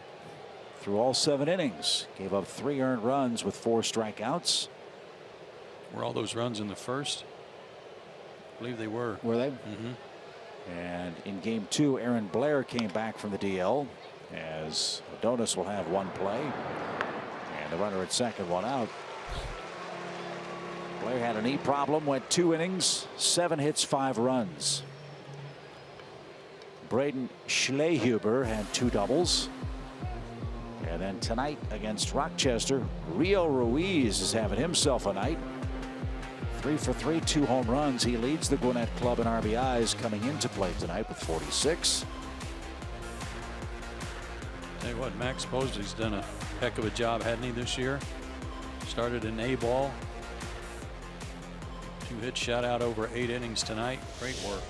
through all 7 innings. Gave up 3 earned runs with 4 strikeouts.
Were all those runs in the first? I believe they were.
Were they?
Mm-hmm.
And in game 2, Aaron Blair came back from the DL, as Adonis will have 1 play. And the runner at second, 1 out. Blair had a knee problem, went 2 innings, 7 hits, 5 runs. Braden Schlehuber had 2 doubles. And then tonight against Rochester, Rio Ruiz is having himself a night. 3 for 3, 2 home runs. He leads the Gwinnett club in RBIs coming into play tonight with 46.
Tell you what, Max Posley's done a heck of a job, hadn't he, this year? Started in A ball. 2 hits, shot out over 8 innings tonight. Great work.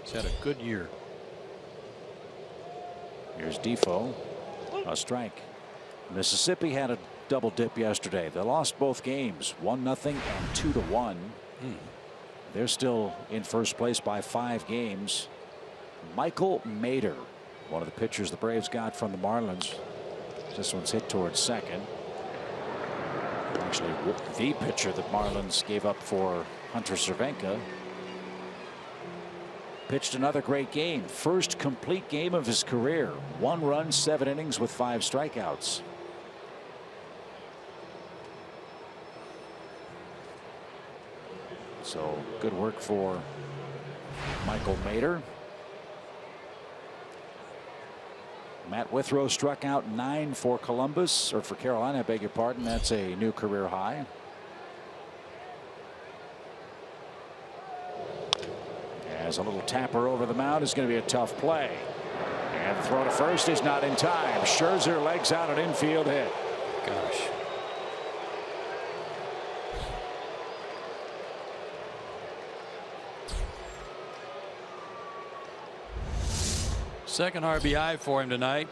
He's had a good year.
Here's Defoe. A strike. Mississippi had a double dip yesterday. They lost both games, 1-0 and 2-1. They're still in first place by 5 games. Michael Mader, one of the pitchers the Braves got from the Marlins. This one's hit towards second. Actually, the pitcher that Marlins gave up for Hunter Cervenka. Pitched another great game. First complete game of his career. 1 run, 7 innings with 5 strikeouts. So good work for Michael Mader. Matt Withrow struck out 9 for Columbus, or for Carolina, I beg your pardon. That's a new career high. As a little tapper over the mound is going to be a tough play. And the throw to first is not in time. Scherzer legs out an infield hit.
Gosh. Second RBI for him tonight.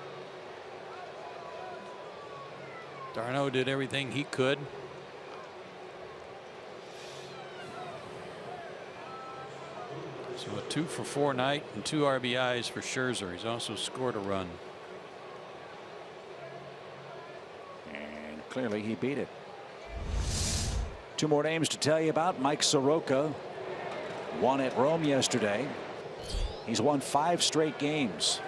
Darno did everything he could. So a 2 for 4 night and 2 RBIs for Scherzer. He's also scored a run.
And clearly he beat it. 2 more names to tell you about. Mike Soroka won at Rome yesterday. He's won 5 straight games.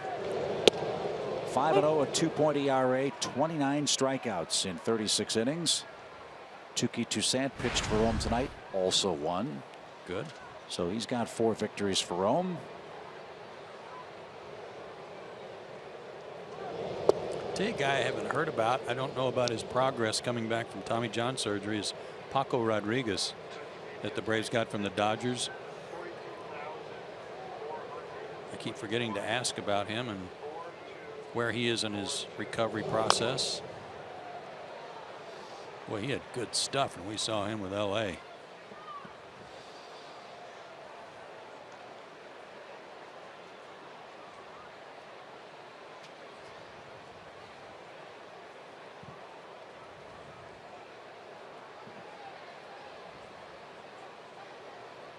5-0, a 2.0 ERA, 29 strikeouts in 36 innings. Tuki Toussaint pitched for Rome tonight, also won.
Good.
So he's got 4 victories for Rome.
Tell you a guy I haven't heard about. I don't know about his progress coming back from Tommy John surgery. Is Paco Rodriguez that the Braves got from the Dodgers. I keep forgetting to ask about him and where he is in his recovery process. Boy, he had good stuff, and we saw him with LA.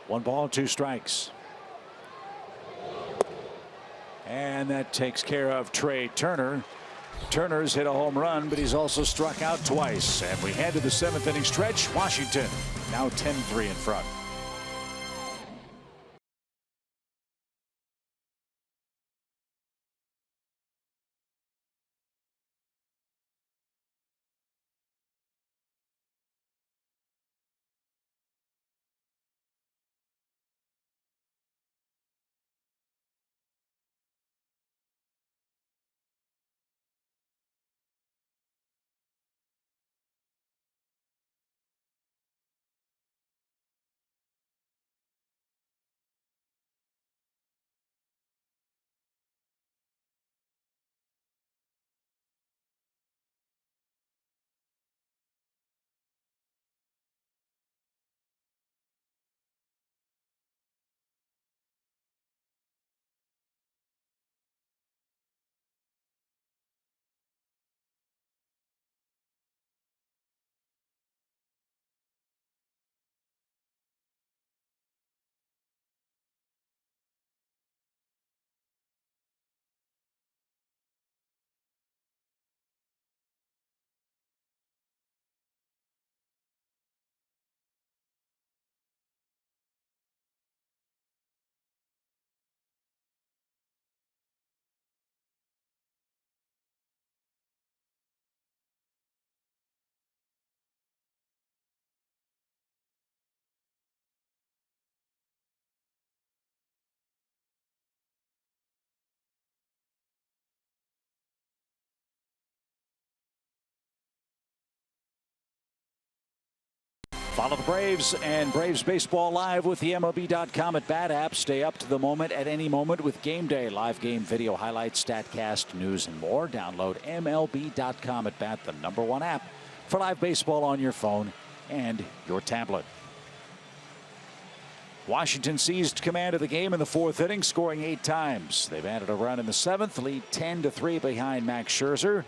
One ball, 2 strikes. And that takes care of Trey Turner. Turner's hit a home run, but he's also struck out twice. And we head to the 7th inning stretch. Washington now 10-3 in front. Follow the Braves and Braves Baseball live with the MLB.com at Bat app. Stay up to the moment at any moment with Game Day. Live game video highlights, StatCast, news, and more. Download MLB.com at Bat, the #1 app for live baseball on your phone and your tablet. Washington seized command of the game in the 4th inning, scoring 8 times. They've added a run in the 7th, lead 10-3 behind Max Scherzer.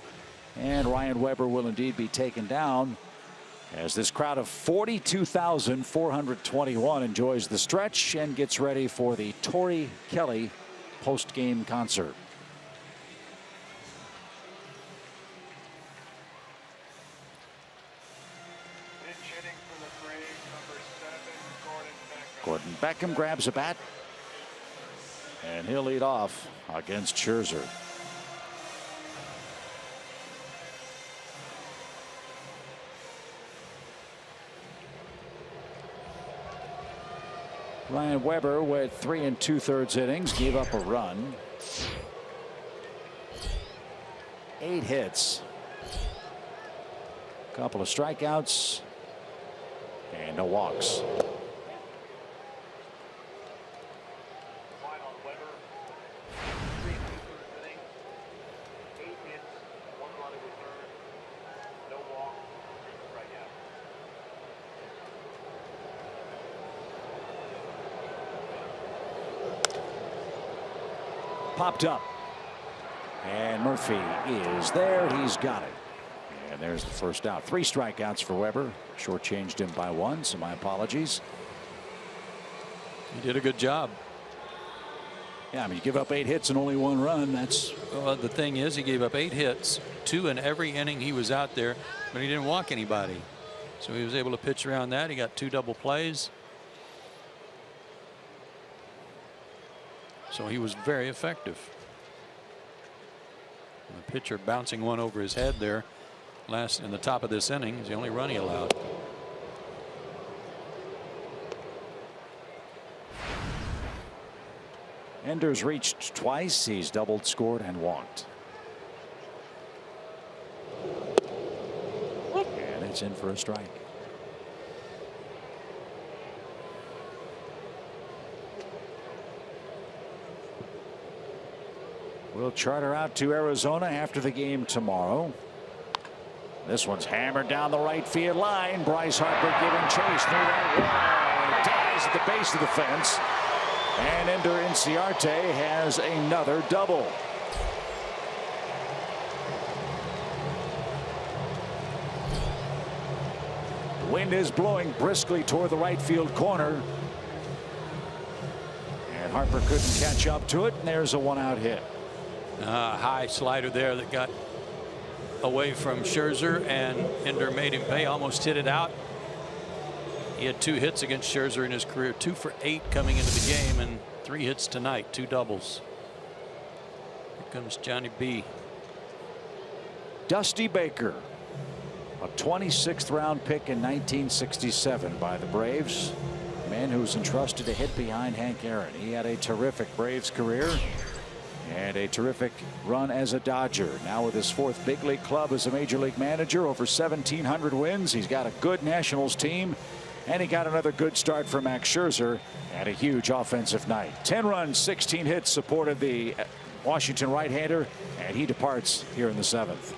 And Ryan Weber will indeed be taken down as this crowd of 42,421 enjoys the stretch and gets ready for the Tori Kelly post-game concert. Gordon Beckham grabs a bat, and he'll lead off against Scherzer. Ryan Weber with 3 2/3 innings, gave up a run. 8 hits. A couple of strikeouts. And no walks. Popped up, and Murphy is there. He's got it, and there's the first out. 3 strikeouts for Weber. Shortchanged him by 1, so my apologies.
He did a good job.
Yeah, I mean, you give up 8 hits and only 1 run. That's
well, the thing is, he gave up 8 hits, 2 in every inning he was out there, but he didn't walk anybody, so he was able to pitch around that. He got 2 double plays. So he was very effective. And the pitcher bouncing one over his head there last in the top of this inning is the only run he allowed.
Ender's reached twice. He's doubled, scored, and walked. And it's in for a strike. We'll charter out to Arizona after the game tomorrow. This one's hammered down the right field line. Bryce Harper giving chase through that wall. Dies at the base of the fence. And Ender Inciarte has another double. The wind is blowing briskly toward the right field corner. And Harper couldn't catch up to it, and there's a 1-out hit.
High slider there that got away from Scherzer, and Ender made him pay. Almost hit it out. He had 2 hits against Scherzer in his career, 2 for 8 coming into the game, and 3 hits tonight, 2 doubles. Here comes Johnny B.
Dusty Baker, a 26th round pick in 1967 by the Braves. A man who was entrusted to hit behind Hank Aaron. He had a terrific Braves career and a terrific run as a Dodger. Now with his 4th big league club as a major league manager, over 1,700 wins. He's got a good Nationals team, and he got another good start for Max Scherzer and a huge offensive night. 10 runs, 16 hits supported the Washington right-hander, and he departs here in the 7th.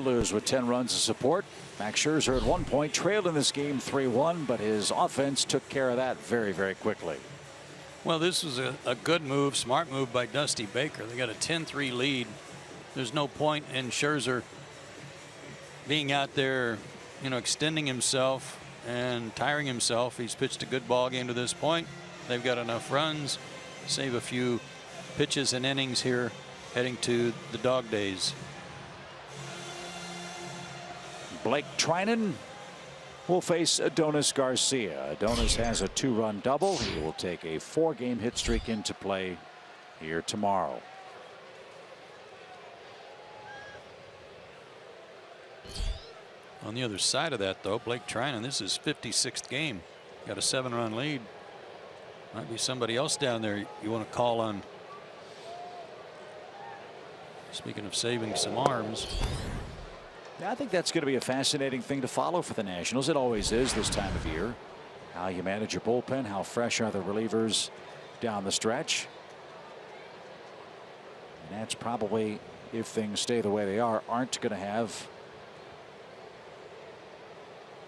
Lose with 10 runs of support. Max Scherzer at one point trailed in this game 3-1, but his offense took care of that very, very quickly.
Well, this was a good move, smart move by Dusty Baker. They got a 10-3 lead. There's no point in Scherzer being out there, you know, extending himself and tiring himself. He's pitched a good ball game to this point. They've got enough runs, save a few pitches and innings here heading to the dog days.
Blake Trinan will face Adonis Garcia. Adonis has a 2-run double. He will take a 4-game hit streak into play here tomorrow.
On the other side of that, though, Blake Trinan, this is his 56th game. Got a 7-run lead. Might be somebody else down there you want to call on. Speaking of saving some arms.
I think that's going to be a fascinating thing to follow for the Nationals. It always is this time of year. How you manage your bullpen, how fresh are the relievers down the stretch. And that's probably, if things stay the way they are, aren't going to have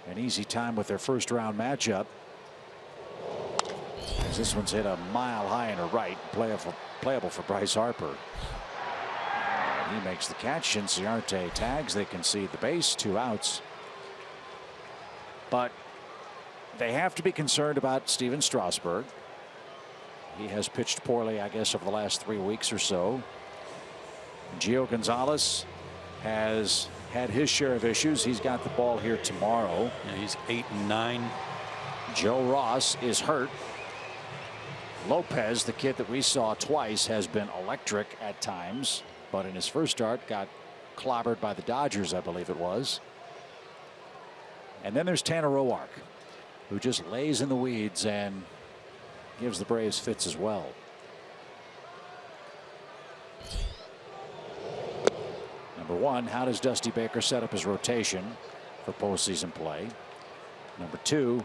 an easy time with their first-round matchup. As this one's hit a mile high and a right, playable for Bryce Harper. He makes the catch. Inciarte tags. They concede the base. 2 outs. But they have to be concerned about Steven Strasburg. He has pitched poorly, I guess, over the last 3 weeks or so. Gio Gonzalez has had his share of issues. He's got the ball here tomorrow.
Yeah, he's 8-9.
Joe Ross is hurt. Lopez, the kid that we saw twice, has been electric at times. But in his first start got clobbered by the Dodgers, I believe it was. And then there's Tanner Roark, who just lays in the weeds and gives the Braves fits as well. Number one, how does Dusty Baker set up his rotation for postseason play? Number two,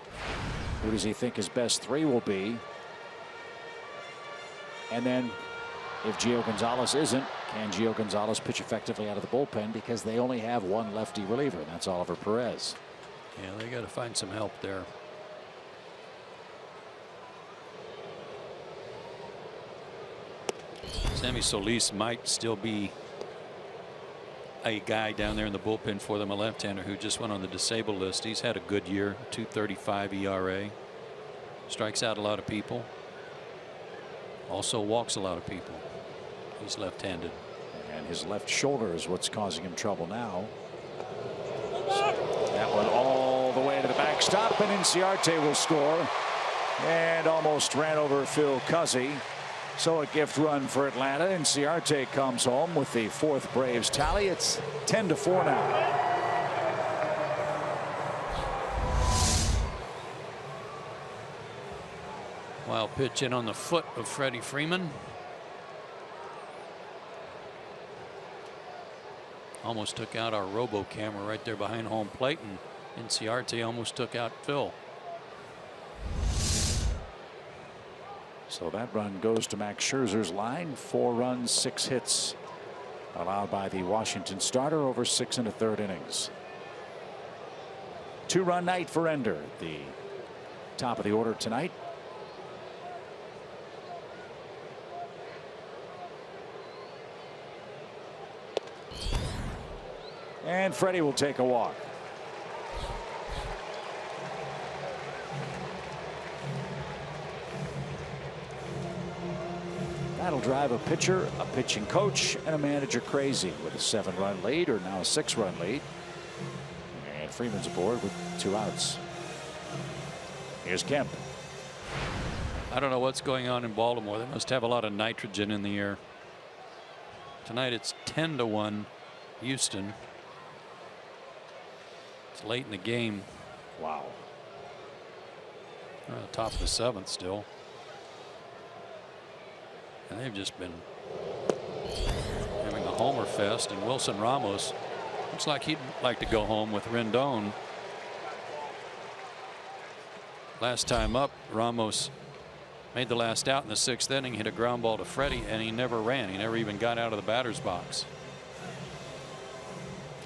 who does he think his best 3 will be? And then If Gio Gonzalez isn't, can Gio Gonzalez pitch effectively out of the bullpen, because they only have one lefty reliever, and that's Oliver Perez.
Yeah, they got to find some help there. Sammy Solis might still be a guy down there in the bullpen for them, a left-hander who just went on the disabled list. He's had a good year, 2.35 ERA. Strikes out a lot of people. Also walks a lot of people. He's left-handed.
And his left shoulder is what's causing him trouble now. That one all the way to the backstop, and INCIARTE will score. And almost ran over Phil Cuzzy. So a gift run for Atlanta. INCIARTE comes home with the 4th Braves tally. It's 10-4 now.
Wild pitch in on the foot of Freddie Freeman. Almost took out our robo camera right there behind home plate, and INCIARTE almost took out Phil.
So that run goes to Max Scherzer's line. 4 runs, 6 hits allowed by the Washington starter over 6 1/3 innings. 2-run night for Ender, the top of the order tonight. And Freddie will take a walk. That'll drive a pitcher, a pitching coach, and a manager crazy with a 7-run lead, or now a 6-run lead. And Freeman's aboard with 2 outs. Here's Kemp.
I don't know what's going on in Baltimore. They must have a lot of nitrogen in the air. Tonight it's 10-1 Houston. It's late in the game.
Wow.
Top of the 7th still. And they've just been having a homer fest, and Wilson Ramos looks like he'd like to go home with Rendon. Last time up, Ramos made the last out in the 6th inning, hit a ground ball to Freddie, and he never ran. He never even got out of the batter's box.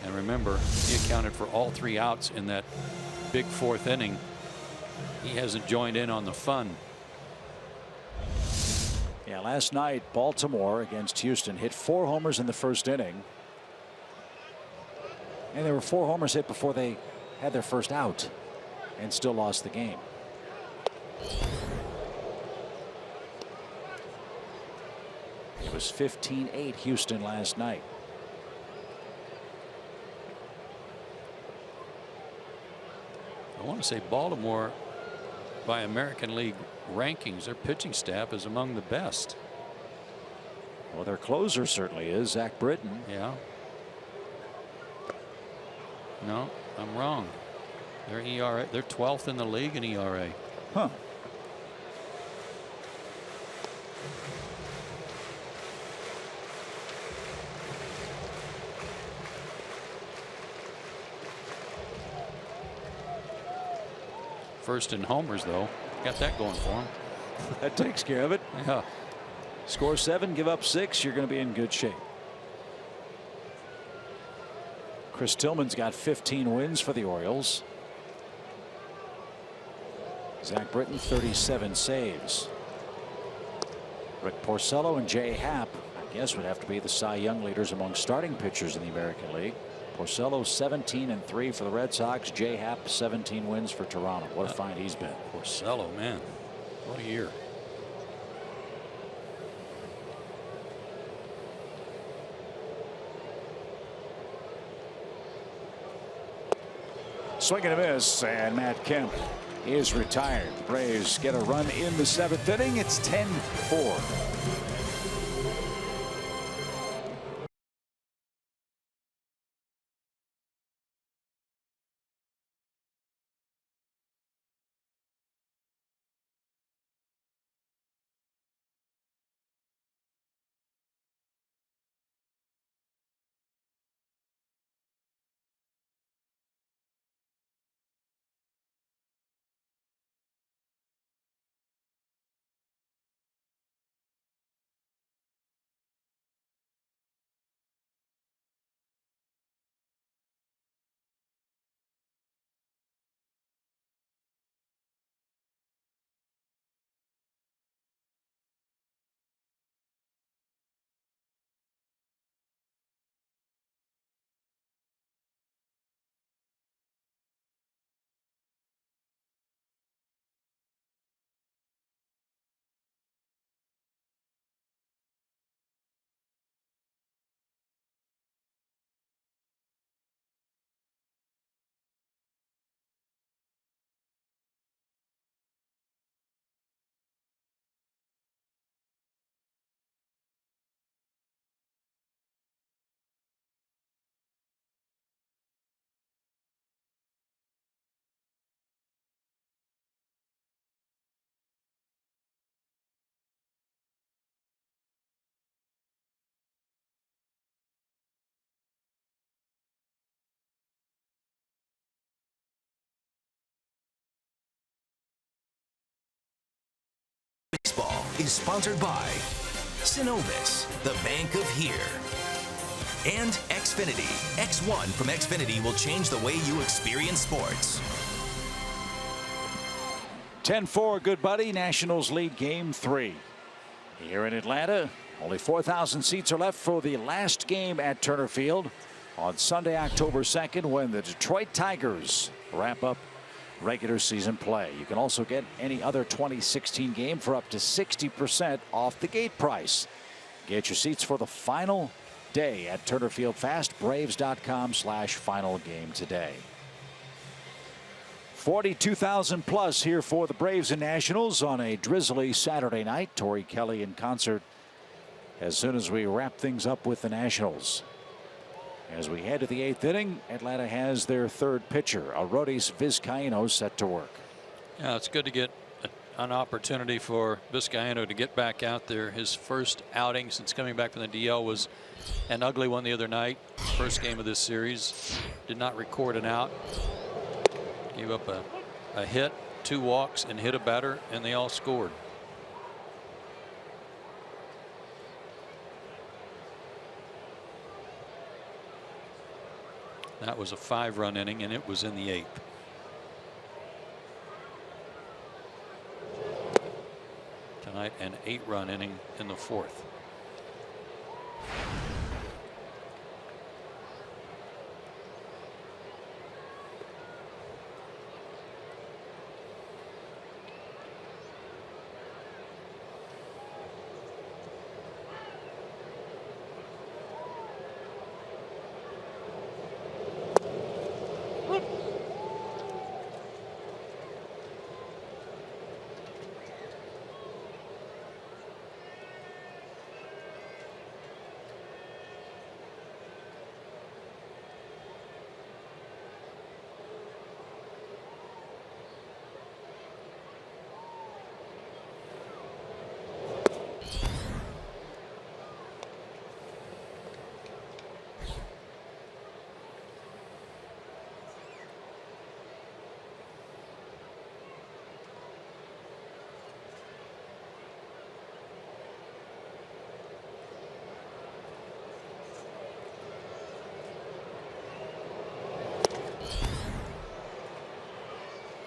And remember, he accounted for all 3 outs in that big 4th inning. He hasn't joined in on the fun.
Yeah, last night Baltimore against Houston hit 4 homers in the 1st inning. And there were 4 homers hit before they had their first out, and still lost the game. It was 15-8 Houston last night.
I want to say Baltimore, by American League rankings, their pitching staff is among the best.
Well, their closer certainly is, Zach Britton.
Yeah. No, I'm wrong. Their ERA, they're 12th in the league in ERA.
Huh.
First in homers, though. Got that going for him.
That takes care of it.
Yeah.
Score 7, give up 6. You're going to be in good shape. Chris Tillman's got 15 wins for the Orioles. Zach Britton 37 saves. Rick Porcello and Jay Happ, I guess, would have to be the Cy Young leaders among starting pitchers in the American League. Porcello 17-3 for the Red Sox. Jay Happ 17 wins for Toronto. What a find he's been.
Porcello, man, what a year.
Swing and a miss, and Matt Kemp is retired. The Braves get a run in the 7th inning. It's 10-4.
is sponsored by Synovus, the bank of here, and Xfinity. X1 from Xfinity will change the way you experience sports.
10-4, good buddy. Nationals lead game 3. Here in Atlanta, only 4,000 seats are left for the last game at Turner Field on Sunday, October 2nd, when the Detroit Tigers wrap up regular season play. You can also get any other 2016 game for up to 60% off the gate price. Get your seats for the final day at Turner Field fast. Braves.com/final game today. 42,000 plus here for the Braves and Nationals on a drizzly Saturday night. Torrey Kelly in concert as soon as we wrap things up with the Nationals. As we head to the 8th inning, Atlanta has their third pitcher, Arodys Vizcaíno, set to work.
Yeah, it's good to get an opportunity for Vizcaíno to get back out there. His first outing since coming back from the DL was an ugly one the other night. First game of this series. Did not record an out. Gave up a hit, 2 walks, and hit a batter, and they all scored. That was a 5-run inning, and it was in the 8th. Tonight, an 8-run inning in the 4th.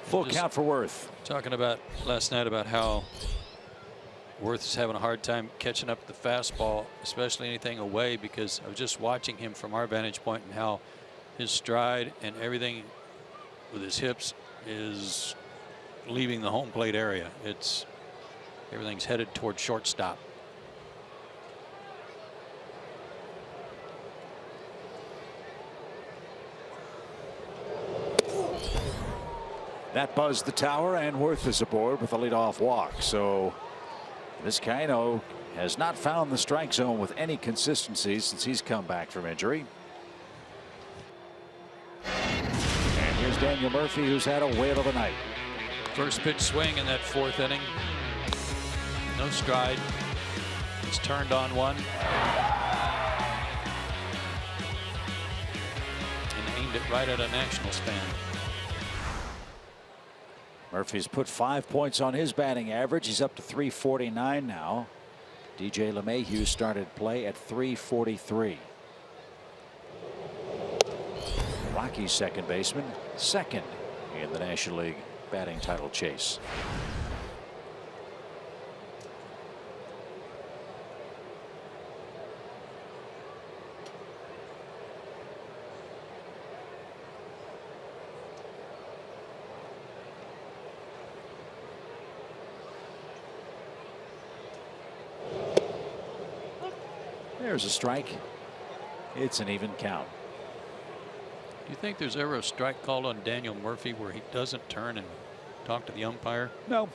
Full count for Worth.
Talking about last night about how Worth is having a hard time catching up the fastball, especially anything away, because I was just watching him from our vantage point and how his stride and everything with his hips is leaving the home plate area. Everything's headed toward shortstop.
That buzzed the tower, and Worth is aboard with a leadoff walk. So Vizcaíno has not found the strike zone with any consistency since he's come back from injury. And here's Daniel Murphy, who's had a whale of a night.
First pitch swing in that 4th inning. No stride. He's turned on one. And aimed it right at a Nationals fan.
Murphy's put 5 points on his batting average. He's up to 349 now. DJ LeMahieu started play at 343. Rockies second baseman, second in the National League batting title chase. There's a strike. It's an even count.
Do you think there's ever a strike called on Daniel Murphy where he doesn't turn and talk to the umpire?
No.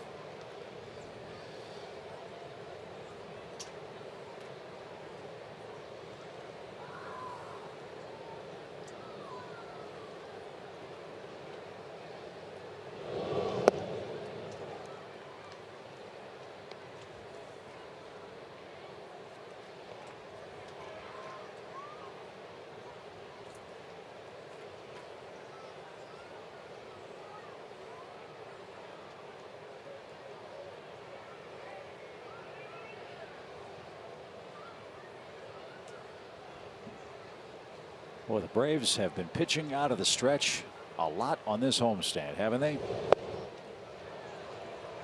Well, the Braves have been pitching out of the stretch a lot on this homestand, haven't they?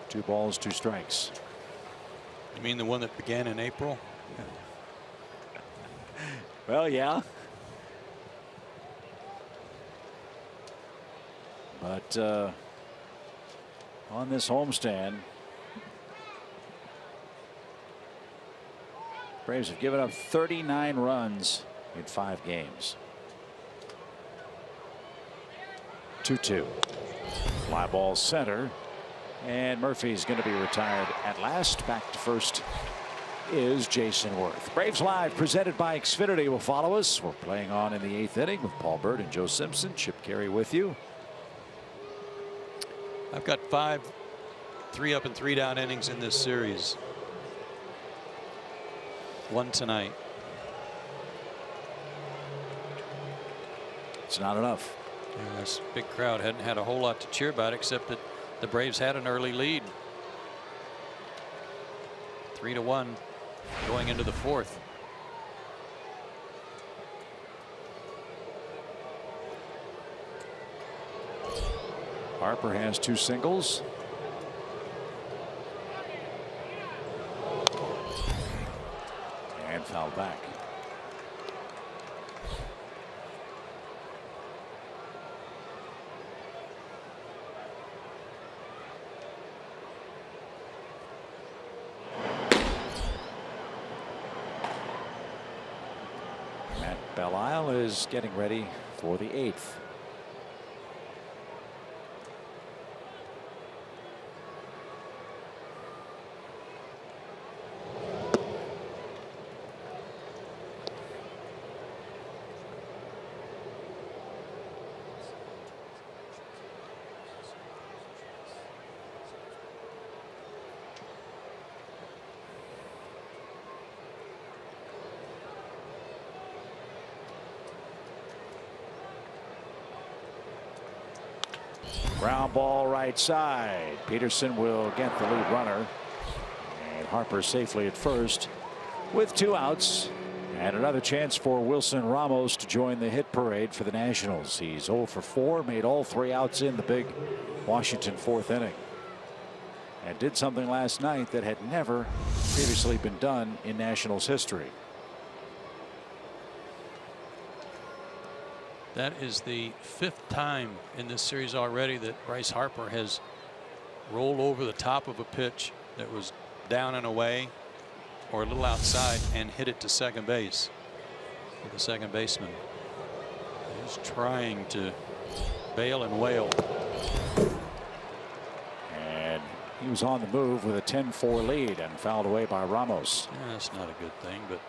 2 balls, 2 strikes.
You mean the one that began in April?
Well, yeah. But on this homestand, Braves have given up 39 runs in 5 games. 2-2. Fly ball center. And Murphy's going to be retired at last. Back to first is Jason Worth. Braves Live presented by Xfinity will follow us. We're playing on in the 8th inning with Paul Byrd and Joe Simpson. Chip Carey with you.
I've got 5 3-up and 3-down innings in this series. 1 tonight.
It's not enough.
Yeah, this big crowd hadn't had a whole lot to cheer about except that the Braves had an early lead. 3-1 going into the 4th.
Harper has 2 singles. And fouled back. Belisle is getting ready for the 8th. Ground ball right side. Peterson will get the lead runner. And Harper safely at first with 2 outs. And another chance for Wilson Ramos to join the hit parade for the Nationals. He's 0 for 4, made all 3 outs in the big Washington 4th inning. And did something last night that had never previously been done in Nationals history.
That is the 5th time in this series already that Bryce Harper has rolled over the top of a pitch that was down and away or a little outside and hit it to second base for the second baseman. He's trying to bail and wail.
And he was on the move with a 10-4 lead and fouled away by Ramos.
Yeah, that's not a good thing, but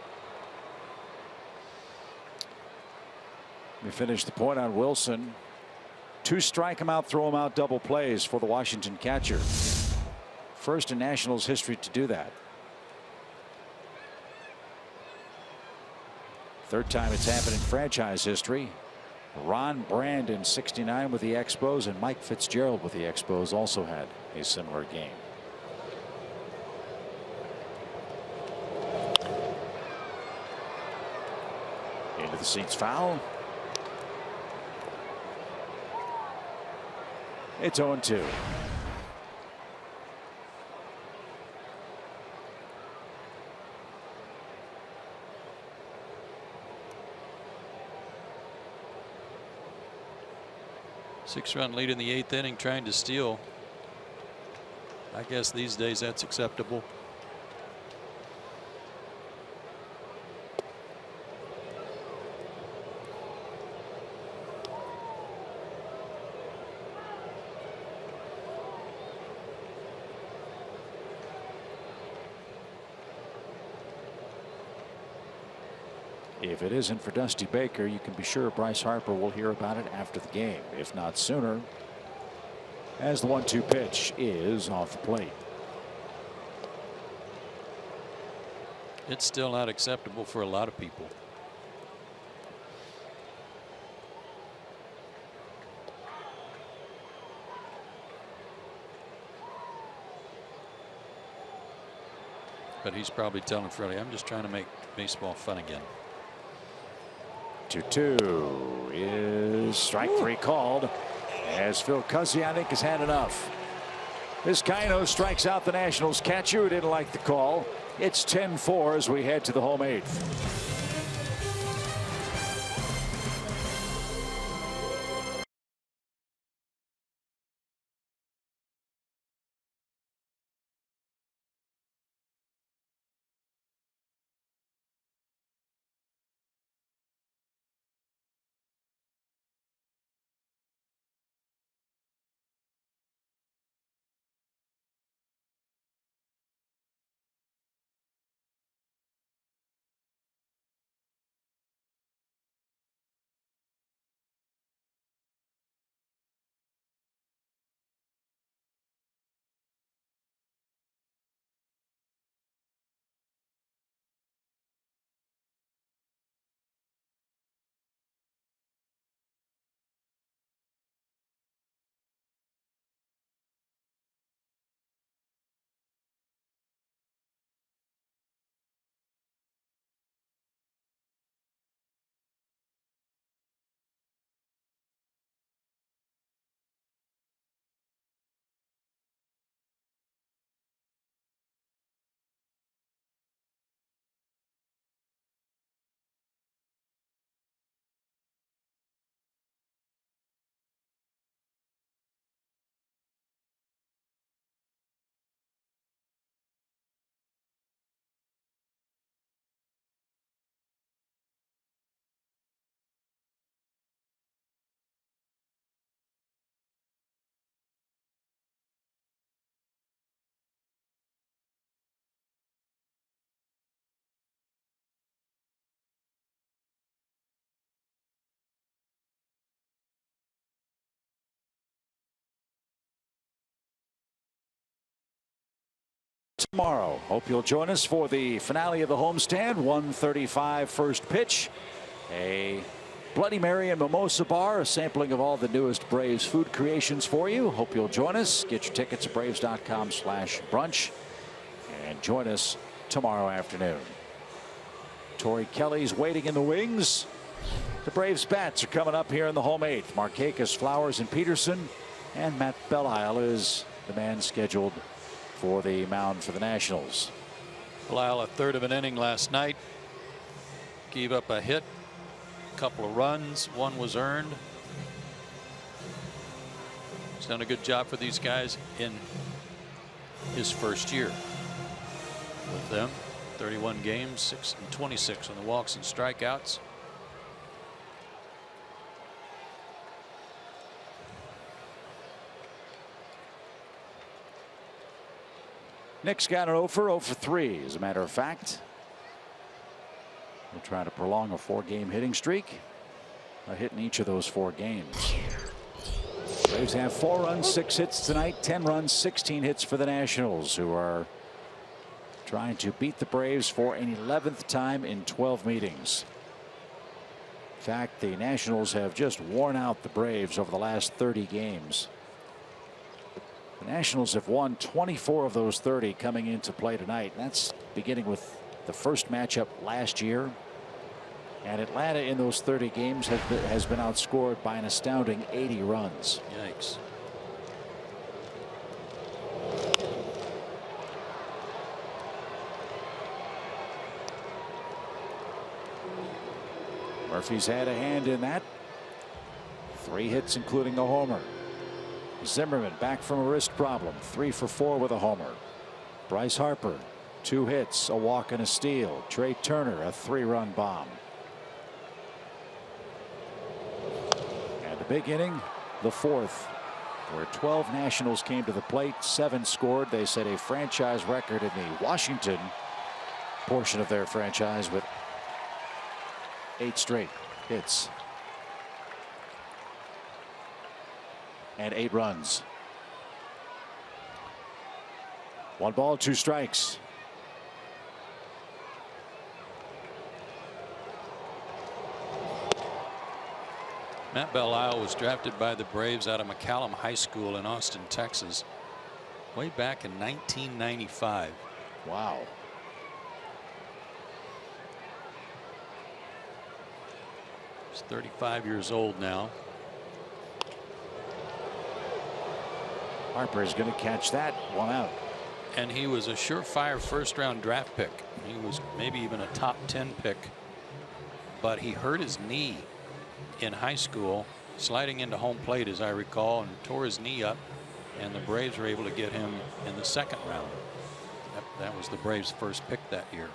we finish the point on Wilson. 2 strike him out, throw him out double plays for the Washington catcher. First in Nationals history to do that. 3rd time it's happened in franchise history. Ron Brand in '69 with the Expos, and Mike Fitzgerald with the Expos also had a similar game. Into the seats, foul. It's 0-2.
Six-run lead in the 8th inning, trying to steal. I guess these days that's acceptable.
If it isn't for Dusty Baker, you can be sure Bryce Harper will hear about it after the game, if not sooner, as the 1-2 pitch is off the plate.
It's still not acceptable for a lot of people. But he's probably telling Freddie, I'm just trying to make baseball fun again.
2-2 is strike 3 called, as Phil Cuzzi, I think, has had enough. Vizcaino strikes out the Nationals catcher who didn't like the call. It's 10-4 as we head to the home 8th. Tomorrow, hope you'll join us for the finale of the homestand. 1:35 first pitch. A Bloody Mary and Mimosa Bar, a sampling of all the newest Braves food creations for you. Hope you'll join us. Get your tickets at braves.com/brunch and join us tomorrow afternoon. Torrey Kelly's waiting in the wings. The Braves bats are coming up here in the home 8th. Markakis, Flowers, and Peterson, and Matt Belisle is the man scheduled for the mound for the Nationals.
Belisle, a third of an inning last night, gave up a hit, a couple of runs, one was earned. He's done a good job for these guys in his first year with them. 31 games, 6-26 on the walks and strikeouts.
Nick's got an 0 for 3, as a matter of fact. We'll try to prolong a 4-game hitting streak. A hit in each of those 4 games. Braves have 4 runs, 6 hits tonight, 10 runs, 16 hits for the Nationals, who are trying to beat the Braves for an 11th time in 12 meetings. In fact, the Nationals have just worn out the Braves over the last 30 games. The Nationals have won 24 of those 30 coming into play tonight. That's beginning with the first matchup last year. And Atlanta in those 30 games has been outscored by an astounding 80 runs.
Yikes.
Murphy's had a hand in that. 3 hits, including a homer. Zimmerman back from a wrist problem, 3 for 4 with a homer. Bryce Harper, 2 hits, a walk and a steal. Trey Turner, a 3-run bomb. And a big inning, the 4th, where 12 Nationals came to the plate, 7 scored. They set a franchise record in the Washington portion of their franchise with 8 straight hits. And 8 runs. 1 ball, 2 strikes.
Matt Belisle was drafted by the Braves out of McCallum High School in Austin, Texas, way back in 1995.
Wow.
He's 35 years old now.
Harper is going to catch that one out.
And he was a surefire first-round draft pick. He was maybe even a top 10 pick. But he hurt his knee in high school, sliding into home plate, as I recall, and tore his knee up. And the Braves were able to get him in the second round. That was the Braves' first pick that year.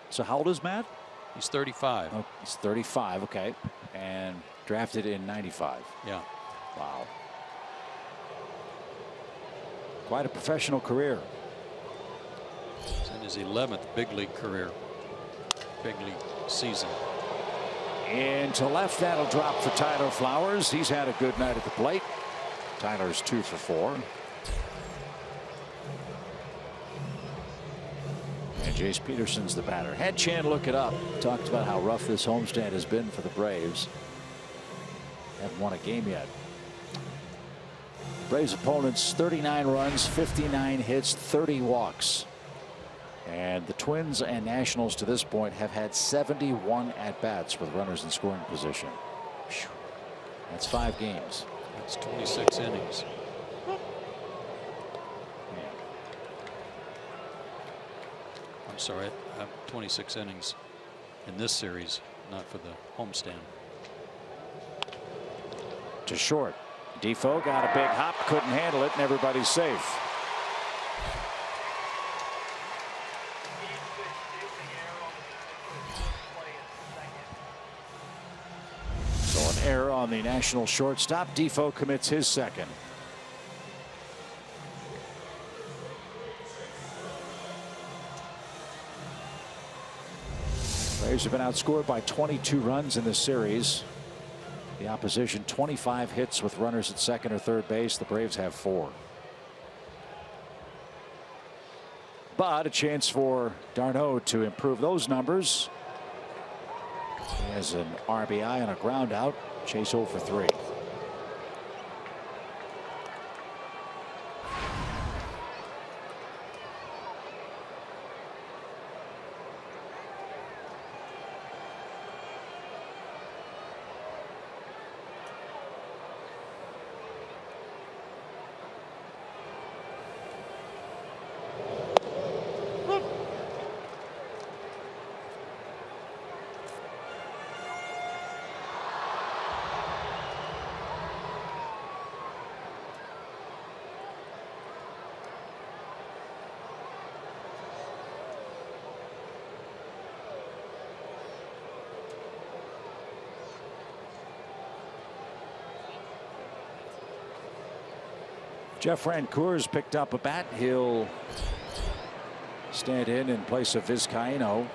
So how old is Matt?
He's 35.
Oh, he's 35. Okay. And drafted in 95.
Yeah.
Wow. Quite a professional career.
He's in his 11th big league career. Big league season.
Into left, that'll drop for Tyler Flowers. He's had a good night at the plate. Tyler's 2 for 4. And Jace Peterson's the batter. Had Chan look it up. Talked about how rough this homestand has been for the Braves. Haven't won a game yet. Braves opponents 39 runs, 59 hits, 30 walks. And the Twins and Nationals to this point have had 71 at-bats with runners in scoring position. That's 5 games.
That's 26 innings. I'm sorry, 26 innings in this series, not for the homestand.
To short. Defoe got a big hop, couldn't handle it, and everybody's safe. So an error on the National shortstop. Defoe commits his second. Braves have been outscored by 22 runs in this series. The opposition 25 hits with runners at second or third base. The Braves have 4. But a chance for d'Arnaud to improve those numbers. He has an RBI and a ground out. Chase 0 for 3. Jeff Francoeur picked up a bat. He'll stand in place of Vizcaino,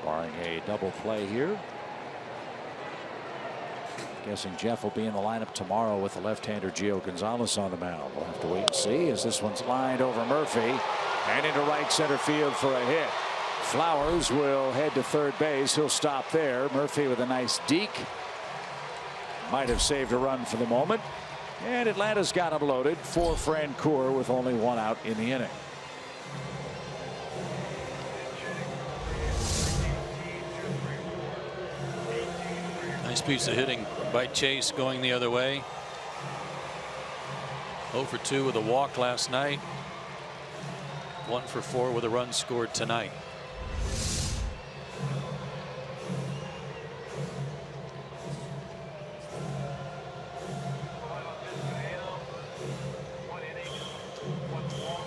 barring a double play here. Guessing Jeff will be in the lineup tomorrow with the left-hander Gio Gonzalez on the mound. We'll have to wait and see as this one's lined over Murphy and into right center field for a hit. Flowers will head to third base. He'll stop there. Murphy with a nice deke. Might have saved a run for the moment. And Atlanta's got him loaded for Francoeur with only 1 out in the inning.
Nice piece of hitting by Chase going the other way. 0 for 2 with a walk last night. 1 for 4 with a run scored tonight.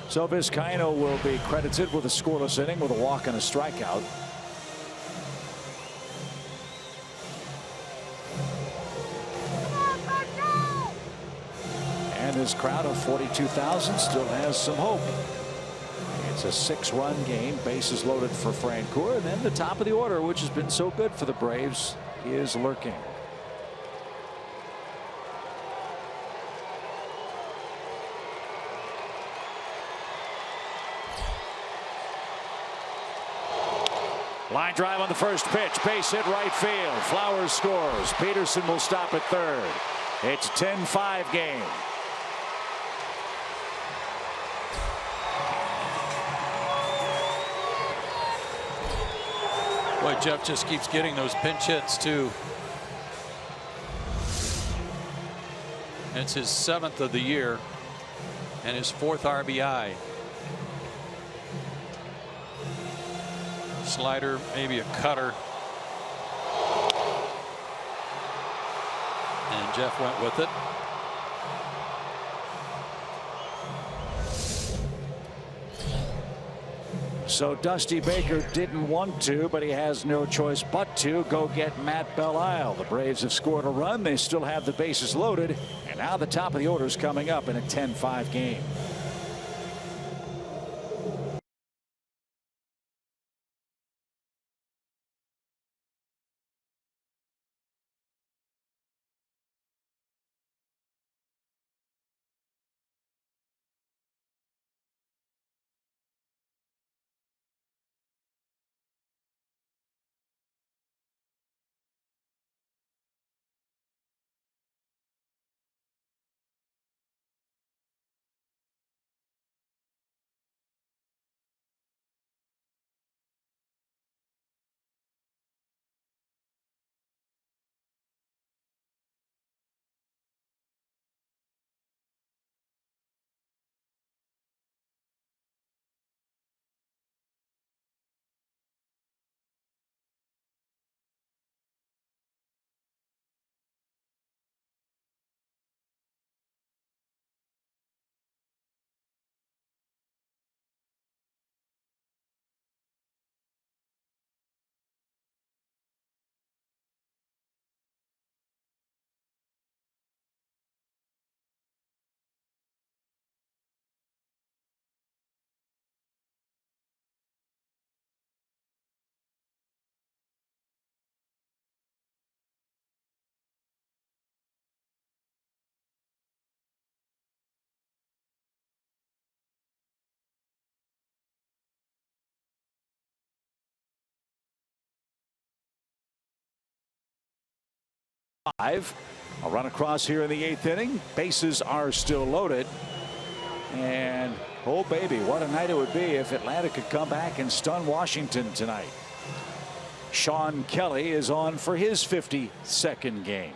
So Vizcaino will be credited with a scoreless inning with a walk and a strikeout. And this crowd of 42,000 still has some hope. It's a 6-run game. Bases loaded for Francoeur. And then the top of the order, which has been so good for the Braves, is lurking. Line drive on the first pitch. Base hit right field. Flowers scores. Peterson will stop at third. It's a 10-5 game.
Boy, Jeff just keeps getting those pinch hits too. It's his 7th of the year and his 4th RBI. Slider, maybe a cutter. And Jeff went with it.
So Dusty Baker didn't want to, but he has no choice but to go get Matt Belisle. The Braves have scored a run. They still have the bases loaded. And now the top of the order is coming up in a 10-5 game. A run across here in the 8th inning. Bases are still loaded. And oh baby, what a night it would be if Atlanta could come back and stun Washington tonight. Sean Kelly is on for his 52nd game.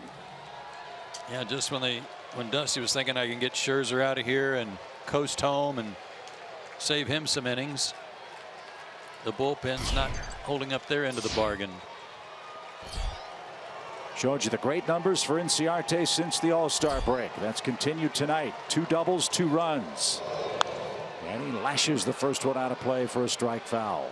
Yeah, just when Dusty was thinking I can get Scherzer out of here and coast home and save him some innings, the bullpen's not holding up their end of the bargain.
Showed you the great numbers for INCIARTE since the All-Star break. That's continued tonight. 2 doubles, 2 runs. And he lashes the first one out of play for a strike foul.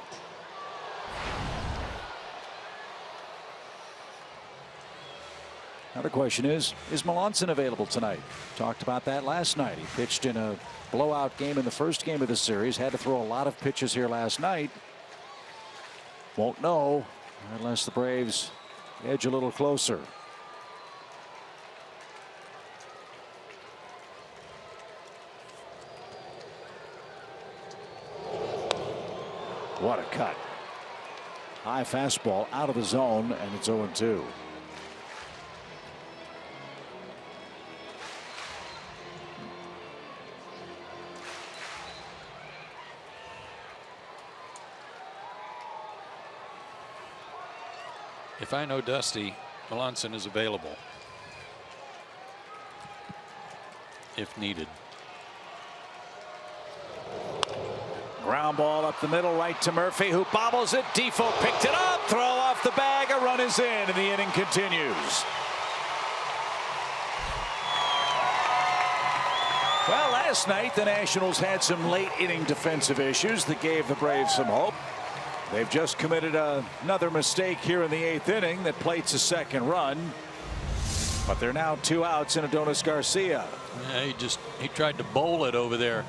Now the question is Melanson available tonight? Talked about that last night. He pitched in a blowout game in the first game of the series. Had to throw a lot of pitches here last night. Won't know unless the Braves edge a little closer. What a cut. High fastball out of the zone, and it's 0-2.
If I know Dusty, Melanson is available if needed.
Ground ball up the middle, right to Murphy, who bobbles it. Defoe picked it up. Throw off the bag. A run is in, and the inning continues. Well, last night the Nationals had some late inning defensive issues that gave the Braves some hope. They've just committed another mistake here in the 8th inning that plates a second run. But they're now 2 outs in Adonis Garcia.
Yeah, he tried to bowl it over there,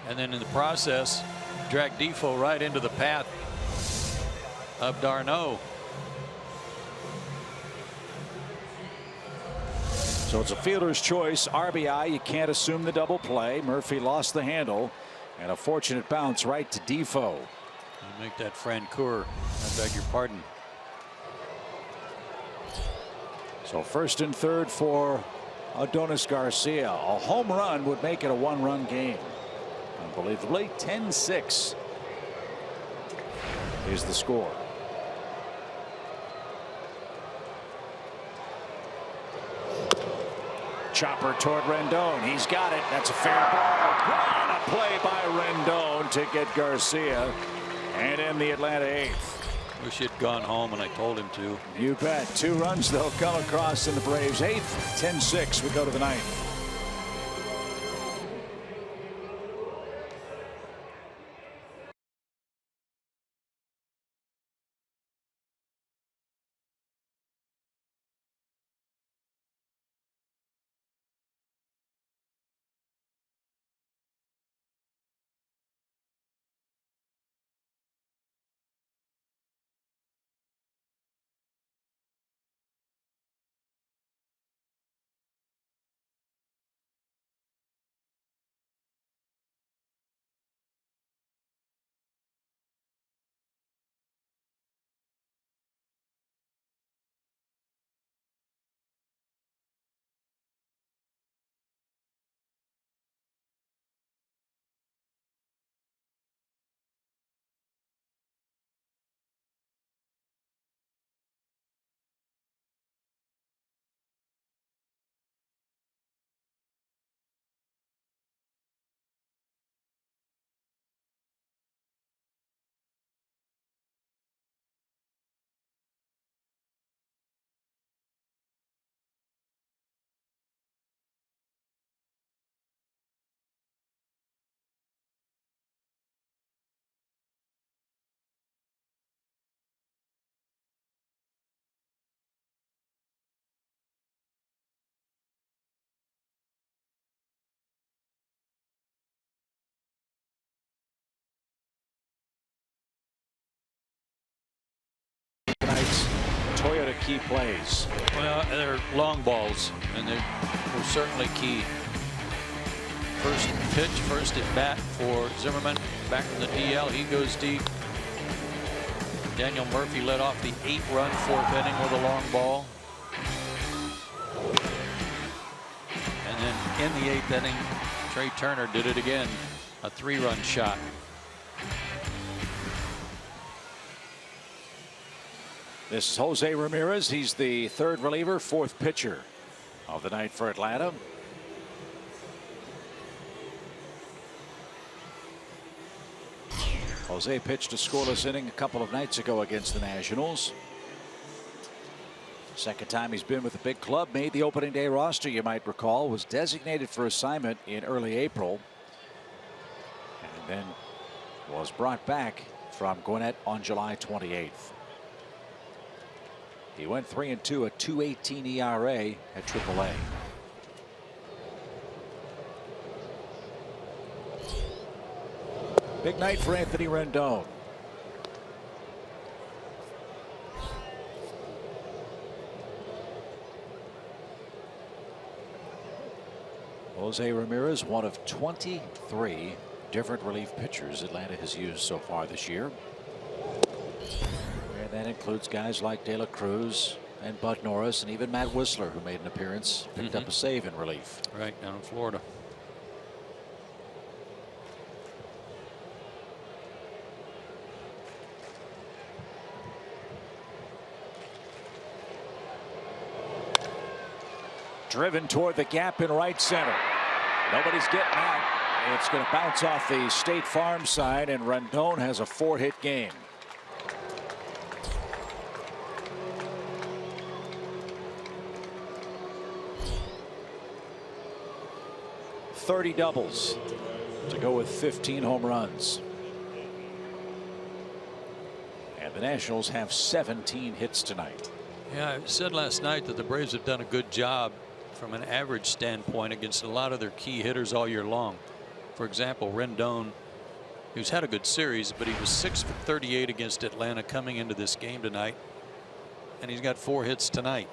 and then in the process dragged Defoe right into the path of d'Arnaud.
So it's a fielder's choice. RBI, you can't assume the double play. Murphy lost the handle, and a fortunate bounce right to Defoe.
Make that Francoeur. I beg your pardon.
So first and third for Adonis Garcia. A home run would make it a 1-run game. Unbelievably, 10-6 is the score. Chopper toward Rendon. He's got it. That's a fair ball. What a play by Rendon to get Garcia and in the Atlanta eighth.
Wish he had gone home, and I told him to.
You bet. 2 runs, though, come across in the Braves' eighth. 10-6. We go to the ninth. Toyota key plays.
Well, they're long balls, and they were certainly key. First pitch, first at bat for Zimmerman. Back from the DL, he goes deep. Daniel Murphy led off the 8-run 4th inning with a long ball. And then in the 8th inning, Trey Turner did it again, a 3-run shot.
This is Jose Ramirez. He's the 3rd reliever, 4th pitcher of the night for Atlanta. Jose pitched a scoreless inning a couple of nights ago against the Nationals. Second time he's been with the big club. Made the opening day roster, you might recall. Was designated for assignment in early April. And then was brought back from Gwinnett on July 28th. He went 3-2, a 2.18 ERA at AAA. Big night for Anthony Rendon. Jose Ramirez, one of 23 different relief pitchers Atlanta has used so far this year. And that includes guys like De La Cruz and Bud Norris and even Matt Whistler, who made an appearance, picked up a save in relief.
Right, down in Florida.
Driven toward the gap in right center. Nobody's getting out. It's going to bounce off the State Farm side, and Rendon has a 4-hit game. .30 doubles to go with 15 home runs. And the Nationals have 17 hits tonight.
Yeah, I said last night that the Braves have done a good job from an average standpoint against a lot of their key hitters all year long. For example, Rendon, who's had a good series, but he was 6 for 38 against Atlanta coming into this game tonight, and he's got 4 hits tonight.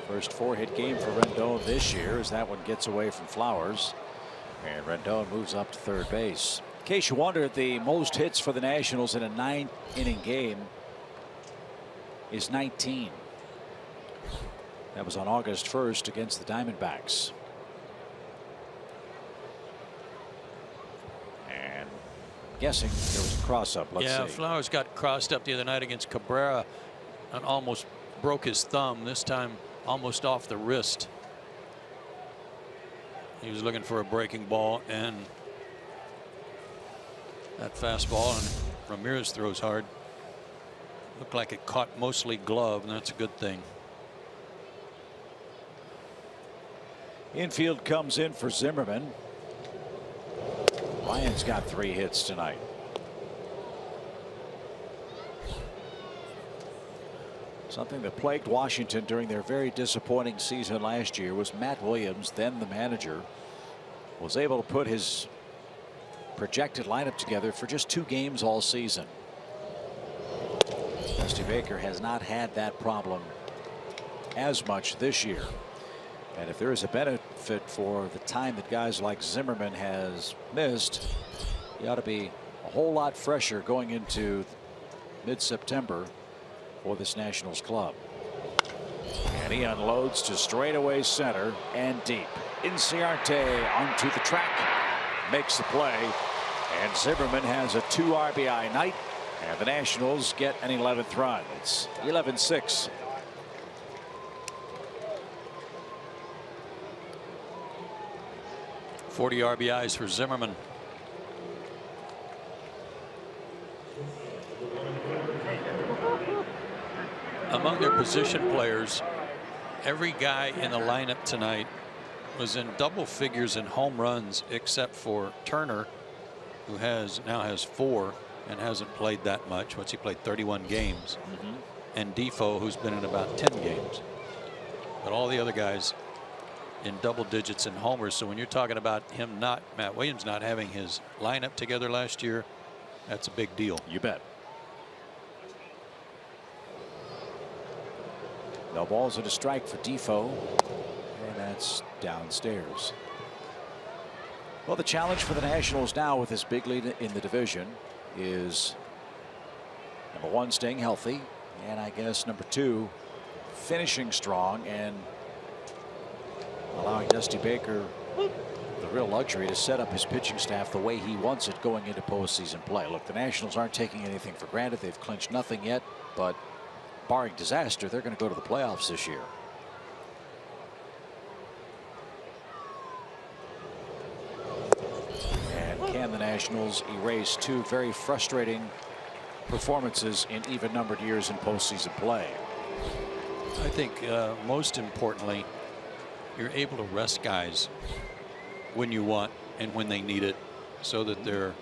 First 4-hit game for Rendon this year as that one gets away from Flowers, and Rendon moves up to third base. In case you wondered, the most hits for the Nationals in a 9-inning game is 19. That was on August 1st against the Diamondbacks. And guessing there was a cross-up. Let's
yeah,
see.
Flowers got crossed up the other night against Cabrera and almost broke his thumb. This time almost off the wrist. He was looking for a breaking ball, and that fastball, and Ramirez throws hard. Looked like it caught mostly glove, and that's a good thing.
Infield comes in for Zimmerman. Ryan's got 3 hits tonight. Something that plagued Washington during their very disappointing season last year was Matt Williams, then the manager, was able to put his projected lineup together for just 2 games all season. Dusty Baker has not had that problem as much this year. And if there is a benefit for the time that guys like Zimmerman has missed, he ought to be a whole lot fresher going into mid-September for this Nationals club. And he unloads to straightaway center and deep. Inciarte onto the track, makes the play, and Zimmerman has a 2 RBI night, and the Nationals get an 11th run. It's 11-6.
.40 RBIs for Zimmerman. Among their position players, every guy in the lineup tonight was in double figures in home runs except for Turner, who now has 4 and hasn't played that much. He played 31 games. And Defoe, who's been in about 10 games. But all the other guys in double digits in homers. So when you're talking about Matt Williams not having his lineup together last year, that's a big deal.
You bet. No balls and a strike for Defoe, and that's downstairs. Well, the challenge for the Nationals now with this big lead in the division is number 1, staying healthy, and I guess number 2, finishing strong and allowing Dusty Baker the real luxury to set up his pitching staff the way he wants it going into postseason play. Look, the Nationals aren't taking anything for granted. They've clinched nothing yet, but barring disaster, they're going to go to the playoffs this year. And can the Nationals erase 2 very frustrating performances in even-numbered years in postseason play?
I think most importantly, you're able to rest guys when you want and when they need it, so that they're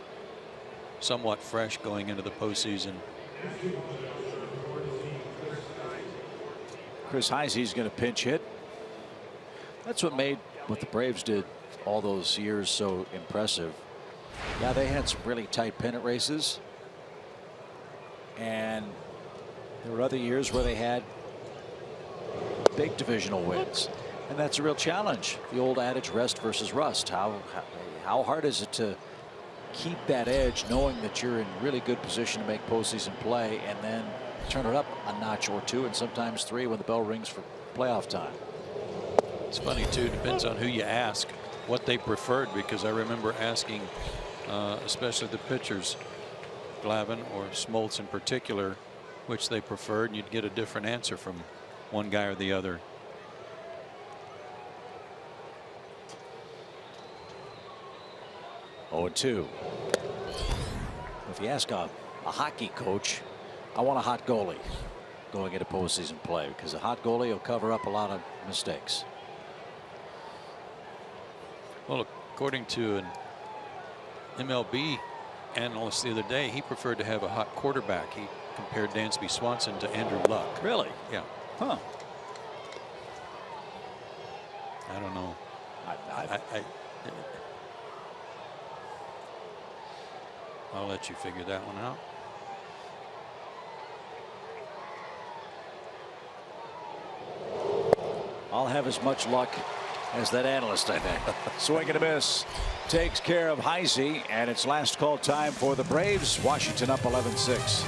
somewhat fresh going into the postseason.
Chris Heisey's going to pinch hit. That's what made what the Braves did all those years so impressive. Yeah, they had some really tight pennant races, and there were other years where they had big divisional wins. And that's a real challenge. The old adage, rest versus rust. How hard is it to keep that edge knowing that you're in really good position to make postseason play and then turn it up a notch or 2 and sometimes 3 when the bell rings for playoff time?
It's funny too, depends on who you ask what they preferred, because I remember asking especially the pitchers, Glavine or Smoltz in particular, which they preferred, and you'd get a different answer from one guy or the other.
Oh, 2. If you ask a hockey coach, I want a hot goalie going into postseason play, because a hot goalie will cover up a lot of mistakes.
Well, according to an MLB analyst the other day, he preferred to have a hot quarterback. He compared Dansby Swanson to Andrew Luck.
Really?
Yeah.
Huh.
I don't know. I'll let you figure that one out.
I'll have as much luck as that analyst, I think. Swing and a miss. Takes care of Heisey, and it's last call time for the Braves. Washington up 11-6.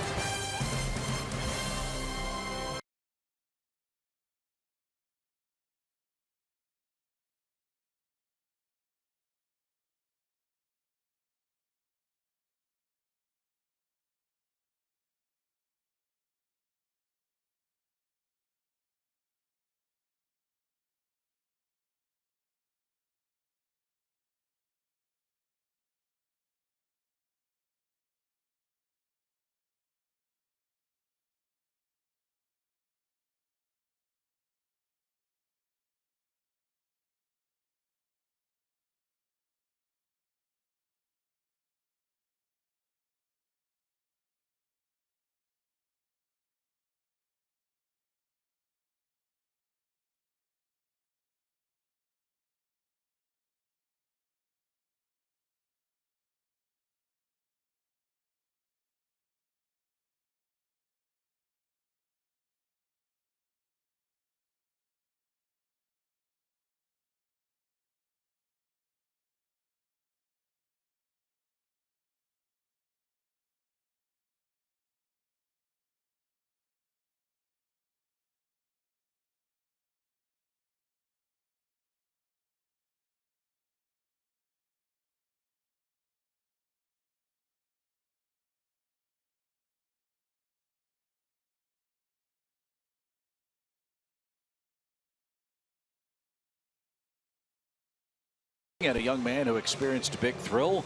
and a young man who experienced a big thrill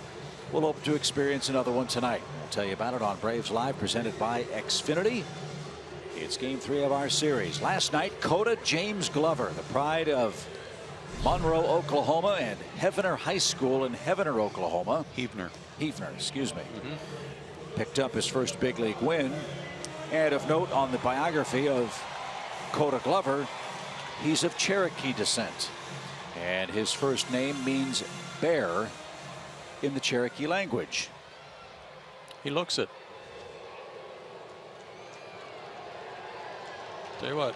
will hope to experience another one tonight. We'll tell you about it on Braves Live, presented by Xfinity. It's game 3 of our series. Last night, Coda James Glover, the pride of Monroe, Oklahoma, and Heavener High School in Heavener, Oklahoma. Heavener, excuse me. Picked up his first big league win. And of note on the biography of Coda Glover, he's of Cherokee descent. And his first name means bear in the Cherokee language.
He looks it. Tell you what,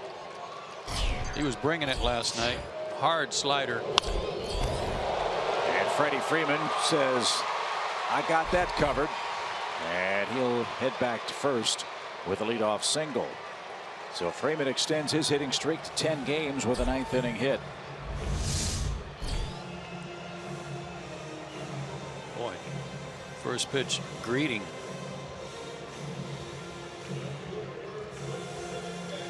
he was bringing it last night. Hard slider.
And Freddie Freeman says, I got that covered. And he'll head back to first with a leadoff single. So Freeman extends his hitting streak to 10 games with a 9th inning hit.
Boy, first pitch greeting.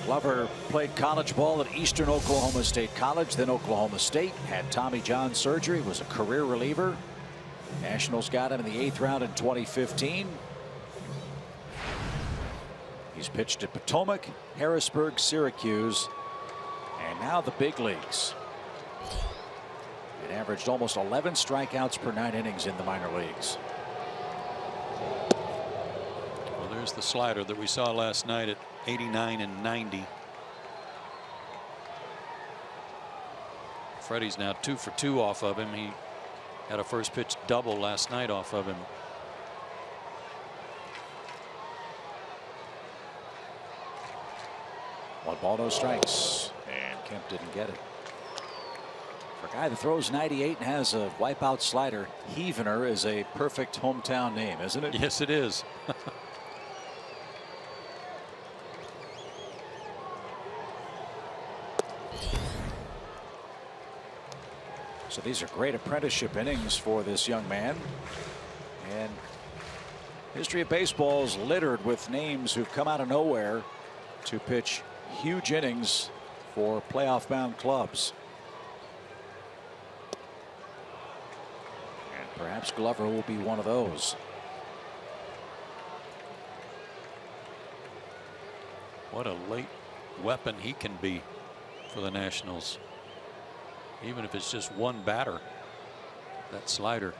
Glover played college ball at Eastern Oklahoma State College, then Oklahoma State. Had Tommy John surgery, was a career reliever. Nationals got him in the 8th round in 2015. He's pitched at Potomac, Harrisburg, Syracuse, and now the big leagues. And averaged almost 11 strikeouts per 9 innings in the minor leagues.
Well, there's the slider that we saw last night at 89 and 90. Freddie's now 2 for 2 off of him. He had a first pitch double last night off of him.
One ball, no strikes, and Kemp didn't get it. For a guy that throws 98 and has a wipeout slider, Heavener is a perfect hometown name, isn't it?
Yes, it is.
So these are great apprenticeship innings for this young man. And history of baseball is littered with names who've come out of nowhere to pitch huge innings for playoff bound clubs. And perhaps Glover will be one of those.
What a late weapon he can be for the Nationals. Even if it's just one batter, that slider.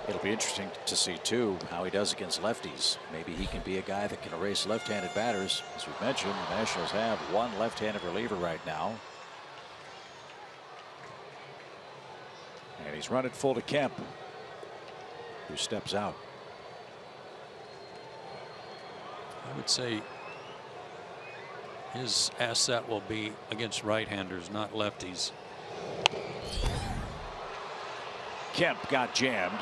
It'll be interesting to see too how he does against lefties. Maybe he can be a guy that can erase left-handed batters. As we've mentioned, the Nationals have one left-handed reliever right now. And he's run it full to Kemp, who steps out.
I would say his asset will be against right-handers, not lefties.
Kemp got jammed.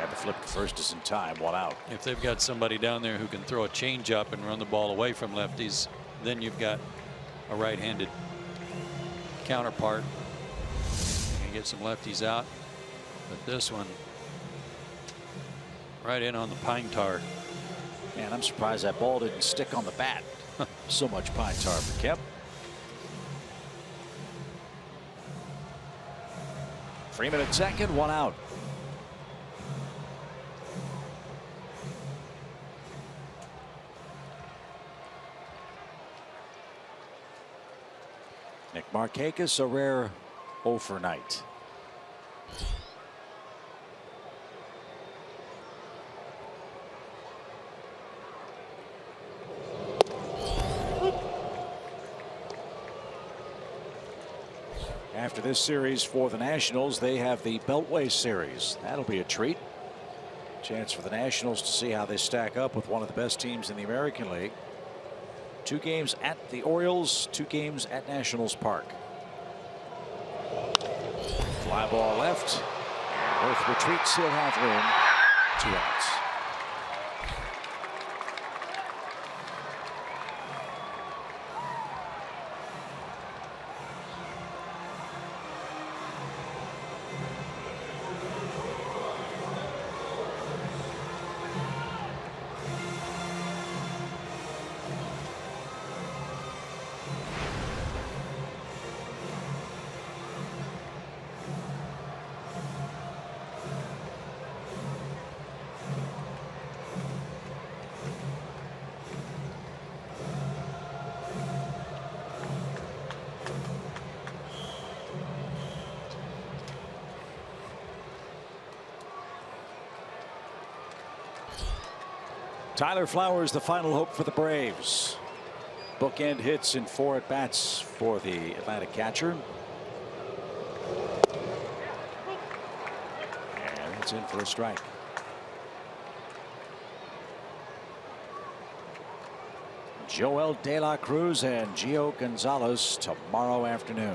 And the flip to first is in time, 1 out.
If they've got somebody down there who can throw a changeup and run the ball away from lefties, then you've got a right-handed counterpart. And get some lefties out. But this one, right in on the pine tar.
Man, I'm surprised that ball didn't stick on the bat. So much pine tar for Kemp. Freeman at second, 1 out. Nick Markakis, a rare 0 for night. After this series for the Nationals, they have the Beltway Series. That'll be a treat. Chance for the Nationals to see how they stack up with one of the best teams in the American League. 2 games at the Orioles, 2 games at Nationals Park. Fly ball left. Both retreats, he'll have room. 2 outs. Tyler Flowers, the final hope for the Braves. Bookend hits in 4 at-bats for the Atlanta catcher. And it's in for a strike. Joel De La Cruz and Gio Gonzalez tomorrow afternoon.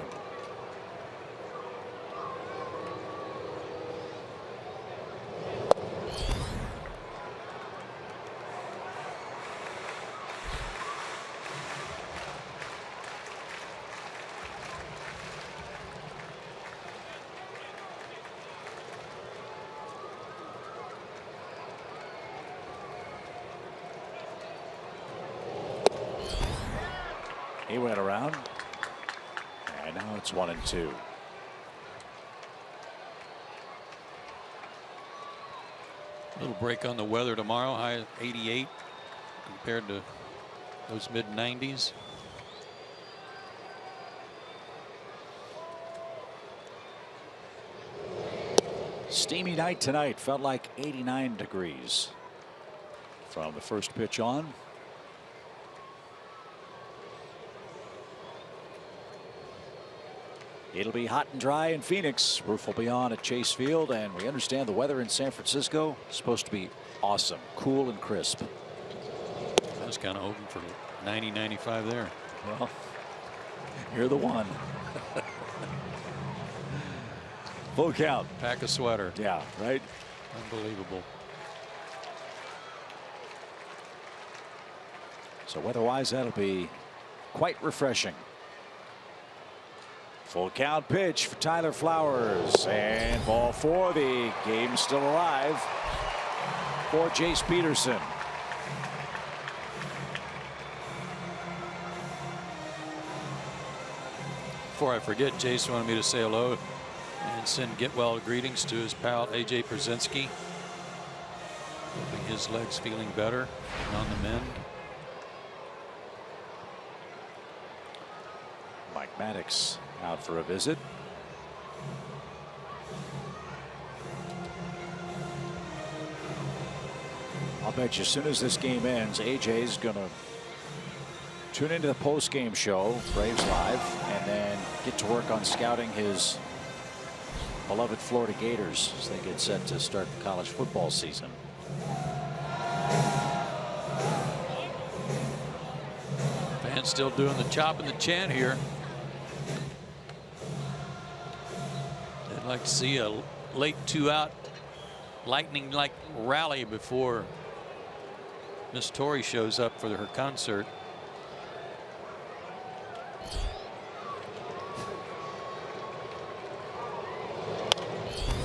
He went around, and now it's 1-2.
Little break on the weather tomorrow. High 88 compared to those mid-90s.
Steamy night tonight. Felt like 89 degrees from the first pitch on. It'll be hot and dry in Phoenix. Roof will be on at Chase Field, and we understand the weather in San Francisco is supposed to be awesome, cool and crisp.
I was kind of hoping for 90, 95 there.
Well, you're the one. Full count.
Pack a sweater.
Yeah, right?
Unbelievable.
So weather-wise, that'll be quite refreshing. Full count pitch for Tyler Flowers, and ball 4. The game's still alive for Jace Peterson.
Before I forget, Jace wanted me to say hello and send get well greetings to his pal AJ Pierzynski. Hoping his leg's feeling better and on the mend.
Mike Maddox out for a visit. I'll bet you as soon as this game ends, AJ's going to tune into the post-game show, Braves Live, and then get to work on scouting his beloved Florida Gators as they get set to start the college football season.
Fans still doing the chop and the chant here. I'd like to see a late 2-out lightning-like rally before Miss Tori shows up for her concert.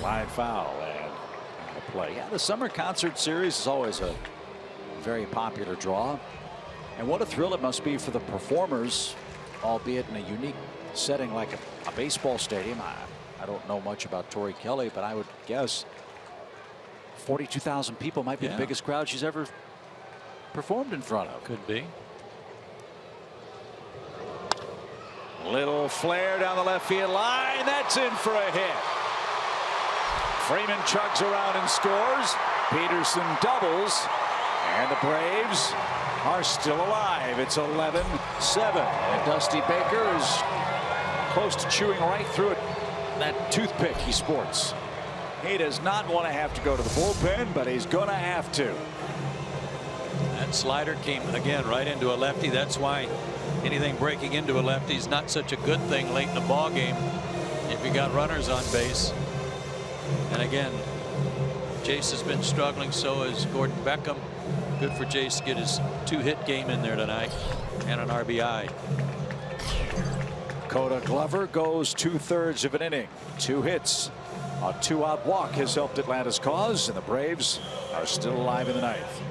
Line foul and out of play. Yeah, the summer concert series is always a very popular draw. And what a thrill it must be for the performers, albeit in a unique setting like a baseball stadium. I don't know much about Tori Kelly, but I would guess 42,000 people might be the biggest crowd she's ever performed in front of.
Could be.
Little flare down the left field line. That's in for a hit. Freeman chugs around and scores. Peterson doubles. And the Braves are still alive. It's 11-7. And Dusty Baker is close to chewing right through it. That toothpick he sports. He does not want to have to go to the bullpen, but he's going to have to.
That slider came again right into a lefty. That's why anything breaking into a lefty is not such a good thing late in the ball game if you got runners on base. And again, Jace has been struggling. So has Gordon Beckham. Good for Jace to get his 2-hit game in there tonight and an RBI.
Coda Glover goes 2/3 of an inning. 2 hits. A 2-out walk has helped Atlanta's cause, and the Braves are still alive in the 9th.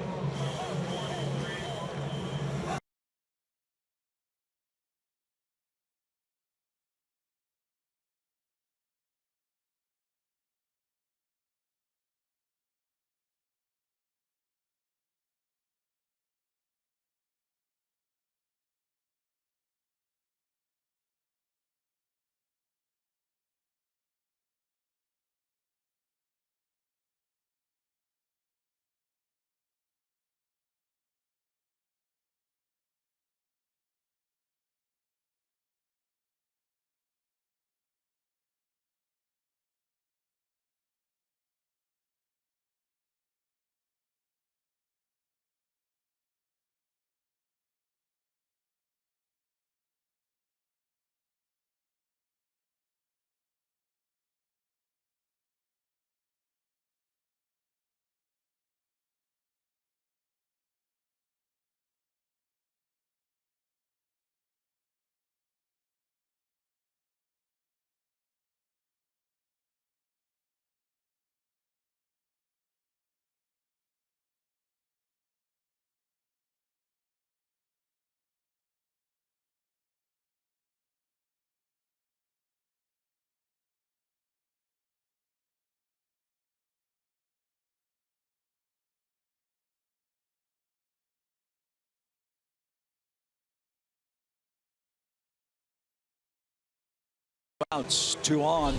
outs, 2 on.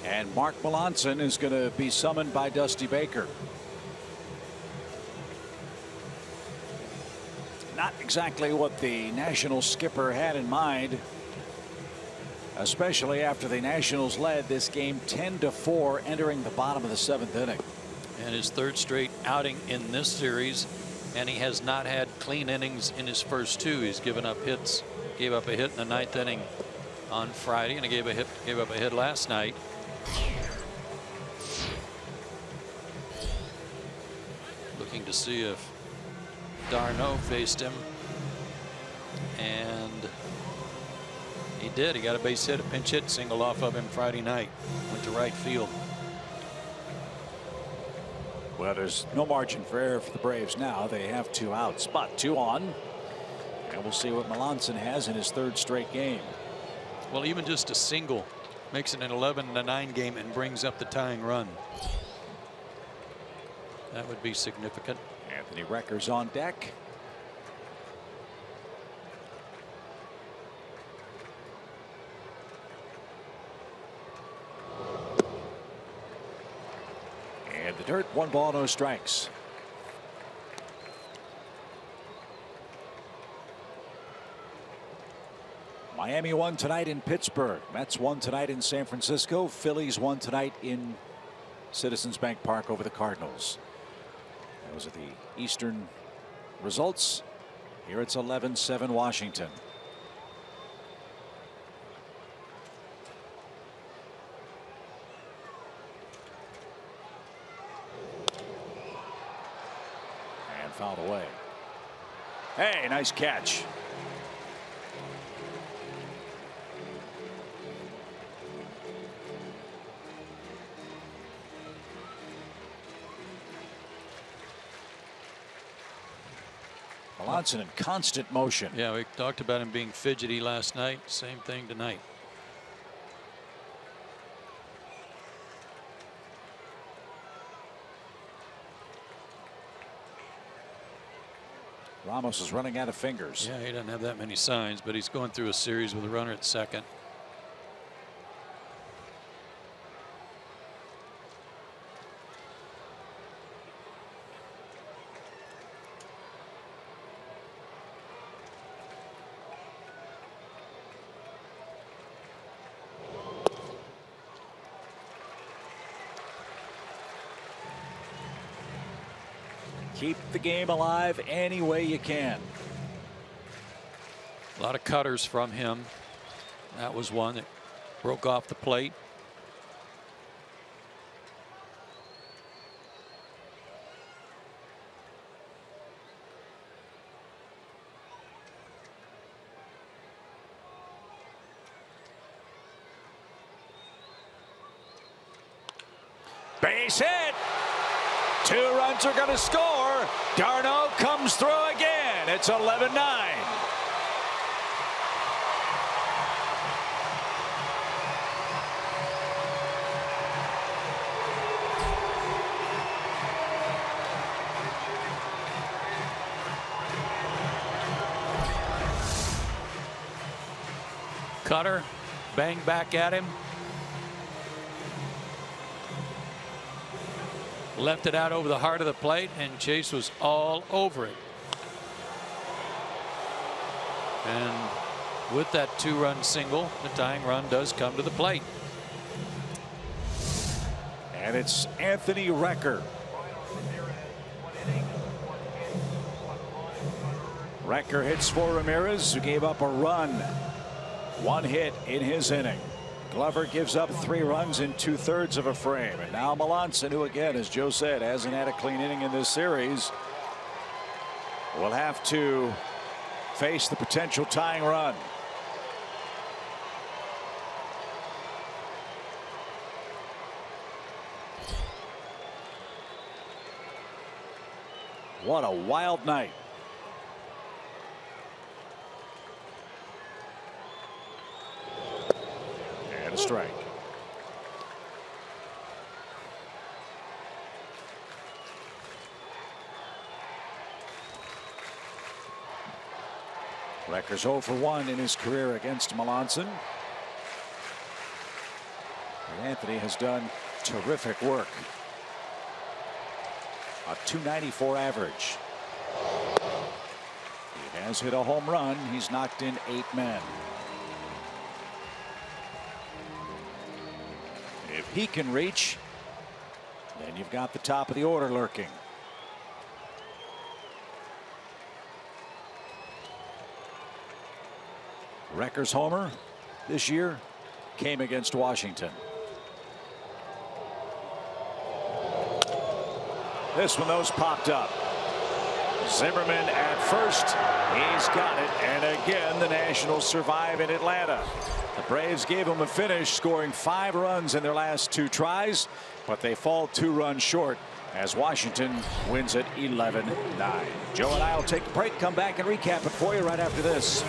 And Mark Melanson is going to be summoned by Dusty Baker. Not exactly what the Nationals skipper had in mind, especially after the Nationals led this game 10-4 entering the bottom of the 7th inning.
And his 3rd straight outing in this series, and he has not had clean innings in his first 2. He's given up hits, gave up a hit in the 9th inning on Friday, and he gave up a hit last night. Looking to see if d'Arnaud faced him, and he did. He got a base hit, a pinch hit single off of him Friday night. Went to right field.
Well, there's no margin for error for the Braves now. They have 2 outs, but 2 on. And we'll see what Melanson has in his 3rd straight game.
Well, even just a single makes it an 11-9 game and brings up the tying run. That would be significant.
Anthony Recker's on deck. And the dirt, 1 ball, no strikes. Miami won tonight in Pittsburgh. Mets won tonight in San Francisco. Phillies won tonight in Citizens Bank Park over the Cardinals. Those are the Eastern results. Here it's 11-7 Washington. And fouled away. Hey, nice catch. Melanson in constant motion.
Yeah, we talked about him being fidgety last night. Same thing tonight.
Ramos is running out of fingers.
Yeah, he doesn't have that many signs, but he's going through a series with a runner at second.
Keep the game alive any way you can.
A lot of cutters from him. That was one that broke off the plate.
Base hit. 2 runs are going to score. d'Arnaud comes through again. It's 11-9.
Cutter, bang back at him. Left it out over the heart of the plate, and Chase was all over it. And with that 2-run single, the tying run does come to the plate.
And it's Anthony Recker. Recker hits for Ramirez, who gave up a run. 1 hit in his inning. Glover gives up 3 runs in 2/3 of a frame. And now Melanson, who again, as Joe said, hasn't had a clean inning in this series, will have to face the potential tying run. What a wild night. A strike. Recker's 0 for 1 in his career against Melanson. Anthony has done terrific work. A .294 average. He has hit a home run. He's knocked in 8 men. If he can reach, then you've got the top of the order lurking. Recker's homer this year came against Washington. This one, those popped up. Zimmerman at first. He's got it. And again, the Nationals survive in Atlanta. The Braves gave them a finish, scoring 5 runs in their last 2 tries, but they fall 2 runs short as Washington wins it 11-9. Joe and I will take the break, come back and recap it for you right after this.